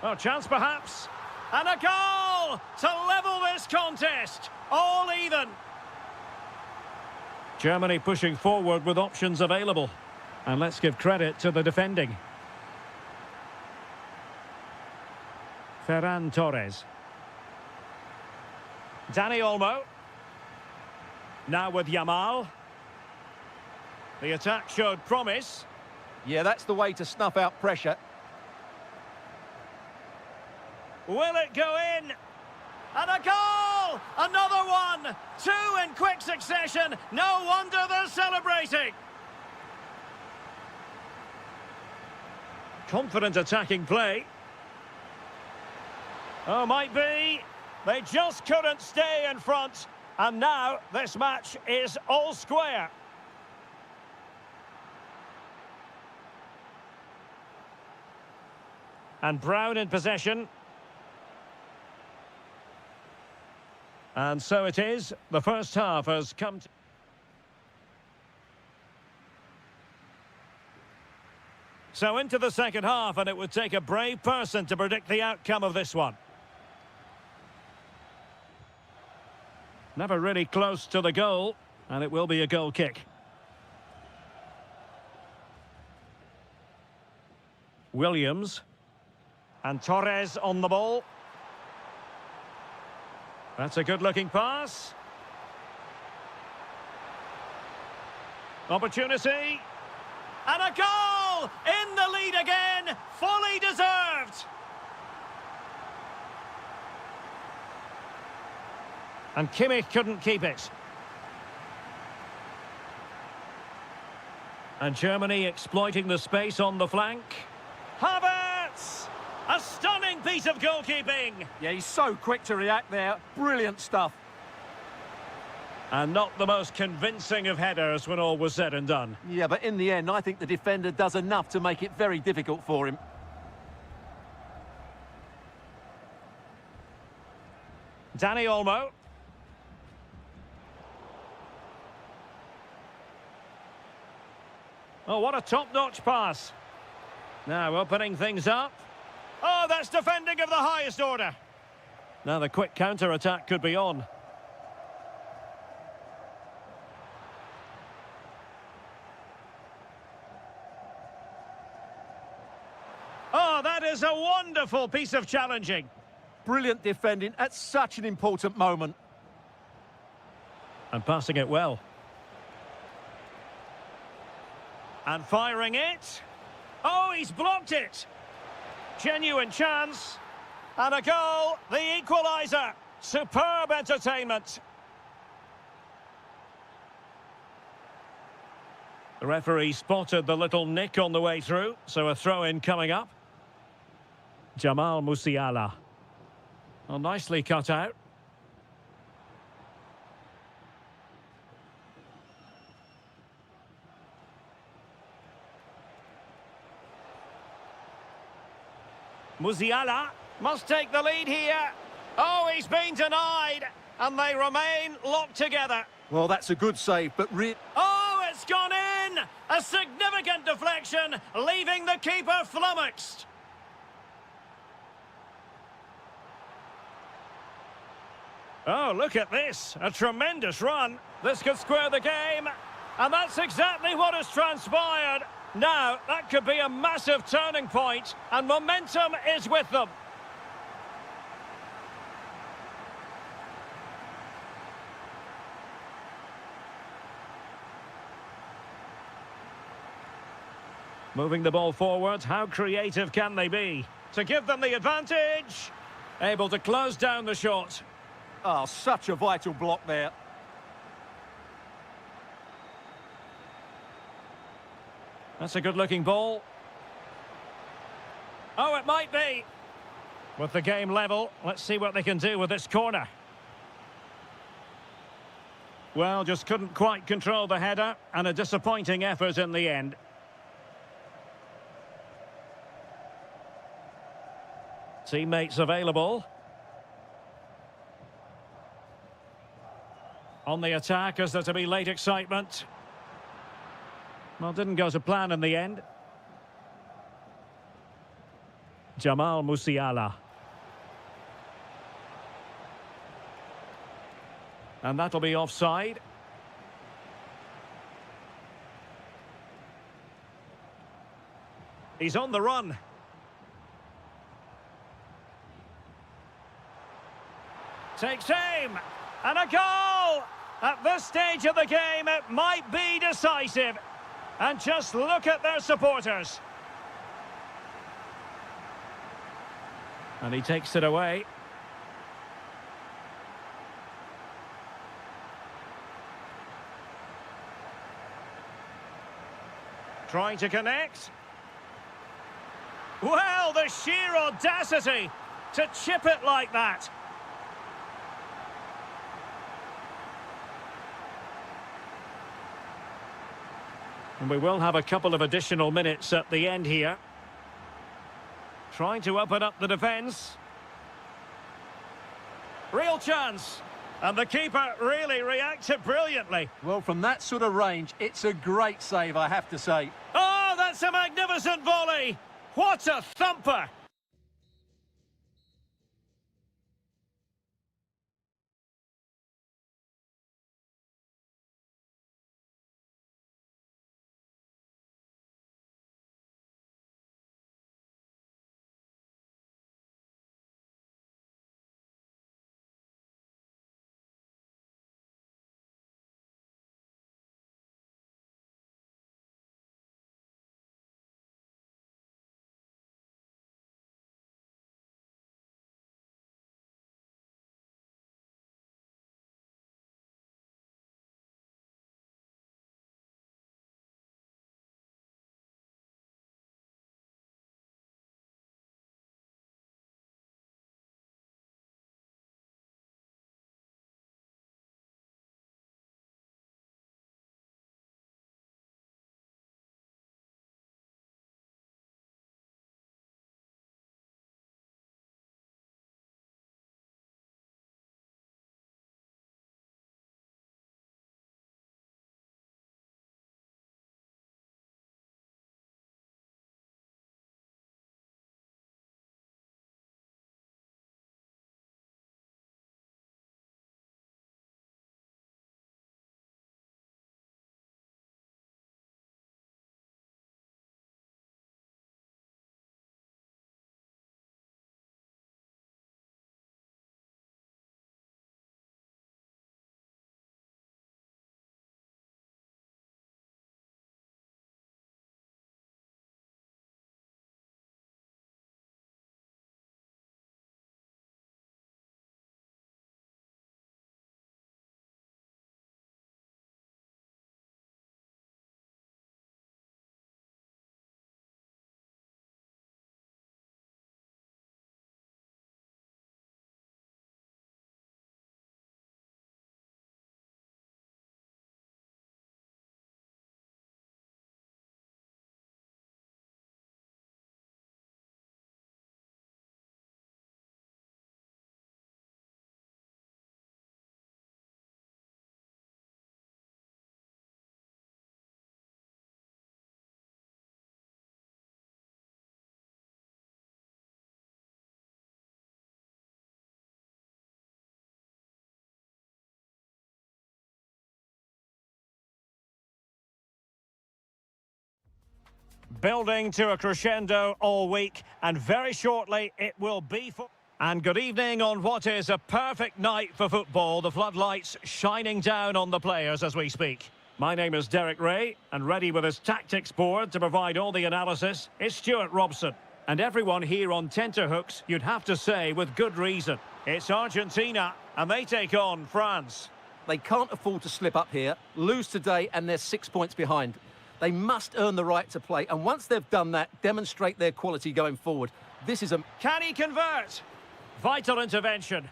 Oh, chance perhaps. And a goal to level this contest. All even. Germany pushing forward with options available. And let's give credit to the defending. Ferran Torres. Dani Olmo. Now with Yamal. The attack showed promise. Yeah, that's the way to snuff out pressure. Will it go in? And a goal! Another one! 2 in quick succession. No wonder they're celebrating. Confident attacking play. Oh, might be. They just couldn't stay in front. And now this match is all square. And Brown in possession. And so it is. The first half has come to... So into the second half, and it would take a brave person to predict the outcome of this one. Never really close to the goal, and it will be a goal kick. Williams. And Torres on the ball. That's a good-looking pass. Opportunity. And a goal! In the lead again, fully deserved! And Kimmich couldn't keep it. And Germany exploiting the space on the flank. Havertz! A stunning piece of goalkeeping! Yeah, he's so quick to react there. Brilliant stuff. And not the most convincing of headers when all was said and done. Yeah, but in the end, I think the defender does enough to make it very difficult for him. Danny Olmo. Oh, what a top-notch pass. Now opening things up. Oh, that's defending of the highest order. Now the quick counter-attack could be on. Oh, that is a wonderful piece of challenging. Brilliant defending at such an important moment. And passing it well. And firing it. Oh, he's blocked it. Genuine chance. And a goal, the equaliser. Superb entertainment. The referee spotted the little nick on the way through, so a throw-in coming up. Jamal Musiala. Oh, nicely cut out. Musiala must take the lead here. Oh, he's been denied, and they remain locked together. Well, that's a good save, but Oh, it's gone in! A significant deflection, leaving the keeper flummoxed. Oh, look at this. A tremendous run. This could square the game. And that's exactly what has transpired. Now, that could be a massive turning point, and momentum is with them. Moving the ball forward, how creative can they be? To give them the advantage. Able to close down the shot. oh, such a vital block there. That's a good-looking ball. Oh, it might be. With the game level, let's see what they can do with this corner. Well, just couldn't quite control the header, and a disappointing effort in the end. Teammates available. On the attack, is there to be late excitement? Well, didn't go to plan in the end. Jamal Musiala. And that'll be offside. He's on the run. Takes aim. And a goal! At this stage of the game, it might be decisive. And just look at their supporters. And he takes it away. Trying to connect. Well, the sheer audacity to chip it like that. And we will have a couple of additional minutes at the end here. Trying to open up the defence. Real chance. And the keeper really reacted brilliantly. Well, from that sort of range, it's a great save, I have to say. Oh, that's a magnificent volley. What a thumper. Building to a crescendo all week, and very shortly it will be for... And good evening on what is a perfect night for football. The floodlights shining down on the players as we speak. My name is Derek Ray, and ready with his tactics board to provide all the analysis is Stuart Robson. And everyone here on tenterhooks, you'd have to say with good reason. It's Argentina, and they take on France. They can't afford to slip up here, lose today, and they're 6 points behind. They must earn the right to play, and once they've done that, demonstrate their quality going forward. This is a... Can he convert? Vital intervention.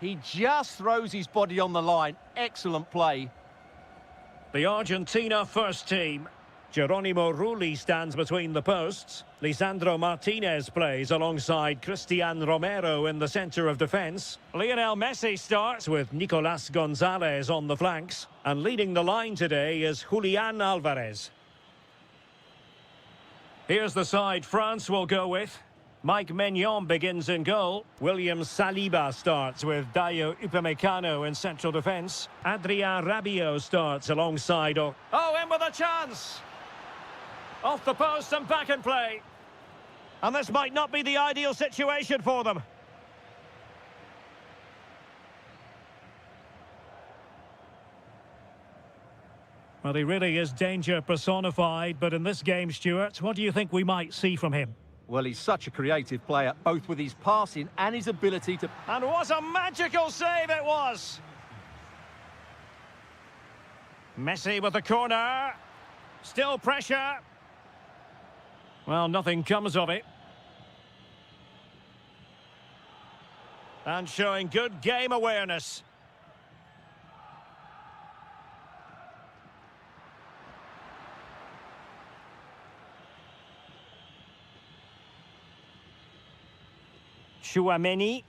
He just throws his body on the line. Excellent play. The Argentina first team. Geronimo Rulli stands between the posts. Lisandro Martinez plays alongside Cristian Romero in the centre of defence. Lionel Messi starts with Nicolas Gonzalez on the flanks. And leading the line today is Julian Alvarez. Here's the side France will go with. Mike Maignan begins in goal. William Saliba starts with Dayo Upamecano in central defence. Adrien Rabiot starts alongside... Oh, in with a chance! Off the post and back in play. And this might not be the ideal situation for them. Well, he really is danger personified, but in this game, Stuart, what do you think we might see from him? Well, he's such a creative player, both with his passing and his ability to... And what a magical save it was! Messi with the corner. Still pressure. Well, nothing comes of it. And showing good game awareness. Chouameni.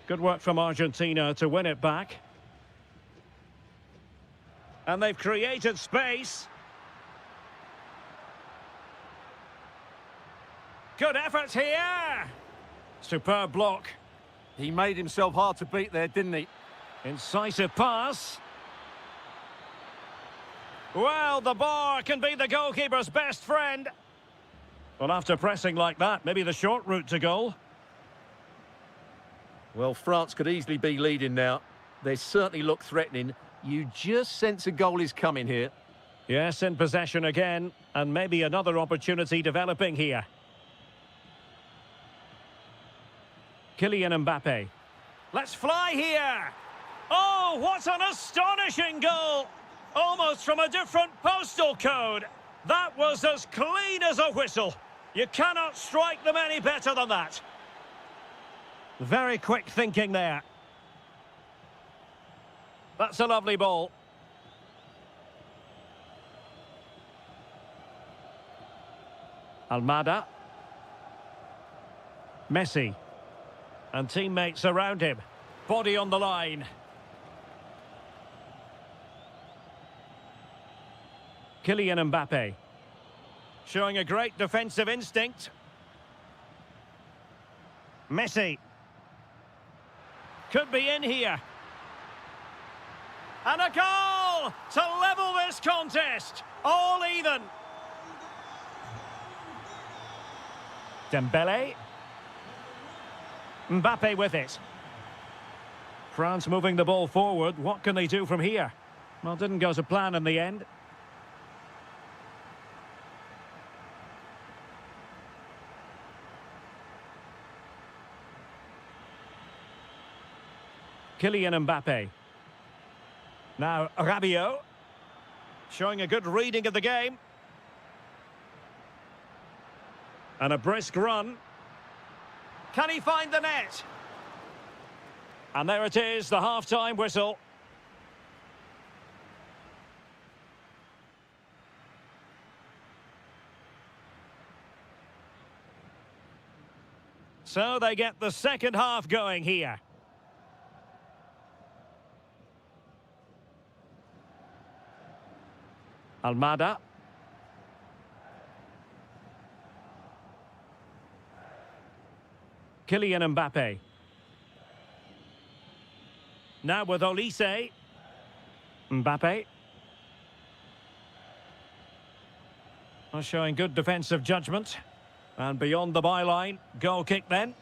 Good work from Argentina to win it back. And they've created space. Good effort here. Superb block. He made himself hard to beat there, didn't he? Incisive pass. Well, the bar can be the goalkeeper's best friend. Well, after pressing like that, maybe the short route to goal. Well, France could easily be leading now. They certainly look threatening. You just sense a goal is coming here. Yes, in possession again, and maybe another opportunity developing here. Kylian Mbappe. Let's fly here! Oh, what an astonishing goal! Almost from a different postal code. That was as clean as a whistle. You cannot strike them any better than that. Very quick thinking there. That's a lovely ball. Almada. Messi. And teammates around him. Body on the line. Kylian Mbappe. Showing a great defensive instinct. Messi. Could be in here. And a goal to level this contest. All even. Dembele. Mbappe with it. France moving the ball forward. What can they do from here? Well, didn't go to plan in the end. Kylian Mbappe. Now Rabiot. Showing a good reading of the game. And a brisk run. Can he find the net? And there it is, the half-time whistle. So they get the second half going here. Almada. Kylian Mbappe. Now with Olise. Mbappe. Well, showing good defensive judgment. And beyond the byline, goal kick then.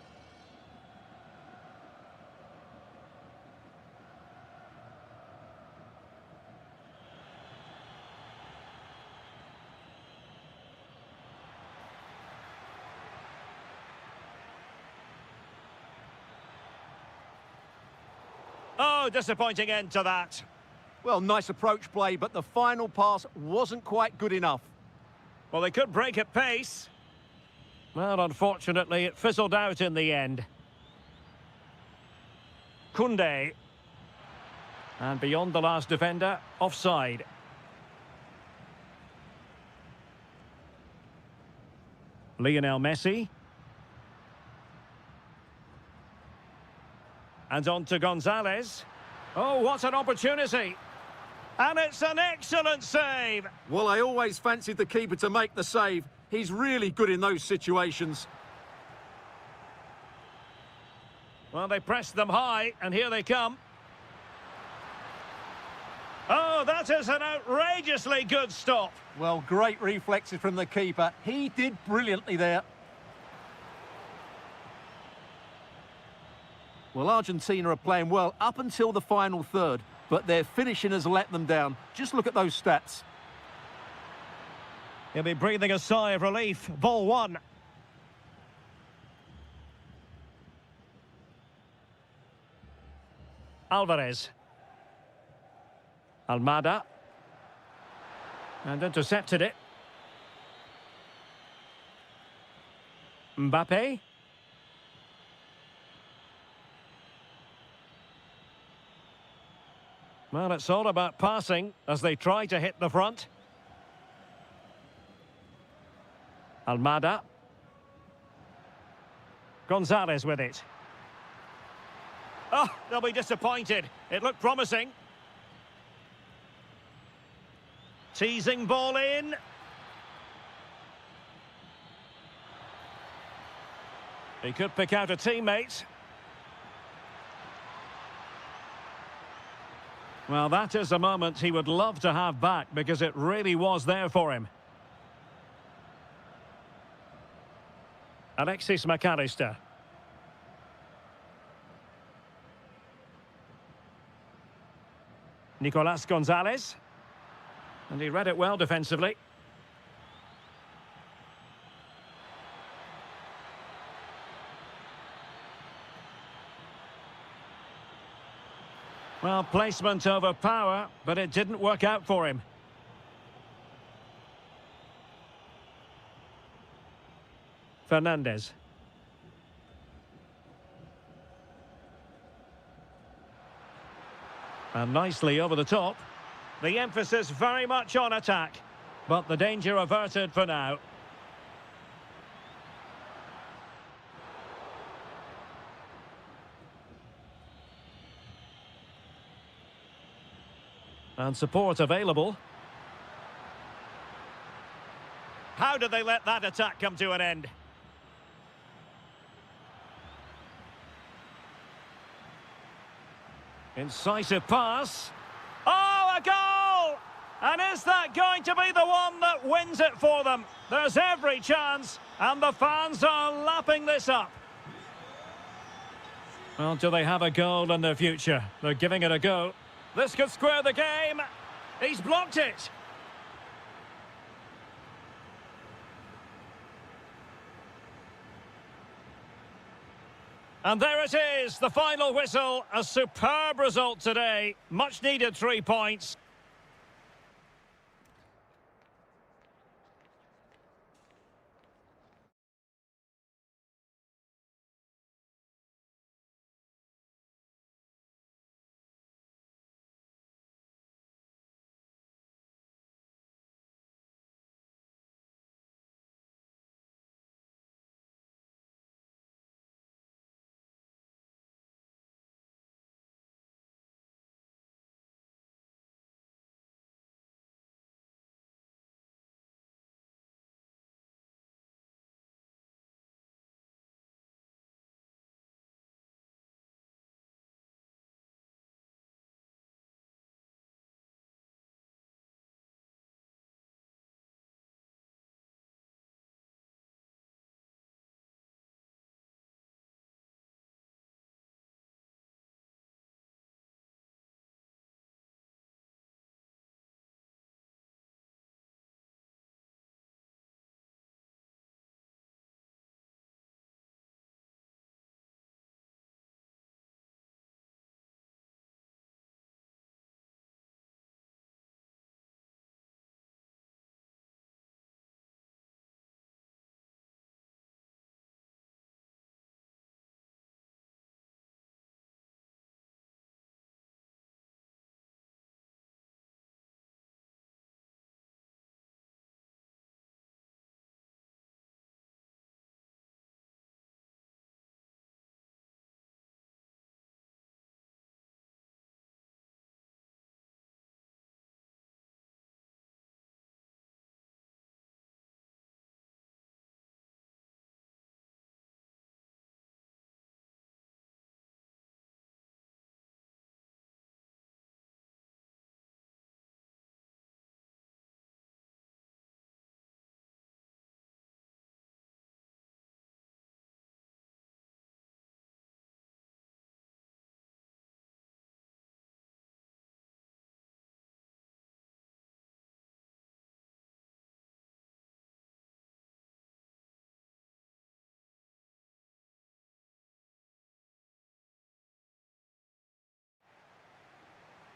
Oh, disappointing end to that. Well, nice approach play, but the final pass wasn't quite good enough. Well, they could break at pace. Well, unfortunately, it fizzled out in the end. Kunde. And beyond the last defender, offside. Lionel Messi. And on to Gonzalez. Oh, what an opportunity. And it's an excellent save. Well, I always fancied the keeper to make the save. He's really good in those situations. Well, they pressed them high, and here they come. Oh, that is an outrageously good stop. Well, great reflexes from the keeper. He did brilliantly there. Well, Argentina are playing well up until the final third, but their finishing has let them down. Just look at those stats. He'll be breathing a sigh of relief. Ball one. Alvarez. Almada. And intercepted it. Mbappe. Well, it's all about passing as they try to hit the front. Almada. Gonzalez with it. Oh, they'll be disappointed. It looked promising. Teasing ball in. He could pick out a teammate. Well, that is a moment he would love to have back because it really was there for him. Alexis McAllister. Nicolas Gonzalez. And he read it well defensively. Well, placement over power, but it didn't work out for him. Fernandez. And nicely over the top. The emphasis very much on attack, but the danger averted for now. And support available. How did they let that attack come to an end? Incisive pass. Oh, a goal! And is that going to be the one that wins it for them? There's every chance, and the fans are lapping this up. Well, do they have a goal in their future? They're giving it a go. This could square the game. He's blocked it. And there it is, the final whistle. A superb result today. Much needed 3 points.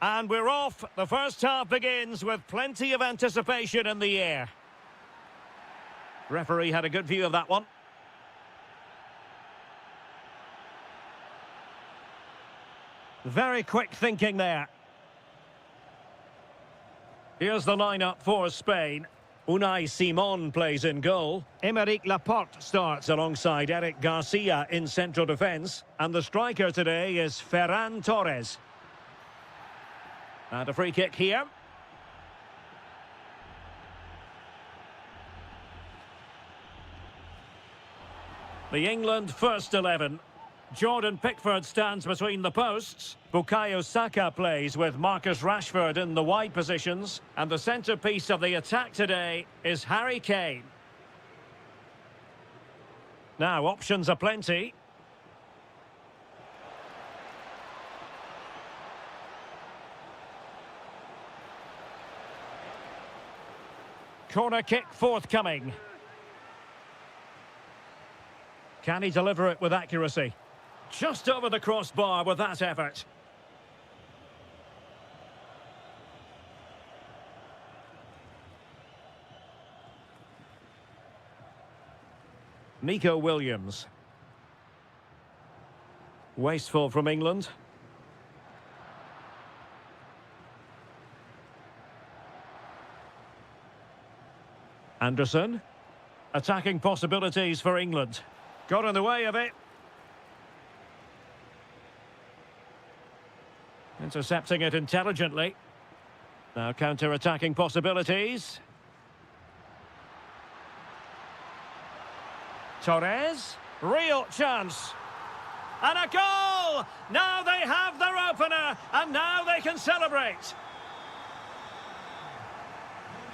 And we're off. The first half begins with plenty of anticipation in the air. Referee had a good view of that one. Very quick thinking there. Here's the lineup for Spain. Unai Simon plays in goal. Aymeric Laporte starts alongside Eric Garcia in central defence. And the striker today is Ferran Torres. And a free kick here. The England first 11. Jordan Pickford stands between the posts. Bukayo Saka plays with Marcus Rashford in the wide positions. And the centrepiece of the attack today is Harry Kane. Now, options are plenty. Corner kick forthcoming. Can he deliver it with accuracy? Just over the crossbar with that effort. Nico Williams. Wasteful from England. Anderson. Attacking possibilities for England. Got in the way of it. Intercepting it intelligently. Now counter-attacking possibilities. Torres. Real chance. And a goal! Now they have their opener, and now they can celebrate.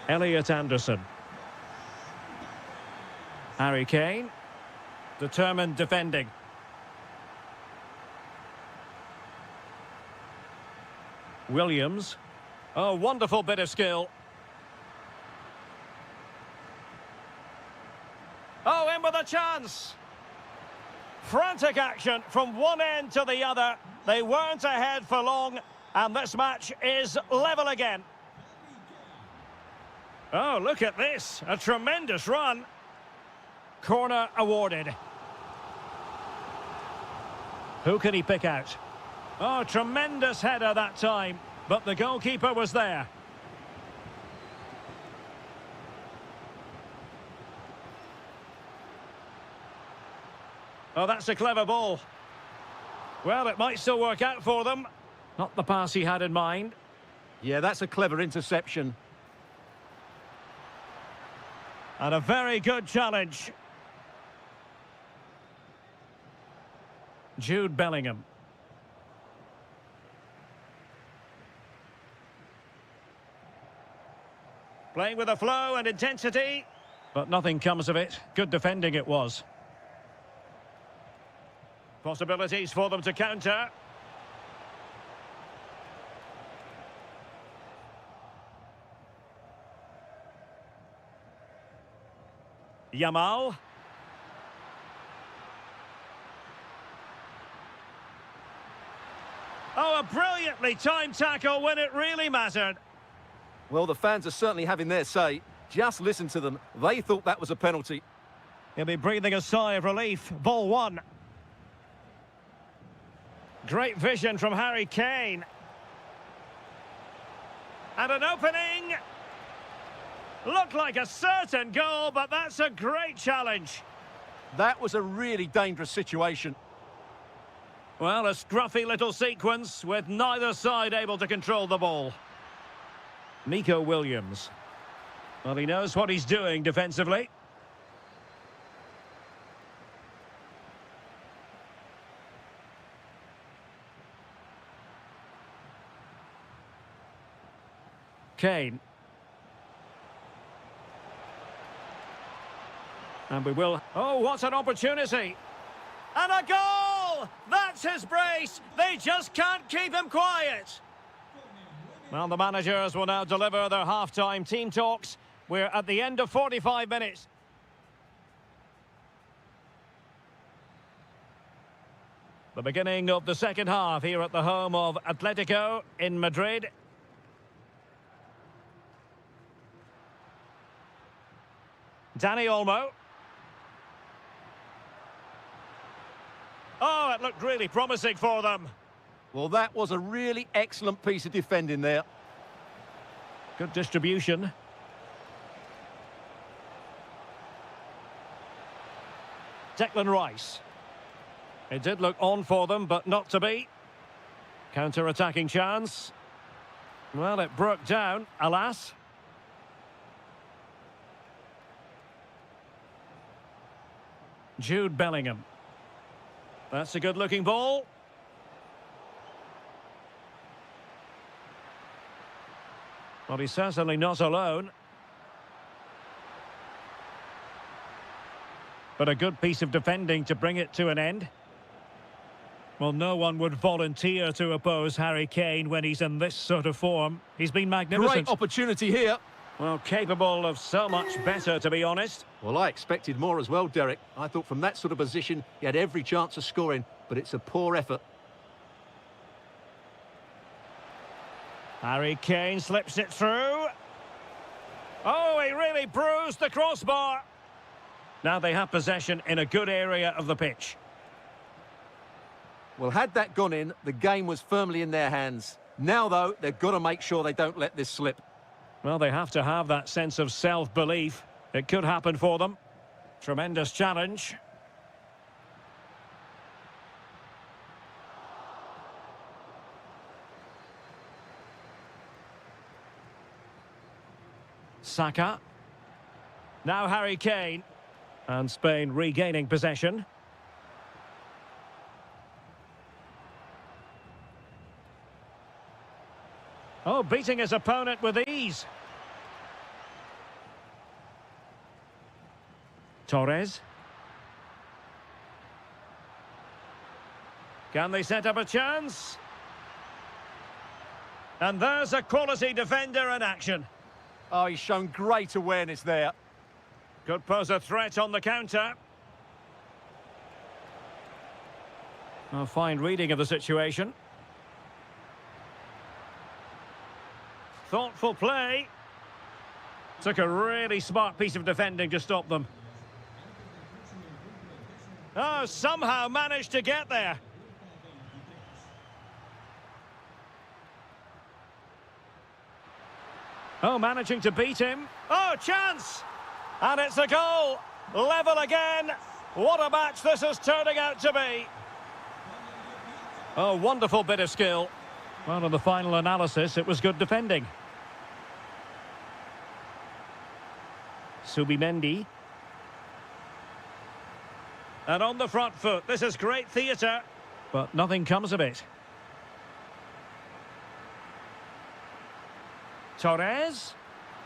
Elliot Anderson. Harry Kane. Determined defending. Williams. Oh, wonderful bit of skill. Oh, in with a chance. Frantic action from one end to the other. They weren't ahead for long, and this match is level again. Oh, look at this. A tremendous run. Corner awarded. Who can he pick out? Oh, tremendous header that time, but the goalkeeper was there. Oh, that's a clever ball. Well, it might still work out for them. Not the pass he had in mind. Yeah, that's a clever interception. And a very good challenge. Jude Bellingham. Playing with a flow and intensity, but nothing comes of it. Good defending it was. Possibilities for them to counter. Yamal. Oh, a brilliantly timed tackle when it really mattered. Well, the fans are certainly having their say. Just listen to them. They thought that was a penalty. He'll be breathing a sigh of relief. Ball one. Great vision from Harry Kane. And an opening. Looked like a certain goal, but that's a great challenge. That was a really dangerous situation. Well, a scruffy little sequence with neither side able to control the ball. Nico Williams. Well, he knows what he's doing defensively. Kane. And we will... Oh, what an opportunity! And a goal! That's his brace! They just can't keep him quiet! Well, the managers will now deliver their half-time team talks. We're at the end of 45 minutes. The beginning of the second half here at the home of Atletico in Madrid. Dani Olmo. Oh, it looked really promising for them. Well, that was a really excellent piece of defending there. Good distribution. Declan Rice. It did look on for them, but not to be. Counter-attacking chance. Well, it broke down, alas. Jude Bellingham. That's a good-looking ball. Well, he's certainly not alone. But a good piece of defending to bring it to an end. Well, no one would volunteer to oppose Harry Kane when he's in this sort of form. He's been magnificent. Great opportunity here. Well, capable of so much better, to be honest. Well, I expected more as well, Derek. I thought from that sort of position, he had every chance of scoring, but it's a poor effort. Harry Kane slips it through. Oh, he really bruised the crossbar. Now they have possession in a good area of the pitch. Well, had that gone in, the game was firmly in their hands. Now, though, they've got to make sure they don't let this slip. Well, they have to have that sense of self-belief. It could happen for them. Tremendous challenge. Saka. Now Harry Kane. And Spain regaining possession. Oh, beating his opponent with ease. Torres. Can they set up a chance? And there's a quality defender in action. Oh, he's shown great awareness there. Could pose a threat on the counter. A fine reading of the situation. Thoughtful play. Took a really smart piece of defending to stop them. Oh, somehow managed to get there. Oh, managing to beat him. Oh, chance! And it's a goal. Level again. What a match this is turning out to be. Oh, wonderful bit of skill. Well, in the final analysis, it was good defending. Subimendi. And on the front foot, this is great theatre, but nothing comes of it. Torres.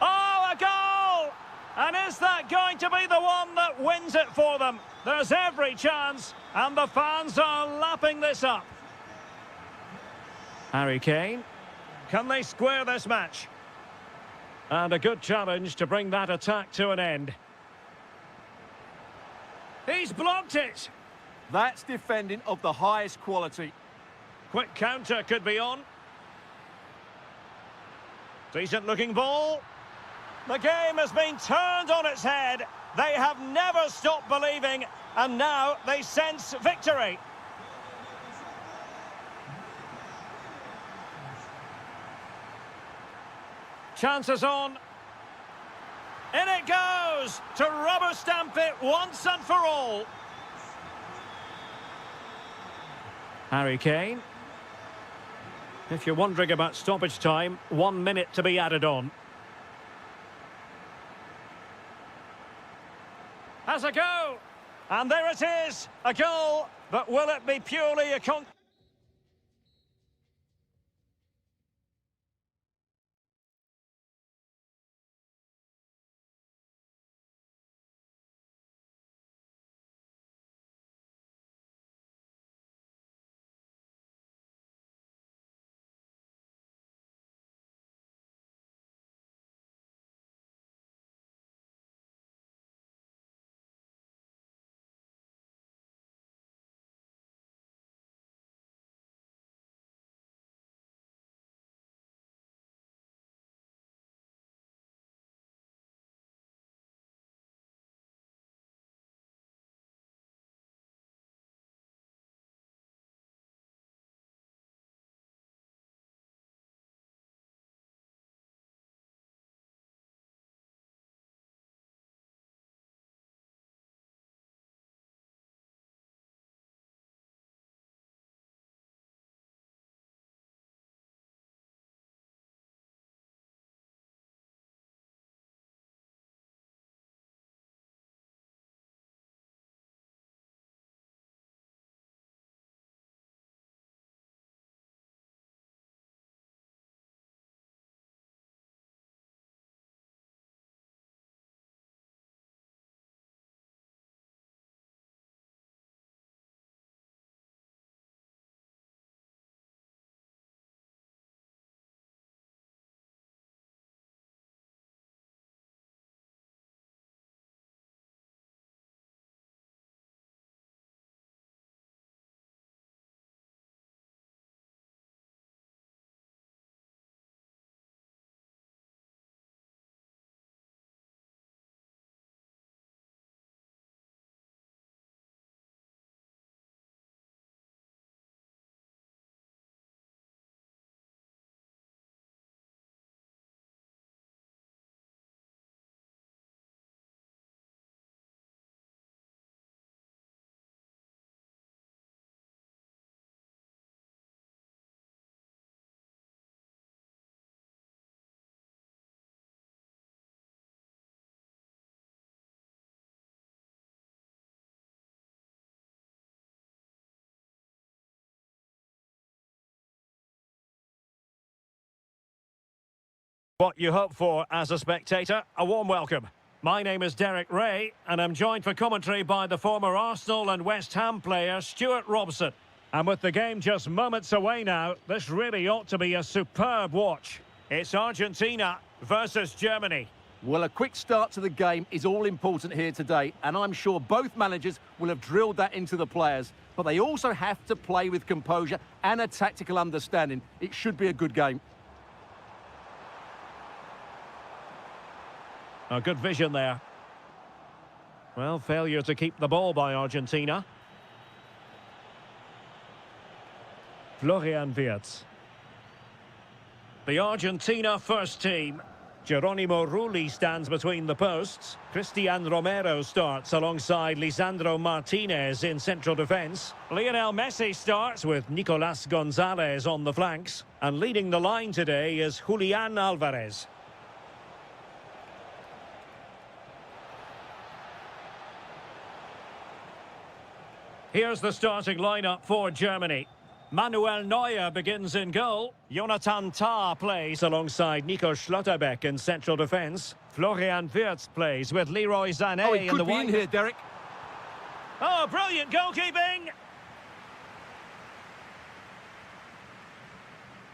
Oh, a goal! And is that going to be the one that wins it for them? There's every chance, and the fans are lapping this up. Harry Kane. Can they square this match? And a good challenge to bring that attack to an end. He's blocked it. That's defending of the highest quality. Quick counter could be on. Decent looking ball. The game has been turned on its head. They have never stopped believing, and now they sense victory. Chances on. In it goes to rubber stamp it once and for all. Harry Kane. If you're wondering about stoppage time, 1 minute to be added on. Has a go. And there it is, a goal. But will it be purely a What you hope for as a spectator, a warm welcome. My name is Derek Ray, and I'm joined for commentary by the former Arsenal and West Ham player Stuart Robson. And with the game just moments away now, this really ought to be a superb watch. It's Argentina versus Germany. Well, a quick start to the game is all important here today, and I'm sure both managers will have drilled that into the players. But they also have to play with composure and a tactical understanding. It should be a good game. A good vision there. Well, failure to keep the ball by Argentina. Florian Wirtz. The Argentina first team. Geronimo Rulli stands between the posts. Cristian Romero starts alongside Lisandro Martinez in central defence. Lionel Messi starts with Nicolas Gonzalez on the flanks. And leading the line today is Julian Alvarez. Here's the starting lineup for Germany. Manuel Neuer begins in goal. Jonathan Tah plays alongside Nico Schlotterbeck in central defence. Florian Wirtz plays with Leroy Sané He in the could be in wing. here, Derek. Oh, brilliant goalkeeping!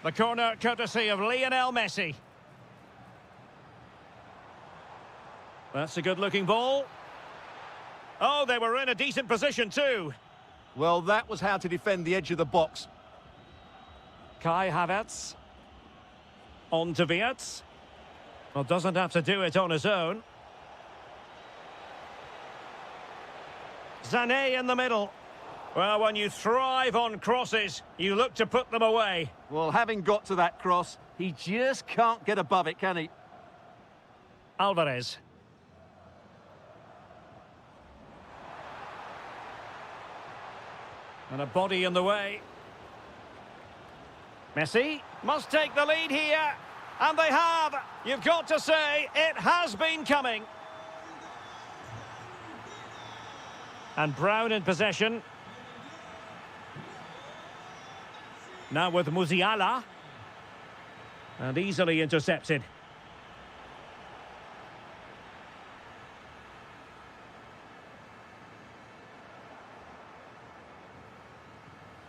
The corner courtesy of Lionel Messi. That's a good-looking ball. Oh, they were in a decent position too. Well, that was how to defend the edge of the box. Kai Havertz. On to Wirtz. Well, doesn't have to do it on his own. Sané in the middle. Well, when you thrive on crosses, you look to put them away. Well, having got to that cross, he just can't get above it, can he? Alvarez. And a body in the way. Messi must take the lead here. And they have. You've got to say, it has been coming. And Brown in possession. Now with Musiala. And easily intercepted.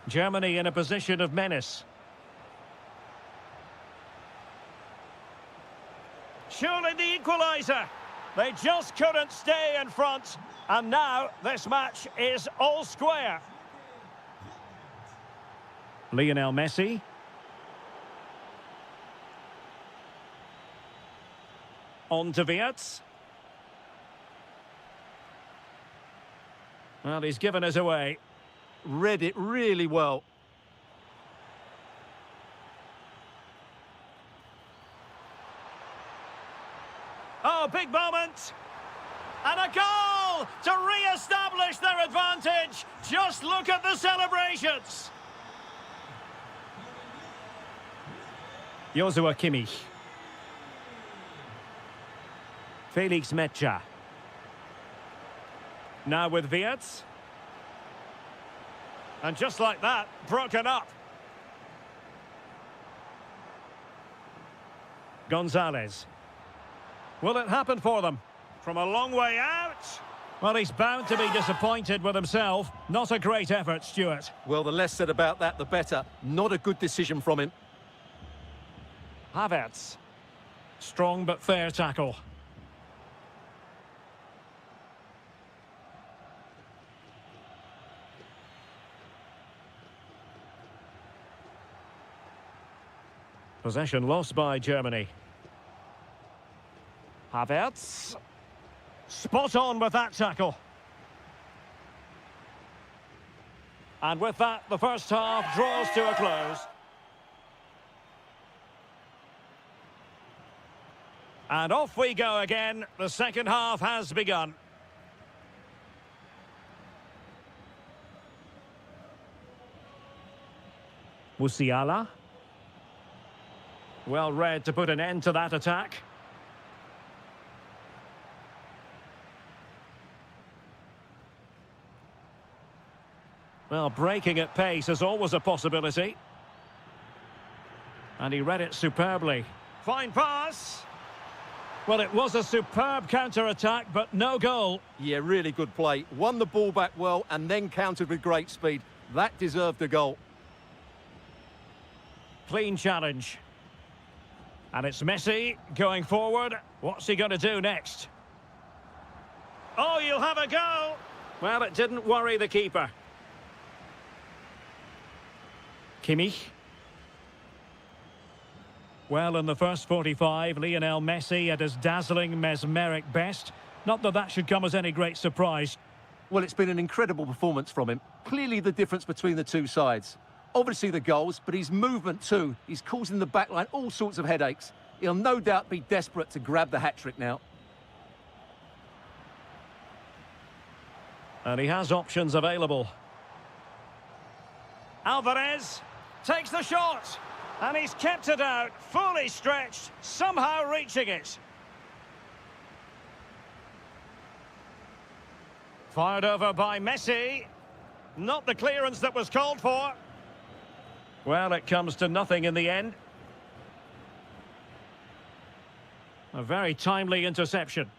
Germany in a position of menace. Surely the equaliser. They just couldn't stay in front. And now this match is all square. Lionel Messi. On to Wirtz. Well, he's given us away. Read it really well. Oh, big moment. And a goal to re-establish their advantage. Just look at the celebrations. Joshua Kimmich. Felix Metscher. Now with Wirtz. And just like that, broken up. Gonzalez. Will it happen for them? From a long way out? Well, he's bound to be disappointed with himself. Not a great effort, Stuart. Well, the less said about that, the better. Not a good decision from him. Havertz. Strong but fair tackle. Possession lost by Germany. Havertz. Spot on with that tackle. And with that, the first half draws to a close. And off we go again. The second half has begun. Musiala. Well read to put an end to that attack. Well, breaking at pace is always a possibility. And he read it superbly. Fine pass. Well, it was a superb counter-attack, but no goal. Yeah, really good play. Won the ball back well and then countered with great speed. That deserved a goal. Clean challenge. And it's Messi going forward. What's he going to do next? Oh, you'll have a go. Well, it didn't worry the keeper. Kimmich. Well, in the first 45, Lionel Messi at his dazzling, mesmeric best. Not that that should come as any great surprise. Well, it's been an incredible performance from him. Clearly the difference between the two sides. Obviously the goals, but his movement too. He's causing the backline all sorts of headaches. He'll no doubt be desperate to grab the hat-trick now. And he has options available. Alvarez takes the shot. And he's kept it out, fully stretched, somehow reaching it. Fired over by Messi. Not the clearance that was called for. Well, it comes to nothing in the end. A very timely interception.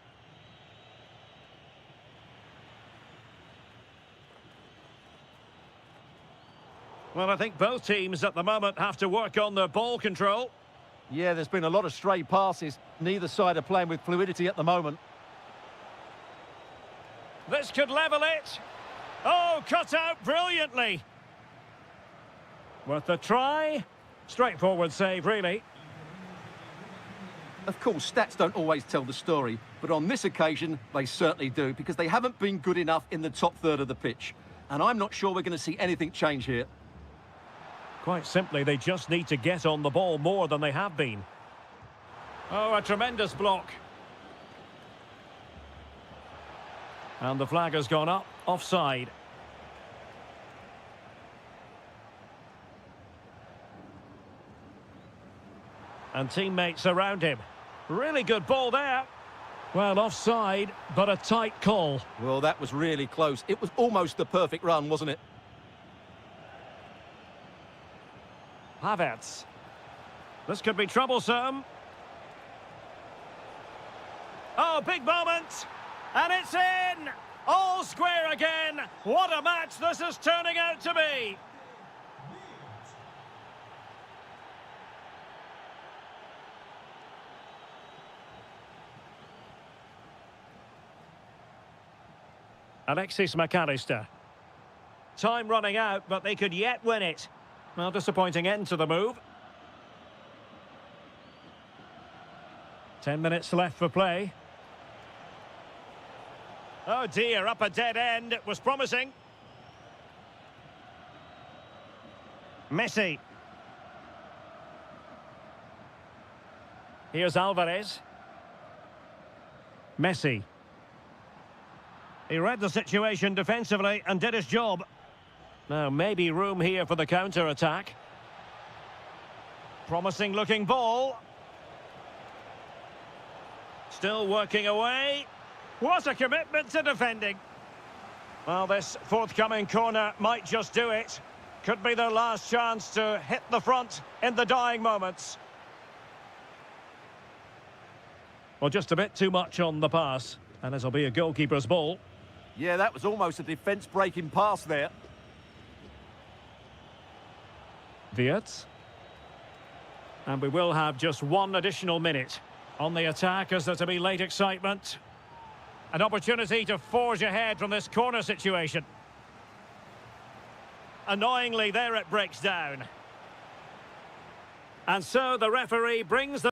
Well, I think both teams at the moment have to work on their ball control. Yeah, there's been a lot of stray passes. Neither side are playing with fluidity at the moment. This could level it. Oh, cut out brilliantly. Worth a try. Straightforward save, really. Of course, stats don't always tell the story, but on this occasion, they certainly do, because they haven't been good enough in the top third of the pitch. And I'm not sure we're going to see anything change here. Quite simply, they just need to get on the ball more than they have been. Oh, a tremendous block. And the flag has gone up, offside. And teammates around him. Really good ball there. Well, offside, but a tight call. Well, that was really close. It was almost the perfect run, wasn't it? Havertz. This could be troublesome. Oh, big moment. And it's in. All square again. What a match this is turning out to be. Alexis McAllister. Time running out, but they could yet win it. Well, disappointing end to the move. 10 minutes left for play. Oh dear, up a dead end. It was promising. Messi. Here's Alvarez. Messi. He read the situation defensively and did his job. Now, maybe room here for the counter-attack. Promising looking ball. Still working away. What a commitment to defending. Well, this forthcoming corner might just do it. Could be their last chance to hit the front in the dying moments. Well, just a bit too much on the pass. And it'll be a goalkeeper's ball. Yeah, that was almost a defence-breaking pass there. Wirtz. And we will have just one additional minute. On the attack, is there to be late excitement? An opportunity to forge ahead from this corner situation. Annoyingly, there it breaks down. And so the referee brings the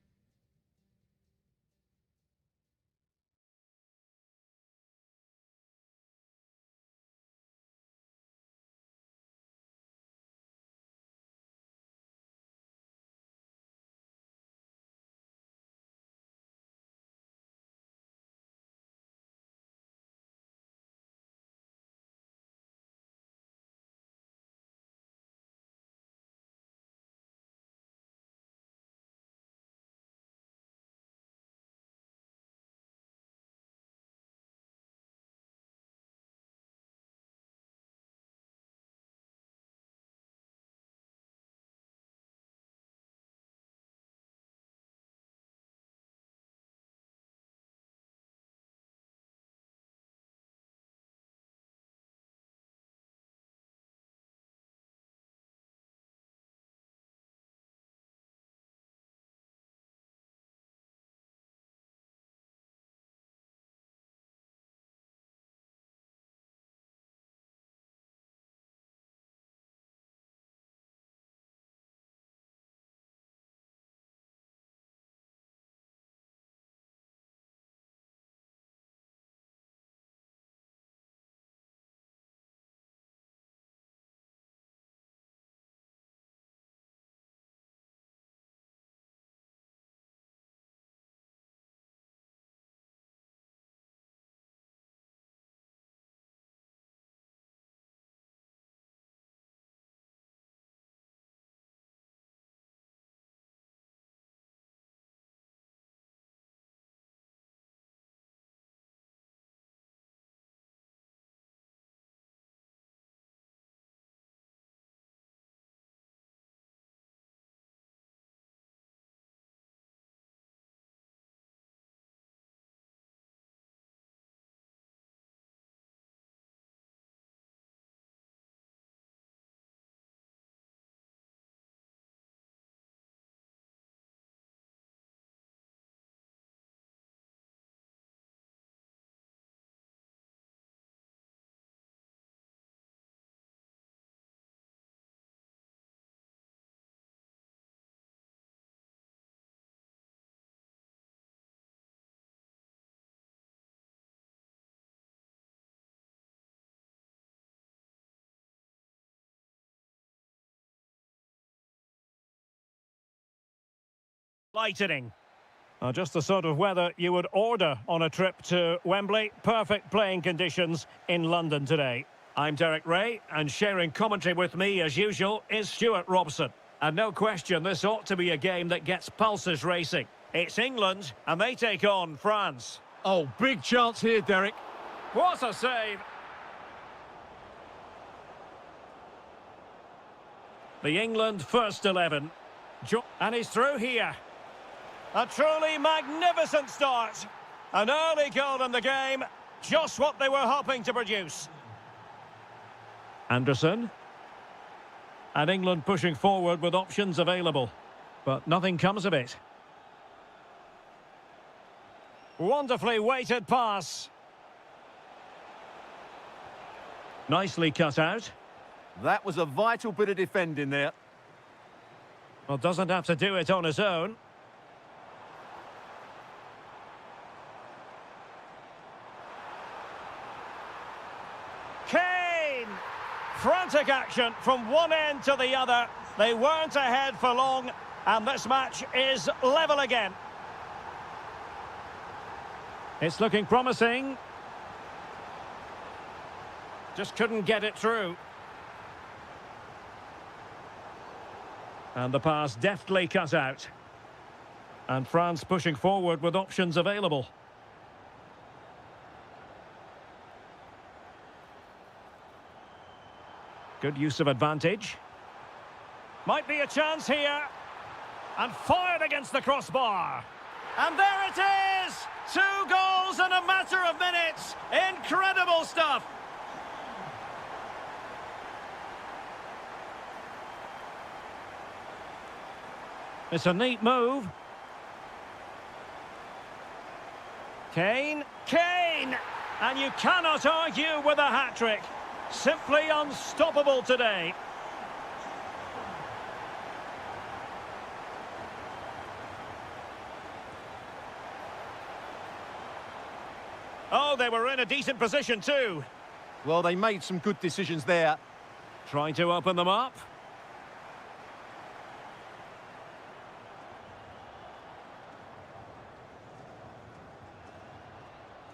Lightning. Just the sort of weather you would order on a trip to Wembley. Perfect playing conditions in London today. I'm Derek Ray, and sharing commentary with me, as usual, is Stuart Robson. And no question, this ought to be a game that gets pulses racing. It's England, and they take on France. Oh, big chance here, Derek. What a save! The England first 11. And he's through here. A truly magnificent start. An early goal in the game. Just what they were hoping to produce. Anderson. And England pushing forward with options available. But nothing comes of it. Wonderfully weighted pass. Nicely cut out. That was a vital bit of defending there. Well, doesn't have to do it on his own. Kane! Frantic action from one end to the other. They weren't ahead for long, and this match is level again. It's looking promising. Just couldn't get it through. And the pass deftly cut out. And France pushing forward with options available. Good use of advantage. Might be a chance here. And fired against the crossbar. And there it is! 2 goals in a matter of minutes. Incredible stuff. It's a neat move. Kane. Kane! And you cannot argue with a hat-trick. Simply unstoppable today. Oh, they were in a decent position too. Well, they made some good decisions there. Trying to open them up.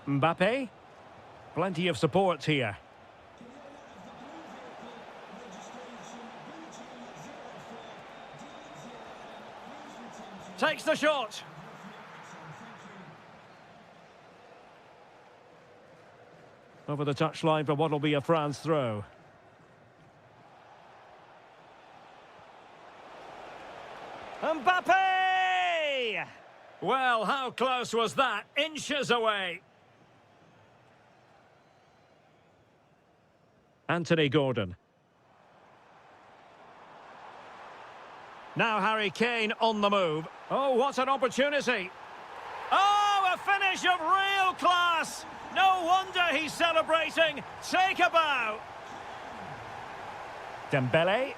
Mbappe. Plenty of support here. Takes the shot. Over the touchline for what will be a France throw. Mbappe! Well, how close was that? Inches away. Anthony Gordon. Now Harry Kane on the move. Oh, what an opportunity. Oh, a finish of real class. No wonder he's celebrating. Take a bow. Dembele.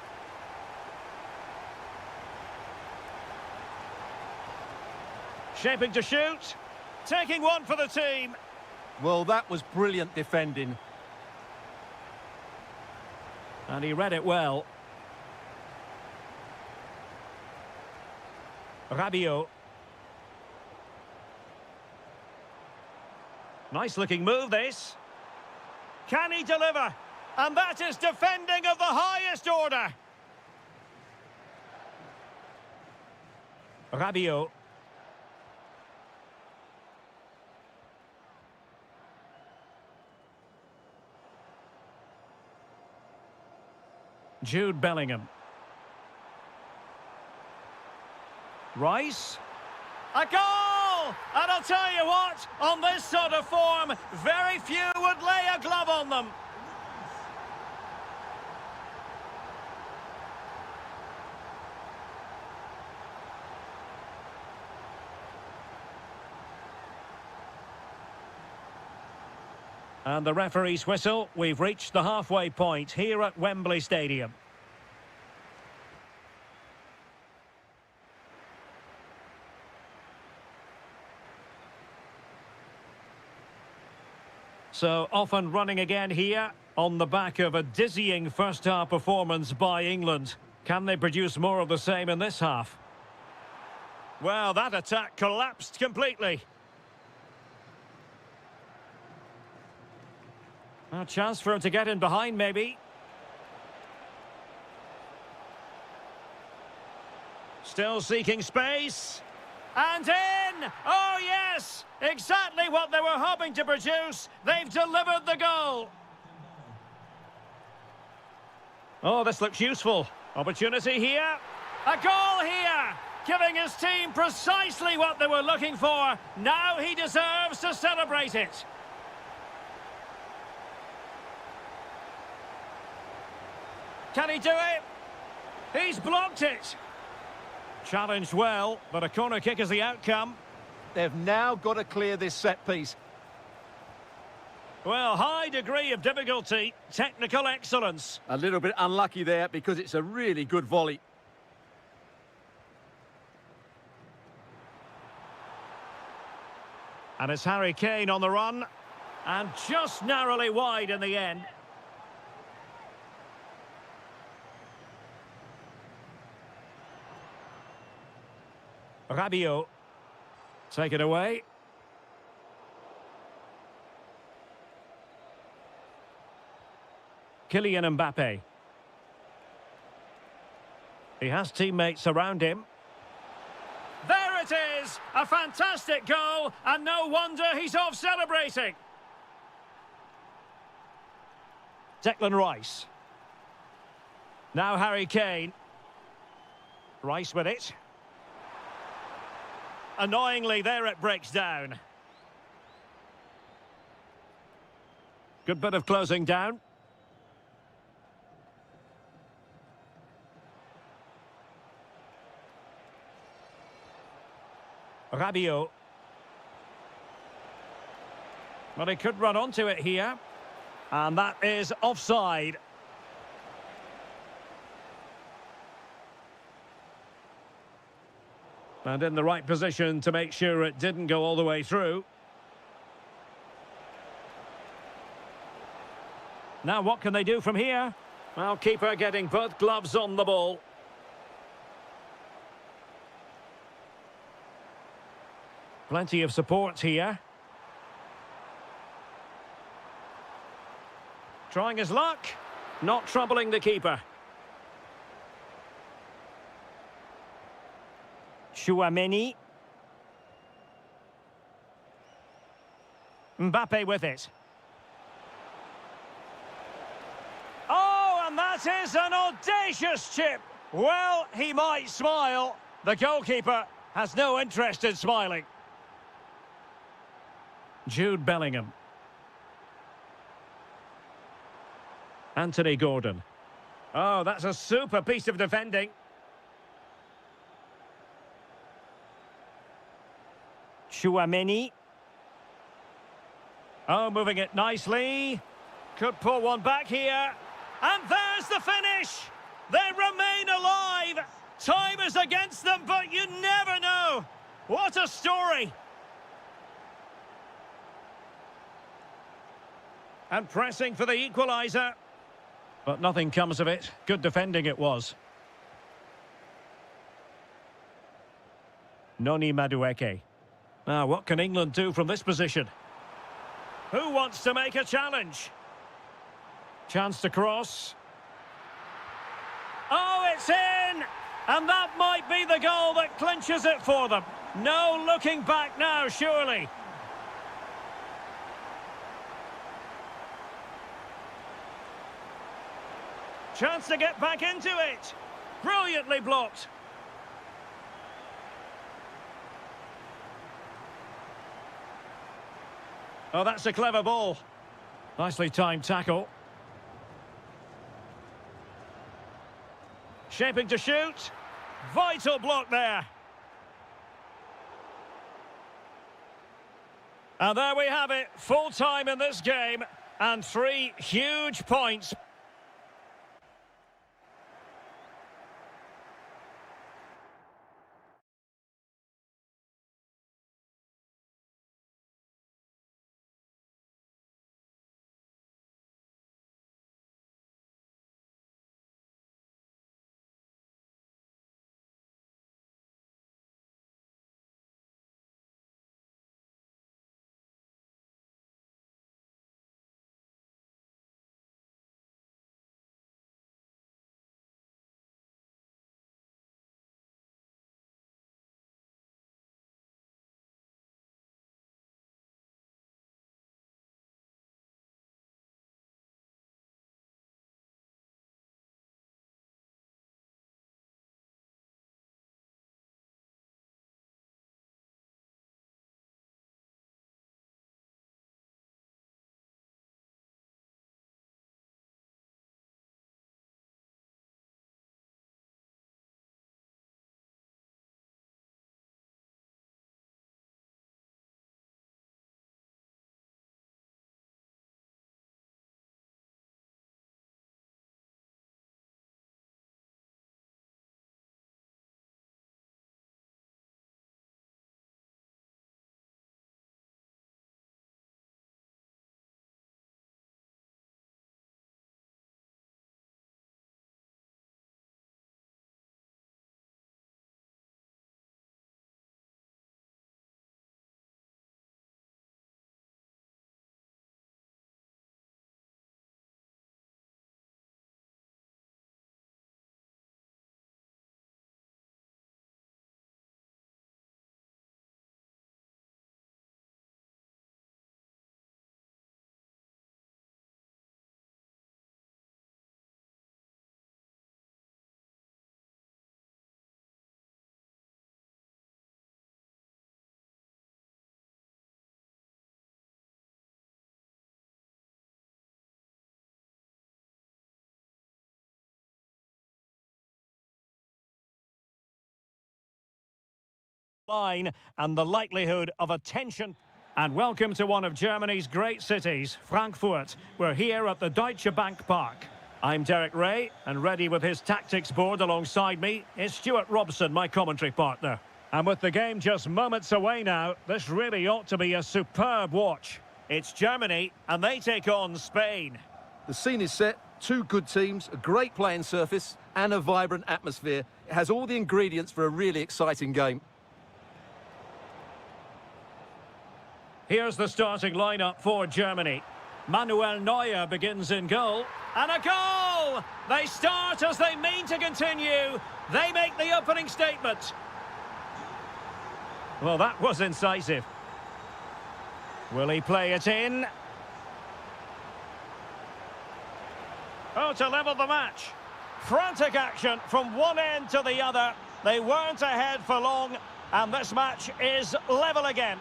Shaping to shoot. Taking one for the team. Well, that was brilliant defending. And he read it well. Rabiot. Nice looking move this. Can he deliver? And that is defending of the highest order. Rabiot. Jude Bellingham. Rice. A goal! And I'll tell you what, on this sort of form, very few would lay a glove on them. And the referee's whistle. We've reached the halfway point here at Wembley Stadium. So off and running again here on the back of a dizzying first-half performance by England. Can they produce more of the same in this half? Well, that attack collapsed completely. A chance for him to get in behind, maybe. Still seeking space. And in! Oh, yes! Exactly what they were hoping to produce. They've delivered the goal. Oh, this looks useful. Opportunity here. A goal here! Giving his team precisely what they were looking for. Now he deserves to celebrate it. Can he do it? He's blocked it. Challenged well, but a corner kick is the outcome. They've now got to clear this set piece. Well, high degree of difficulty, technical excellence. A little bit unlucky there because it's a really good volley. And it's Harry Kane on the run. And just narrowly wide in the end. Rabiot. Take it away. Kylian Mbappe. He has teammates around him. There it is! A fantastic goal, and no wonder he's off celebrating. Declan Rice. Now Harry Kane. Rice with it. Annoyingly, there it breaks down. Good bit of closing down. Rabiot. Well, he could run onto it here. And that is offside. And in the right position to make sure it didn't go all the way through. Now what can they do from here? Well, keeper getting both gloves on the ball. Plenty of support here. Trying his luck. Not troubling the keeper. Chouameni. Mbappe with it. Oh, and that is an audacious chip. Well, he might smile. The goalkeeper has no interest in smiling. Jude Bellingham. Anthony Gordon. Oh, that's a super piece of defending. Chouameni. Oh, moving it nicely. Could pull one back here. And there's the finish! They remain alive! Time is against them, but you never know! What a story! And pressing for the equaliser. But nothing comes of it. Good defending it was. Noni Madueke. Now, what can England do from this position? Who wants to make a challenge? Chance to cross. Oh, it's in! And that might be the goal that clinches it for them. No looking back now, surely. Chance to get back into it. Brilliantly blocked. Oh, that's a clever ball. Nicely timed tackle. Shaping to shoot. Vital block there. And there we have it. Full time in this game. And 3 huge points. line and the likelihood of a tension. And welcome to one of Germany's great cities, Frankfurt. We're here at the Deutsche Bank Park. I'm Derek Ray, and ready with his tactics board alongside me is Stuart Robson, my commentary partner. And with the game just moments away now, this really ought to be a superb watch. It's Germany, and they take on Spain. The scene is set, two good teams, a great playing surface and a vibrant atmosphere. It has all the ingredients for a really exciting game. Here's the starting lineup for Germany. Manuel Neuer begins in goal. And a goal! They start as they mean to continue. They make the opening statement. Well, that was incisive. Will he play it in? Oh, to level the match. Frantic action from one end to the other. They weren't ahead for long, and this match is level again.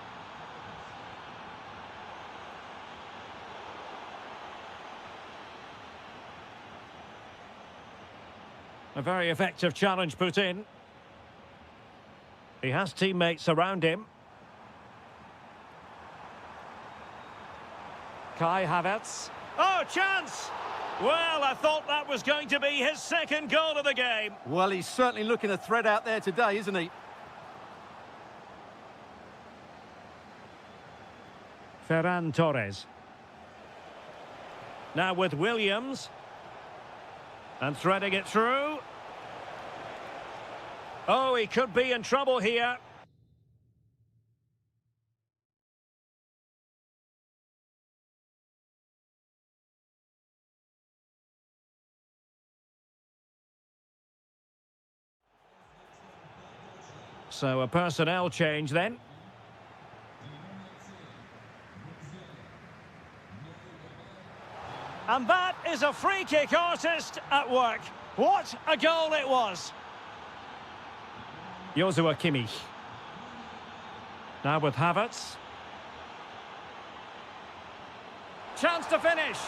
A very effective challenge put in. He has teammates around him. Kai Havertz. Oh, chance! Well, I thought that was going to be his second goal of the game. Well, he's certainly looking a threat out there today, isn't he? Ferran Torres. Now with Williams. And threading it through. Oh, he could be in trouble here. So a personnel change then. And that is a free kick artist at work. What a goal it was. Joshua Kimmich. Now with Havertz. Chance to finish.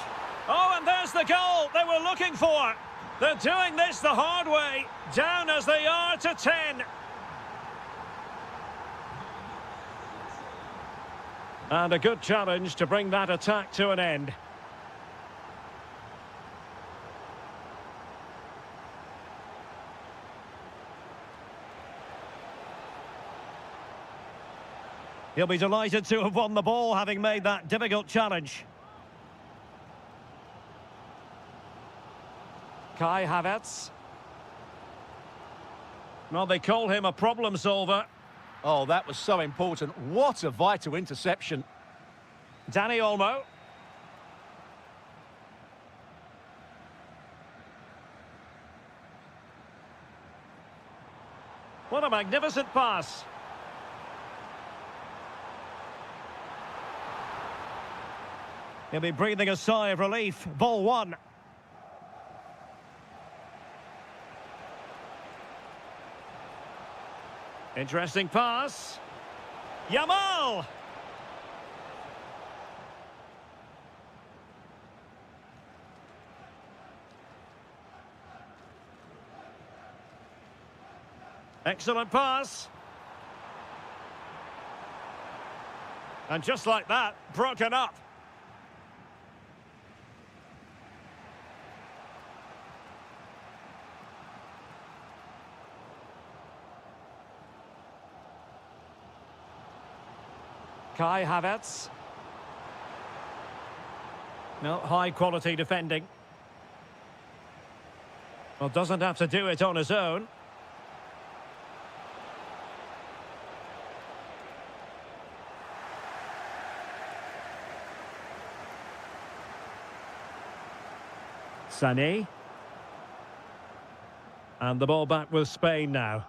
Oh, and there's the goal they were looking for. They're doing this the hard way. Down as they are to 10. And a good challenge to bring that attack to an end. He'll be delighted to have won the ball, having made that difficult challenge. Kai Havertz. Well, they call him a problem solver. Oh, that was so important. What a vital interception. Dani Olmo. What a magnificent pass. He'll be breathing a sigh of relief. Ball one. Interesting pass. Yamal! Excellent pass. And just like that, broken up. Kai Havertz. No, high quality defending. Well, doesn't have to do it on his own. Sané. And the ball back with Spain now.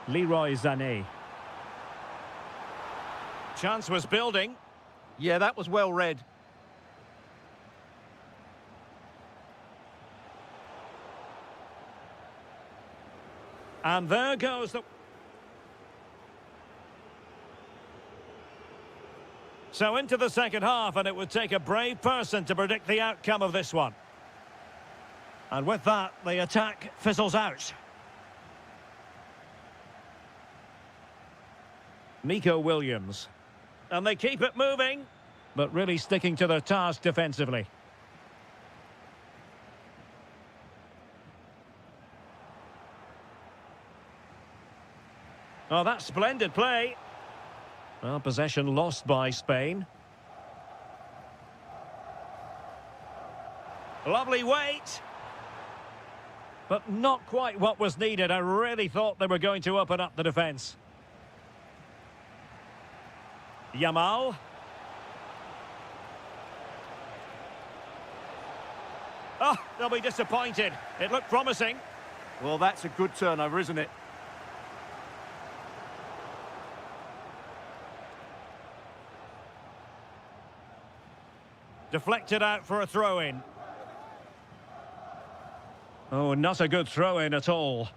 Leroy Sané. Chance was building. Yeah, that was well read. And there goes the... So into the second half, and it would take a brave person to predict the outcome of this one. And with that, the attack fizzles out. Nico Williams. And they keep it moving, but really sticking to their task defensively. Oh, that's splendid play. Well, possession lost by Spain. Lovely weight. But not quite what was needed. I really thought they were going to open up the defence. Yamal. Oh, they'll be disappointed. It looked promising. Well, that's a good turnover, isn't it? Deflected out for a throw-in. Oh, not a good throw-in at all.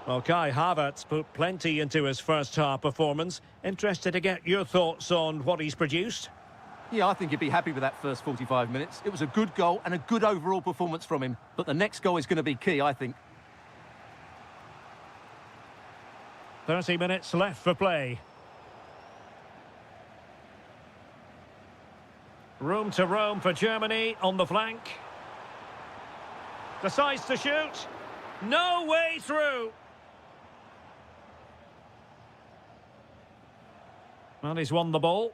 Well, Kai Havertz put plenty into his first half performance. Interested to get your thoughts on what he's produced? Yeah, I think he'd be happy with that first 45 minutes. It was a good goal and a good overall performance from him. But the next goal is going to be key, I think. 30 minutes left for play. Room to roam for Germany on the flank. Decides to shoot. No way through. Well, he's won the ball.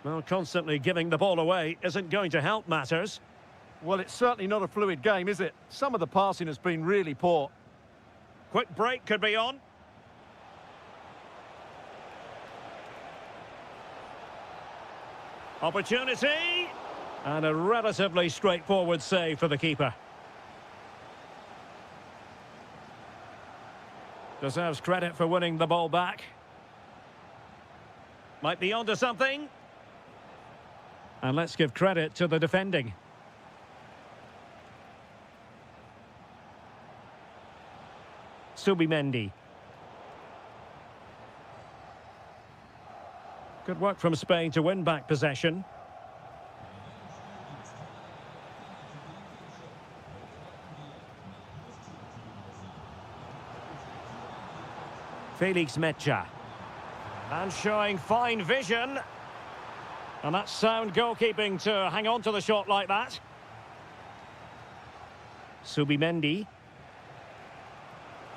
Well, constantly giving the ball away isn't going to help matters. Well, it's certainly not a fluid game, is it? Some of the passing has been really poor. Quick break could be on. Opportunity. And a relatively straightforward save for the keeper. Deserves credit for winning the ball back. Might be onto something. And let's give credit to the defending. Subimendi. Good work from Spain to win back possession. Felix Mecha. And showing fine vision. And that's sound goalkeeping to hang on to the shot like that. Subimendi.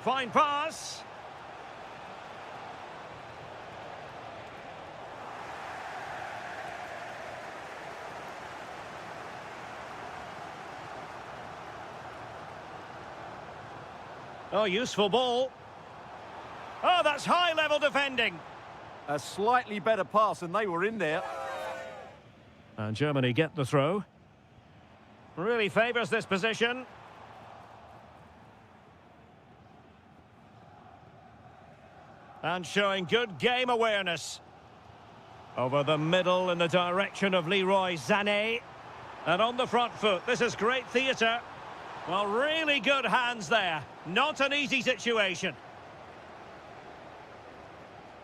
Fine pass. Oh, useful ball. Oh, that's high-level defending. A slightly better pass and they were in there. And Germany get the throw. Really favours this position. And showing good game awareness. Over the middle in the direction of Leroy Sané. And on the front foot, this is great theatre. Well, really good hands there. Not an easy situation.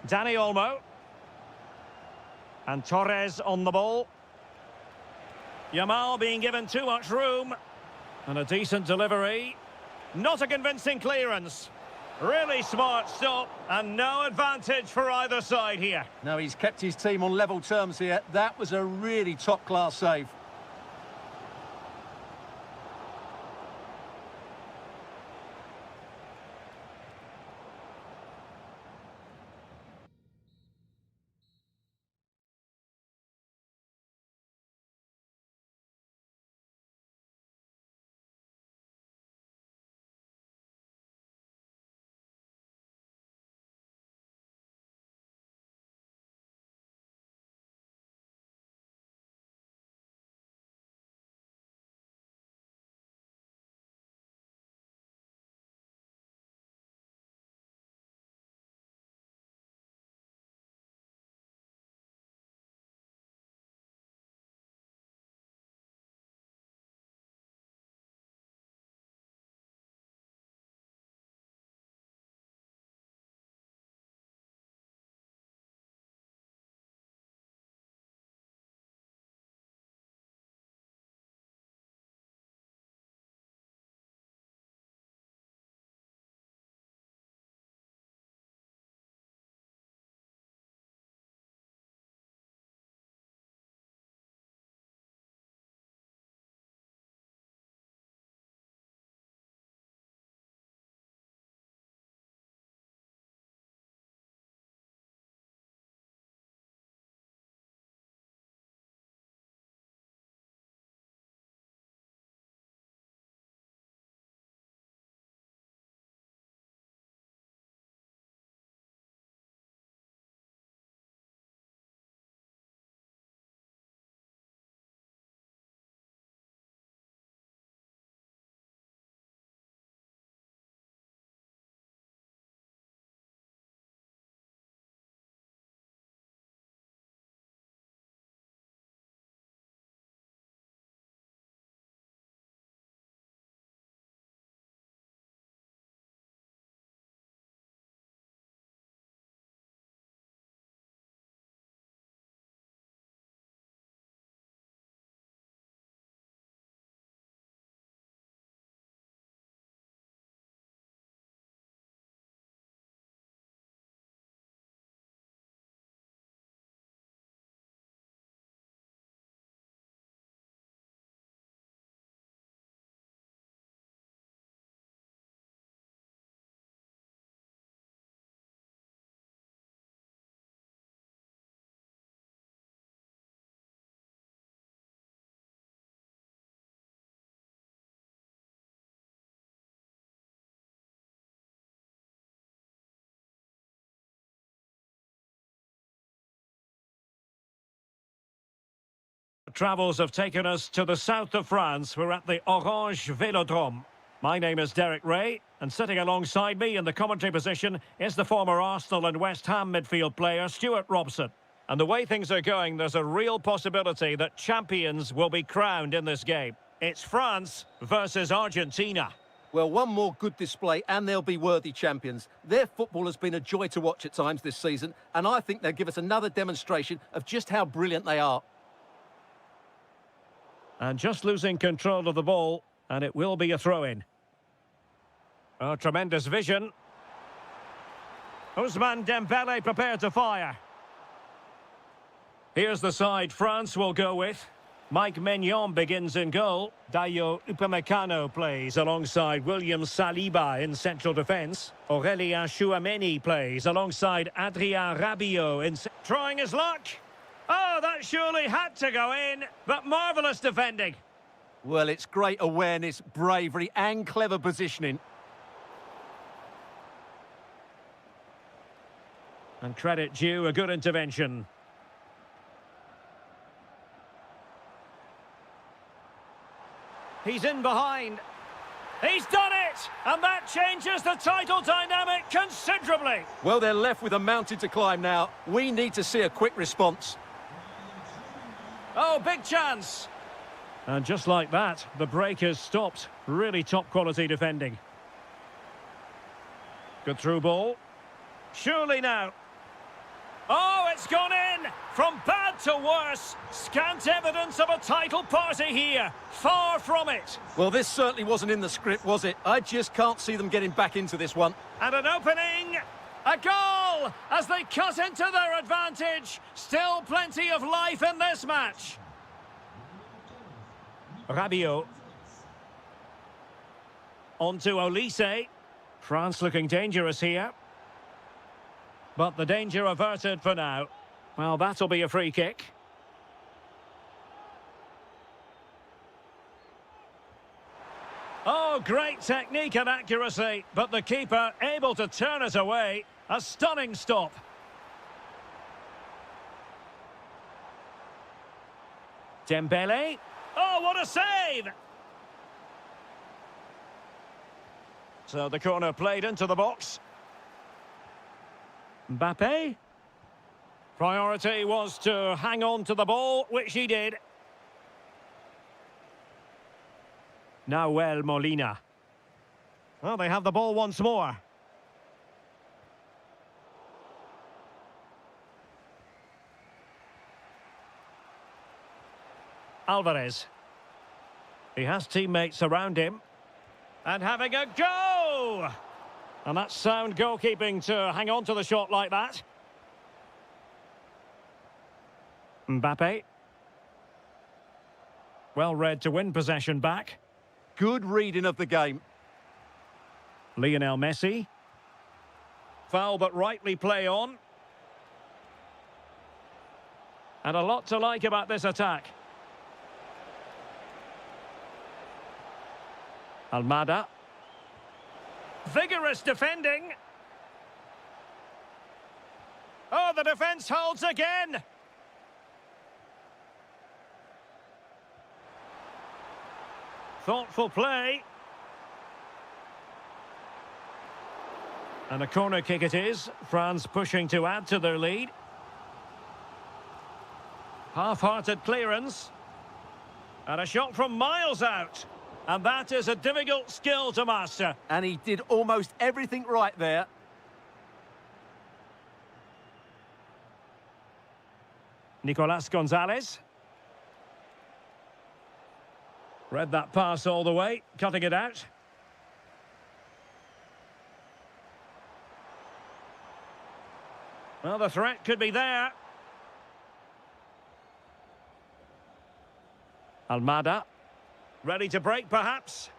Dani Olmo. And Torres on the ball. Yamal being given too much room. And a decent delivery. Not a convincing clearance. Really smart stop. And no advantage for either side here. No, he's kept his team on level terms here. That was a really top-class save. travels have taken us to the south of France. We're at the Orange Velodrome. My name is Derek Ray, and sitting alongside me in the commentary position is the former Arsenal and West Ham midfield player, Stuart Robson. And the way things are going, there's a real possibility that champions will be crowned in this game. It's France versus Argentina. Well, one more good display and they'll be worthy champions. Their football has been a joy to watch at times this season, and I think they'll give us another demonstration of just how brilliant they are. And just losing control of the ball, and it will be a throw-in. Oh, tremendous vision. Ousmane Dembele prepared to fire. Here's the side France will go with. Mike Maignan begins in goal. Dayo Upamecano plays alongside William Saliba in central defence. Aurélien Tchouameni plays alongside Adrien Rabiot in... Trying his luck. Oh, that surely had to go in, but marvellous defending. Well, it's great awareness, bravery and clever positioning. And credit due, a good intervention. He's in behind. He's done it! And that changes the title dynamic considerably. Well, they're left with a mountain to climb now. We need to see a quick response. Oh, big chance. And just like that, the break is stopped. Really top quality defending. Good through ball. Surely now. Oh, it's gone in! From bad to worse. Scant evidence of a title party here. Far from it. Well, this certainly wasn't in the script, was it? I just can't see them getting back into this one. And an opening. A goal! As they cut into their advantage. Still plenty of life in this match. Rabiot. On to Olise. France looking dangerous here. But the danger averted for now. Well, that'll be a free kick. Oh, great technique and accuracy, but the keeper able to turn it away. A stunning stop. Dembele. Oh, what a save! So the corner played into the box. Mbappe. Priority was to hang on to the ball, which he did. Nahuel Molina. Well, they have the ball once more. Alvarez. He has teammates around him. And having a go! And that's sound goalkeeping to hang on to the shot like that. Mbappe. Well read to win possession back. Good reading of the game. Lionel Messi. Foul but rightly play on. And a lot to like about this attack. Almada. Vigorous defending. Oh, the defence holds again. Thoughtful play. And a corner kick it is. France pushing to add to their lead. Half-hearted clearance. And a shot from miles out. And that is a difficult skill to master. And he did almost everything right there. Nicolas Gonzalez. Read that pass all the way, cutting it out. Well, the threat could be there. Almada. Ready to break, perhaps.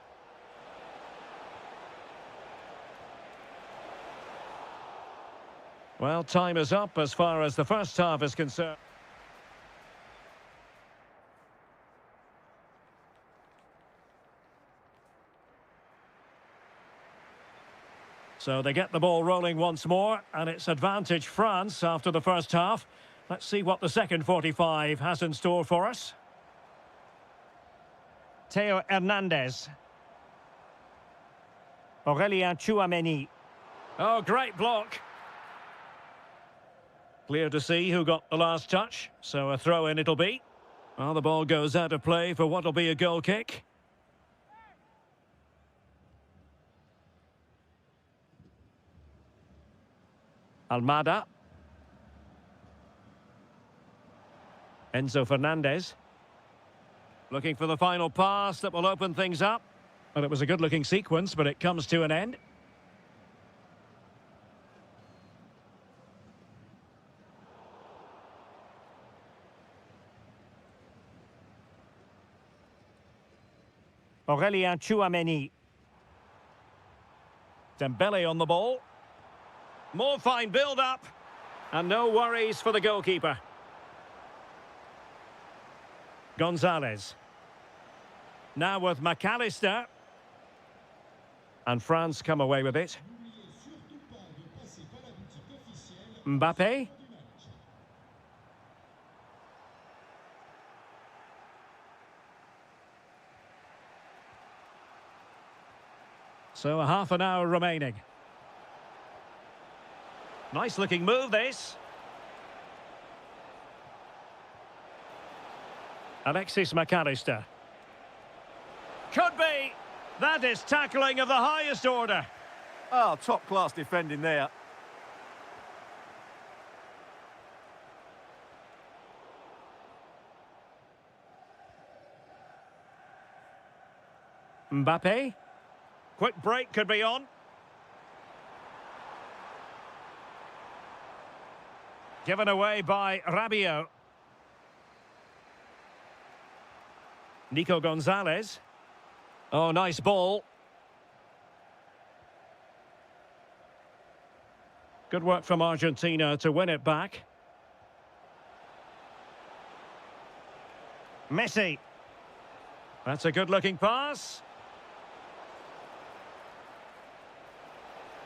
Well, time is up as far as the first half is concerned. So they get the ball rolling once more, and it's advantage France after the first half. Let's see what the second 45 has in store for us. Theo Hernandez. Aurelien Tchouameni. Oh, great block. Clear to see who got the last touch, so a throw-in it'll be. Well, the ball goes out of play for what'll be a goal kick. Almada. Enzo Fernandez. Looking for the final pass that will open things up. Well, it was a good-looking sequence, but it comes to an end. Aurelien Tchouameni. Dembele on the ball. More fine build-up. And no worries for the goalkeeper. Gonzalez. Now with McAllister. And France come away with it. Mbappe. So a half an hour remaining. Nice looking move, this. Alexis McAllister. Could be. That is tackling of the highest order. Oh, top-class defending there. Mbappe. Quick break could be on. Given away by Rabiot. Nico Gonzalez. Oh, nice ball. Good work from Argentina to win it back. Messi. That's a good-looking pass.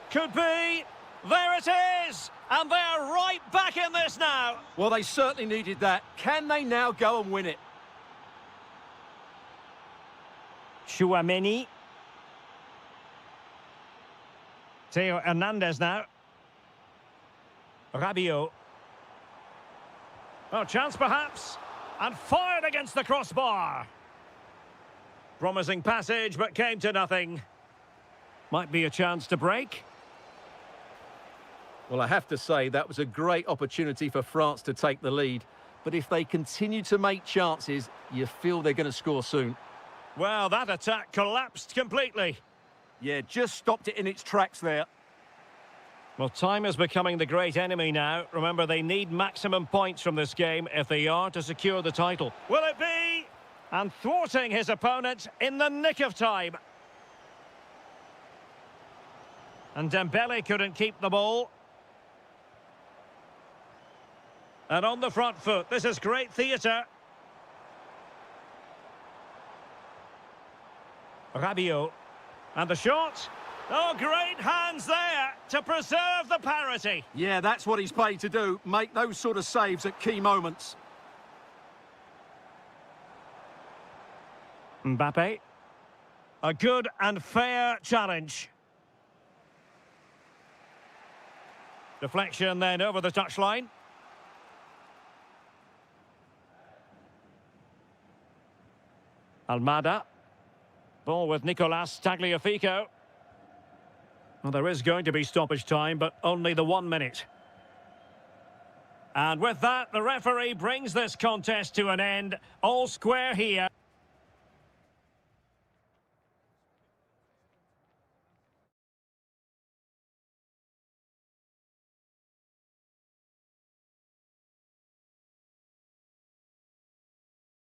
Could be. There it is. And they're right back in this now. Well, they certainly needed that. Can they now go and win it? Tchouameni. Theo Hernandez now. Rabiot. Oh, chance perhaps. And fired against the crossbar. Promising passage, but came to nothing. Might be a chance to break. Well, I have to say, that was a great opportunity for France to take the lead. But if they continue to make chances, you feel they're going to score soon. Well, that attack collapsed completely. Yeah, just stopped it in its tracks there. Well, time is becoming the great enemy now. Remember, they need maximum points from this game if they are to secure the title. Will it be? And thwarting his opponent in the nick of time. And Dembele couldn't keep the ball. And on the front foot, this is great theatre. Rabiot. And the shot. Oh, great hands there to preserve the parity. Yeah, that's what he's paid to do. Make those sort of saves at key moments. Mbappe. A good and fair challenge. Deflection then over the touchline. Almada. Ball with Nicolas Tagliafico. Well, there is going to be stoppage time, but only the 1 minute. And with that, the referee brings this contest to an end. All square here.